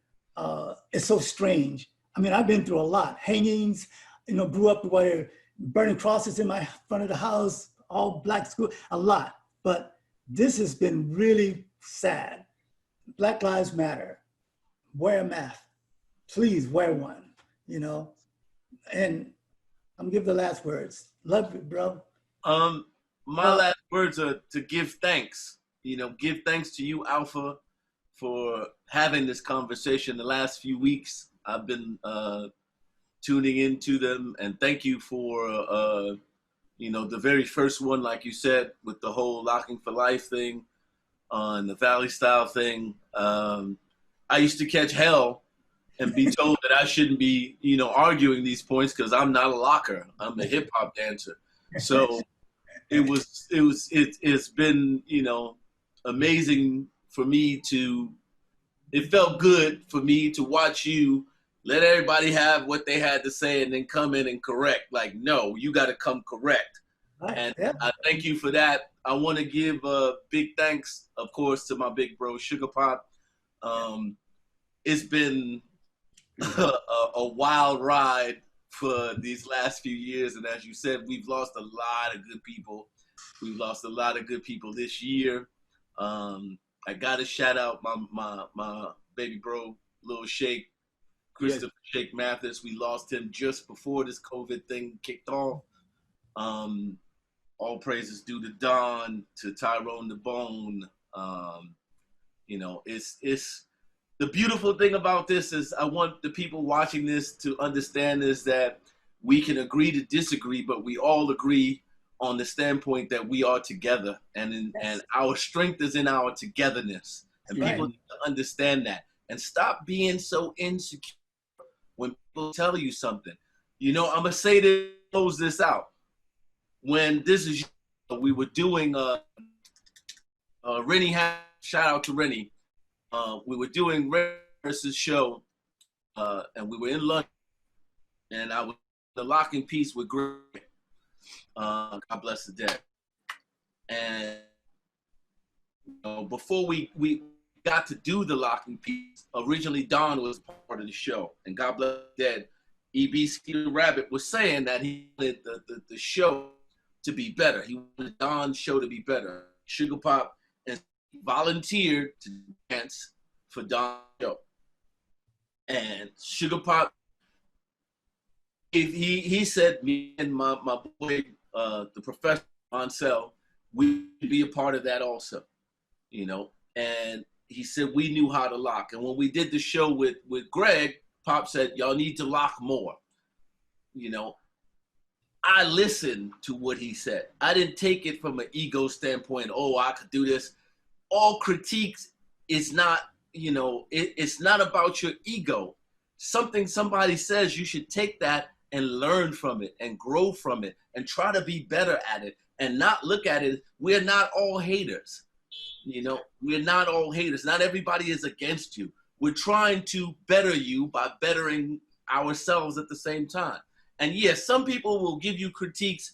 it's so strange. I mean, I've been through a lot. Hangings, grew up where burning crosses in my front of the house, all black school, a lot. But this has been really sad. Black Lives Matter. Wear a mask. Please wear one. And I'm gonna give the last words. Love you, bro. My last words are to give thanks. Give thanks to you, Alpha, for having this conversation the last few weeks. I've been tuning into them, and thank you for the very first one, like you said, with the whole locking for life thing, and the Valley style thing. I used to catch hell and be told that I shouldn't be, arguing these points because I'm not a locker. I'm a hip hop dancer. So it's been, amazing for me it felt good for me to watch you let everybody have what they had to say and then come in and correct. Like, no, you got to come correct. Right. And yeah. I thank you for that. I want to give a big thanks, of course, to my big bro, Suga Pop. It's been a wild ride for these last few years. And as you said, we've lost a lot of good people. We've lost a lot of good people this year. I got to shout out my baby bro, Lil Shake, Christopher Shake Mathis. We lost him just before this COVID thing kicked off. All praises due to Don, to Tyrone the Bone. It's the beautiful thing about this is I want the people watching this to understand is that we can agree to disagree, but we all agree on the standpoint that we are together, and our strength is in our togetherness. And people need to understand that and stop being so insecure when people tell you something. I'm gonna say this, close this out. When we were doing Rennie, shout out to Rennie. We were doing Rennie versus show, and we were in London, and I was the locking piece with Greg. God bless the dead. And before we got to do the locking piece, originally Don was part of the show, and God bless the dead. E.B. Skeeter Rabbit was saying that he wanted the show to be better. He wanted Don's show to be better. Suga Pop and volunteered to dance for Don's show. And Suga Pop, he said, me and my boy, the professor Ansel, we could be a part of that also, And he said we knew how to lock. And when we did the show with Greg, Pop said, y'all need to lock more. I listened to what he said. I didn't take it from an ego standpoint. Oh, I could do this. All critiques is not, it's not about your ego. Something somebody says, you should take that and learn from it and grow from it and try to be better at it and not look at it. We're not all haters. We're not all haters. Not everybody is against you. We're trying to better you by bettering ourselves at the same time. And yes, some people will give you critiques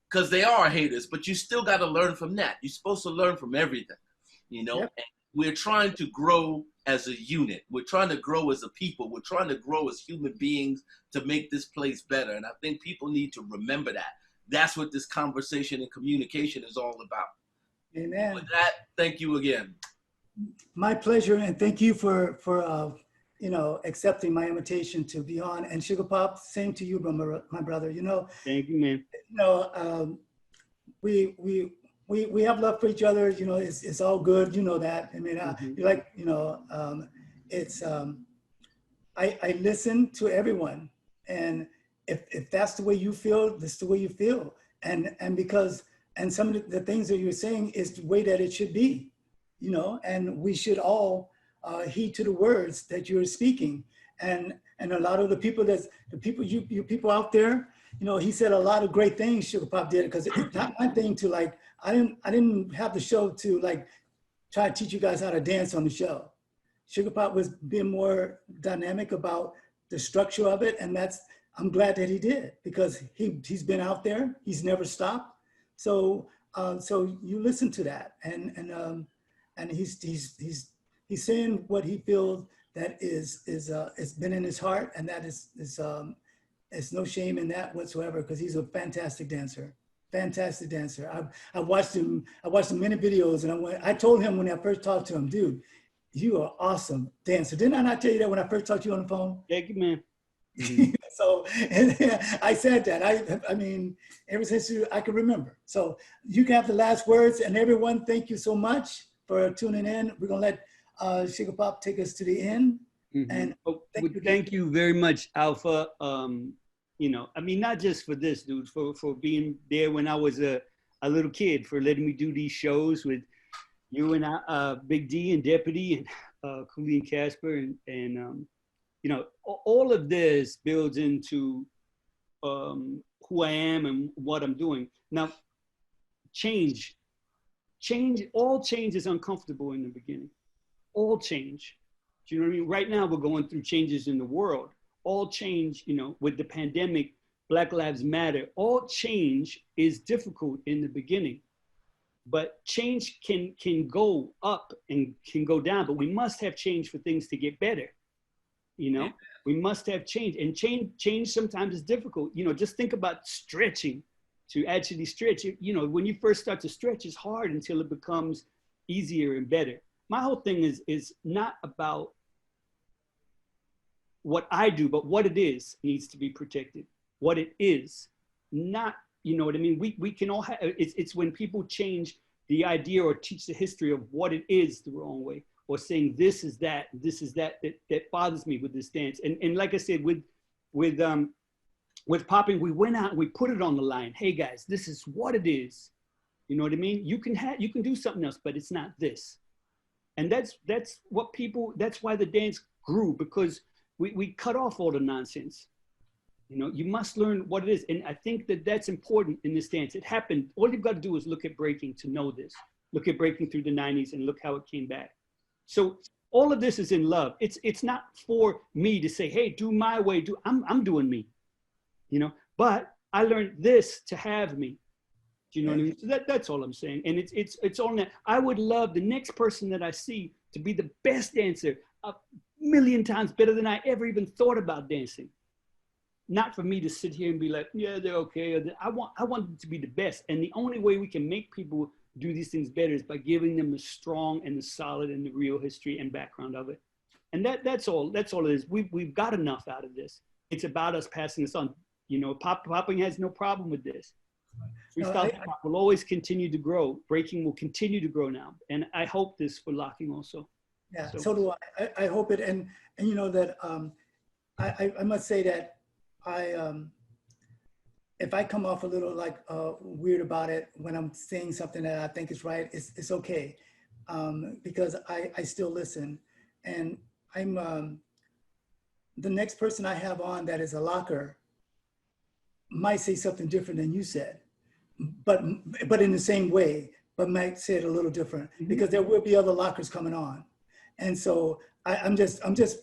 because they are haters, but you still got to learn from that. You're supposed to learn from everything, Yep. And we're trying to grow as a unit. We're trying to grow as a people. We're trying to grow as human beings to make this place better. And I think people need to remember that. That's what this conversation and communication is all about. Amen. With that, thank you again. My pleasure, and thank you for accepting my invitation to be on. And Suga Pop, same to you, my brother. Thank you, man. We have love for each other. It's all good. You know that. I mean, I listen to everyone, and if that's the way you feel, that's the way you feel. And some of the things that you're saying is the way that it should be. And we should all heed to the words that you're speaking. And a lot of you people out there, he said a lot of great things, Suga Pop did, because it's not my thing to I didn't have the show to try to teach you guys how to dance on the show. Suga Pop was being more dynamic about the structure of it. And I'm glad that he did, because he's been out there, he's never stopped. So you listen to that, and he's saying what he feels that is been in his heart, and that is no shame in that whatsoever, because he's a fantastic dancer. Fantastic dancer. I watched him many videos, and I told him when I first talked to him, dude, you are awesome dancer. Didn't I not tell you that when I first talked to you on the phone? Thank you, man. So and I said that. I mean, ever since I can remember. So you can have the last words, and everyone, thank you so much for tuning in. We're gonna let Suga Pop take us to the end. And thank you very much, Alpha. I mean, not just for this, dude, for being there when I was a little kid, for letting me do these shows with you and Big D and Deputy and Cooley and Casper and all of this builds into who I am and what I'm doing. Now, all change is uncomfortable in the beginning. All change. Do you know what I mean? Right now, we're going through changes in the world. All change, with the pandemic, Black Lives Matter, all change is difficult in the beginning. But change can go up and can go down, but we must have change for things to get better. We must have change, and change sometimes is difficult. Just think about stretching. To actually stretch, when you first start to stretch, it's hard until it becomes easier and better. My whole thing is not about what I do, but what it is needs to be protected. What it is, not, you know what I mean? We can all have, it's when people change the idea or teach the history of what it is the wrong way, or saying this is that bothers me with this dance. And like I said, with popping, we went out and we put it on the line. Hey guys, this is what it is. You know what I mean? You can do something else, but it's not this. And that's why the dance grew, because we cut off all the nonsense. You must learn what it is. And I think that's important in this dance. It happened. All you've got to do is look at breaking to know this. Look at breaking through the 90s and look how it came back. So all of this is in love. It's not for me to say, hey, do my way. I'm doing me. but I learned this to have me. Do you know what I mean? So that's all I'm saying. And it's on that. I would love the next person that I see to be the best dancer, a million times better than I ever even thought about dancing. Not for me to sit here and be like, yeah, they're okay. I want them to be the best. And the only way we can make people do these things better is by giving them the strong and the solid and the real history and background of it. And that's all it is. We've got enough out of this. It's about us passing this on. You know, popping has no problem with this. Freestyle hip hop will always continue to grow. Breaking will continue to grow now. And I hope this for locking also. Yeah, so do I. I hope it. And you know that I must say that if I come off a little like weird about it when I'm saying something that I think is right, it's okay, because I still listen, and I'm the next person I have on that is a locker might say something different than you said, but in the same way, but might say it a little different, because there will be other lockers coming on, and so I'm just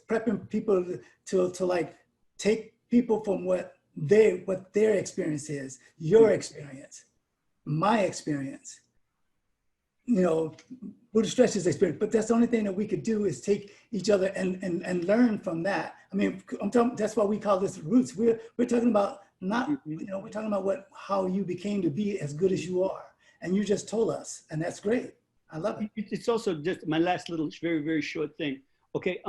prepping people to like take people from what their experience is, your experience, my experience, you know, Buddha Stretch's experience. But that's the only thing that we could do is take each other and learn from that. I mean, that's why we call this roots. We're talking about not, you know, we're talking about how you became to be as good as you are. And you just told us, and that's great. I love it. It's also just my last little, very, very short thing. Okay,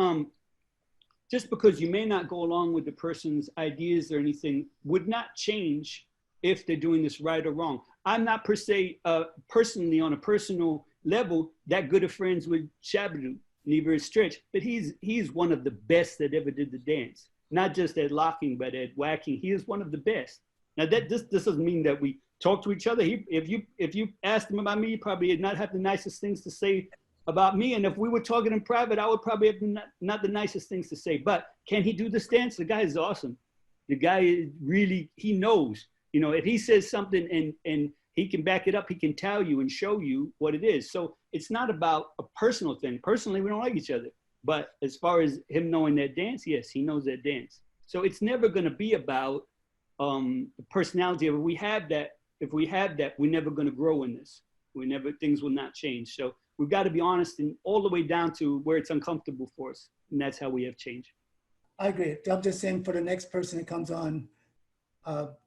just because you may not go along with the person's ideas or anything would not change if they're doing this right or wrong. I'm not per se, personally on a personal level, that good of friends with Shabadoo, neither is Stretch, but he's one of the best that ever did the dance. Not just at locking, but at whacking. He is one of the best. Now this doesn't mean that we talk to each other. If you asked him about me, he probably not have the nicest things to say about me. And if we were talking in private, I would probably have not the nicest things to say. But can he do this dance? The guy is awesome. The guy is really, he knows. You know, if he says something and he can back it up, he can tell you and show you what it is. So it's not about a personal thing. Personally, we don't like each other. But as far as him knowing that dance, yes, he knows that dance. So it's never going to be about the personality. If we have that, we're never going to grow in this. Things will not change. So we've got to be honest and all the way down to where it's uncomfortable for us. And that's how we have change. I agree. I'm just saying for the next person that comes on,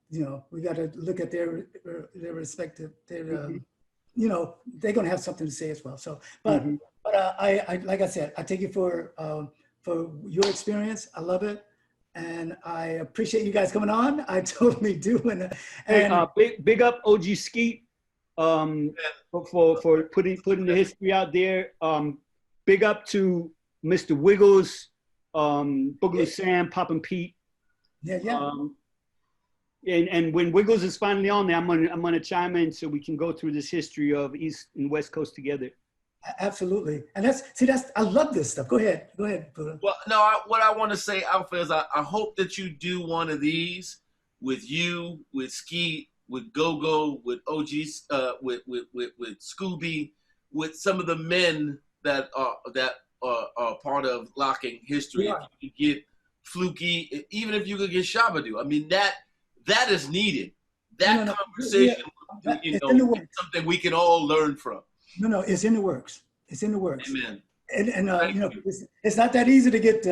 you know, we got to look at their respective, you know, they're going to have something to say as well. So, but I like I said, I take it for your experience. I love it. And I appreciate you guys coming on. I totally do. And big up OG Skeet for putting the history out there. Big up to Mr. Wiggles, Boogaloo Sam, Pop and Pete. Yeah. And when Wiggles is finally on there, I'm gonna chime in so we can go through this history of East and West Coast together. Absolutely. And I love this stuff. Go ahead, Buddha. Well, no, what I want to say, Alpha, is I hope that you do one of these with you, with Skeet, with Go-Go, with OGs, with Scooby, with some of the men that are part of locking history. Yeah. If you could get Fluky, even if you could get Shabadoo, I mean that is needed. That conversation, you know, is something we can all learn from. No, it's in the works. It's in the works. Amen. And you know, it's not that easy to get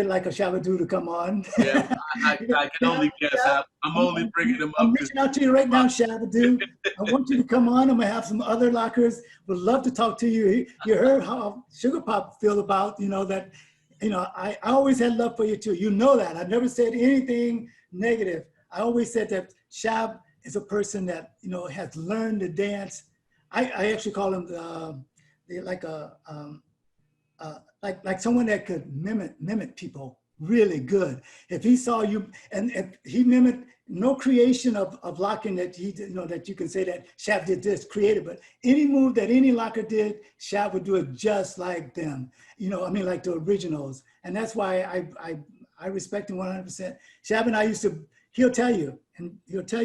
like a Shabadoo to come on. Yeah, I can only guess. I'm only bringing them up. I'm reaching out to you right now, Shabadoo. I want you to come on. I'm gonna have some other lockers. Would love to talk to you. You heard how Suga Pop feel about, you know, that, you know, I always had love for you too. You know that. I never said anything negative. I always said that Shab is a person that, you know, has learned to dance. I actually call him like someone that could mimic people really good. If he saw you, and if he mimicked, no creation of locking that he did, you know, that you can say that Shab did this, created, but any move that any locker did, Shab would do it just like them. You know, I mean, like the originals. And that's why I respect him 100%. Shab and I he'll tell you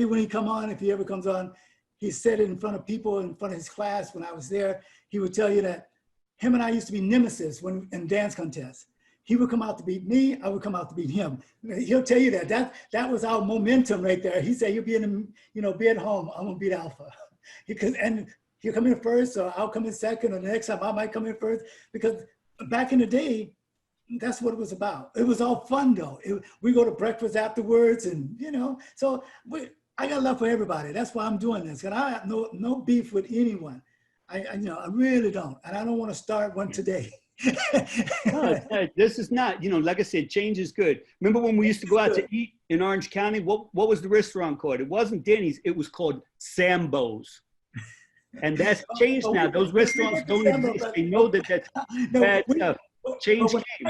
when he come on, if he ever comes on. He said it in front of people, in front of his class when I was there. He would tell you that him and I used to be nemesis in dance contests. he would come out to beat me, I would come out to beat him. He'll tell you that. That was our momentum right there. He said, you'll be be at home. I'm gonna beat Alpha. And he'll come in first, or I'll come in second, or the next time I might come in first. Because back in the day, that's what it was about. It was all fun though. We go to breakfast afterwards, and so I got love for everybody. That's why I'm doing this. And I have no beef with anyone. I really don't. And I don't want to start one today. No, this is not, like I said, change is good. Remember when we used to go out to eat in Orange County? What was the restaurant called? It wasn't Denny's, it was called Sambo's. And that's changed now. Those restaurants don't exist. They know that that's bad stuff. Change when came.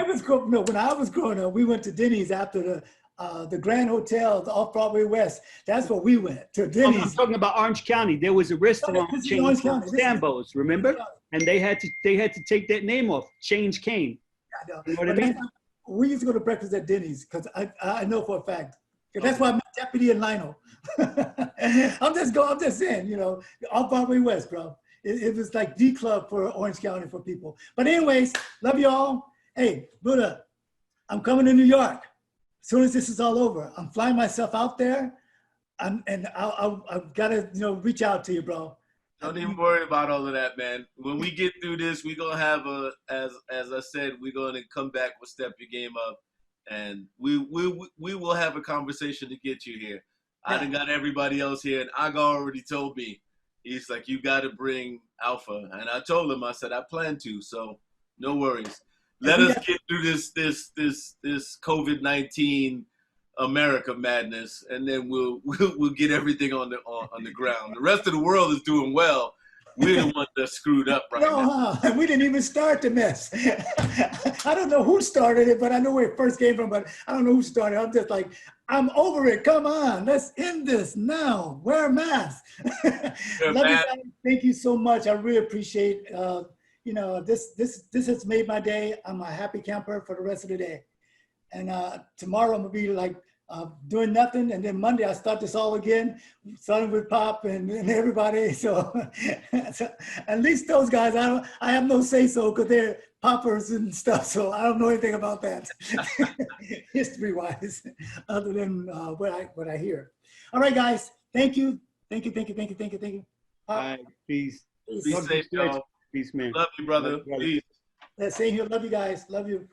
when I was growing up, we went to Denny's after the Grand Hotel, the off Broadway West. That's where we went, to Denny's. I'm talking about Orange County. There was a restaurant chain called Sambo's, remember? And they had to take that name off. Change came. I know. You know what I mean? We used to go to breakfast at Denny's because I know for a fact. That's why I'm Deputy and Lionel. I'm just saying, off Broadway West, bro. It was like the club for Orange County for people. But anyways, love y'all. Hey, Buddha, I'm coming to New York. As soon as this is all over, I'm flying myself out there. I've got to, reach out to you, bro. Don't even worry about all of that, man. When we get through this, we're going to have as I said, we're going to come back, we'll step your game up, and we will have a conversation to get you here. Yeah. I done got everybody else here, and Aga already told me. He's like, you got to bring Alpha. And I told him, I said, I plan to, so no worries. Let us get through this COVID-19 America madness, and then we'll get everything on the ground. The rest of the world is doing well. We're the ones that screwed up right now. And we didn't even start the mess. I don't know who started it, but I know where it first came from, but I don't know who started it. I'm just like, I'm over it. Come on, let's end this now. Wear a mask. Love you guys. Thank you so much. I really appreciate this has made my day. I'm a happy camper for the rest of the day. And tomorrow I'm gonna be like doing nothing, and then Monday I start this all again, starting with Pop and everybody. So at least those guys, I have no say so because they're poppers and stuff. So I don't know anything about that history-wise, other than what I hear. All right, guys, thank you. Thank you. Pop. All right, peace. Be safe, y'all. Peace, man. Love you, brother. Peace. Same here. Love you guys. Love you.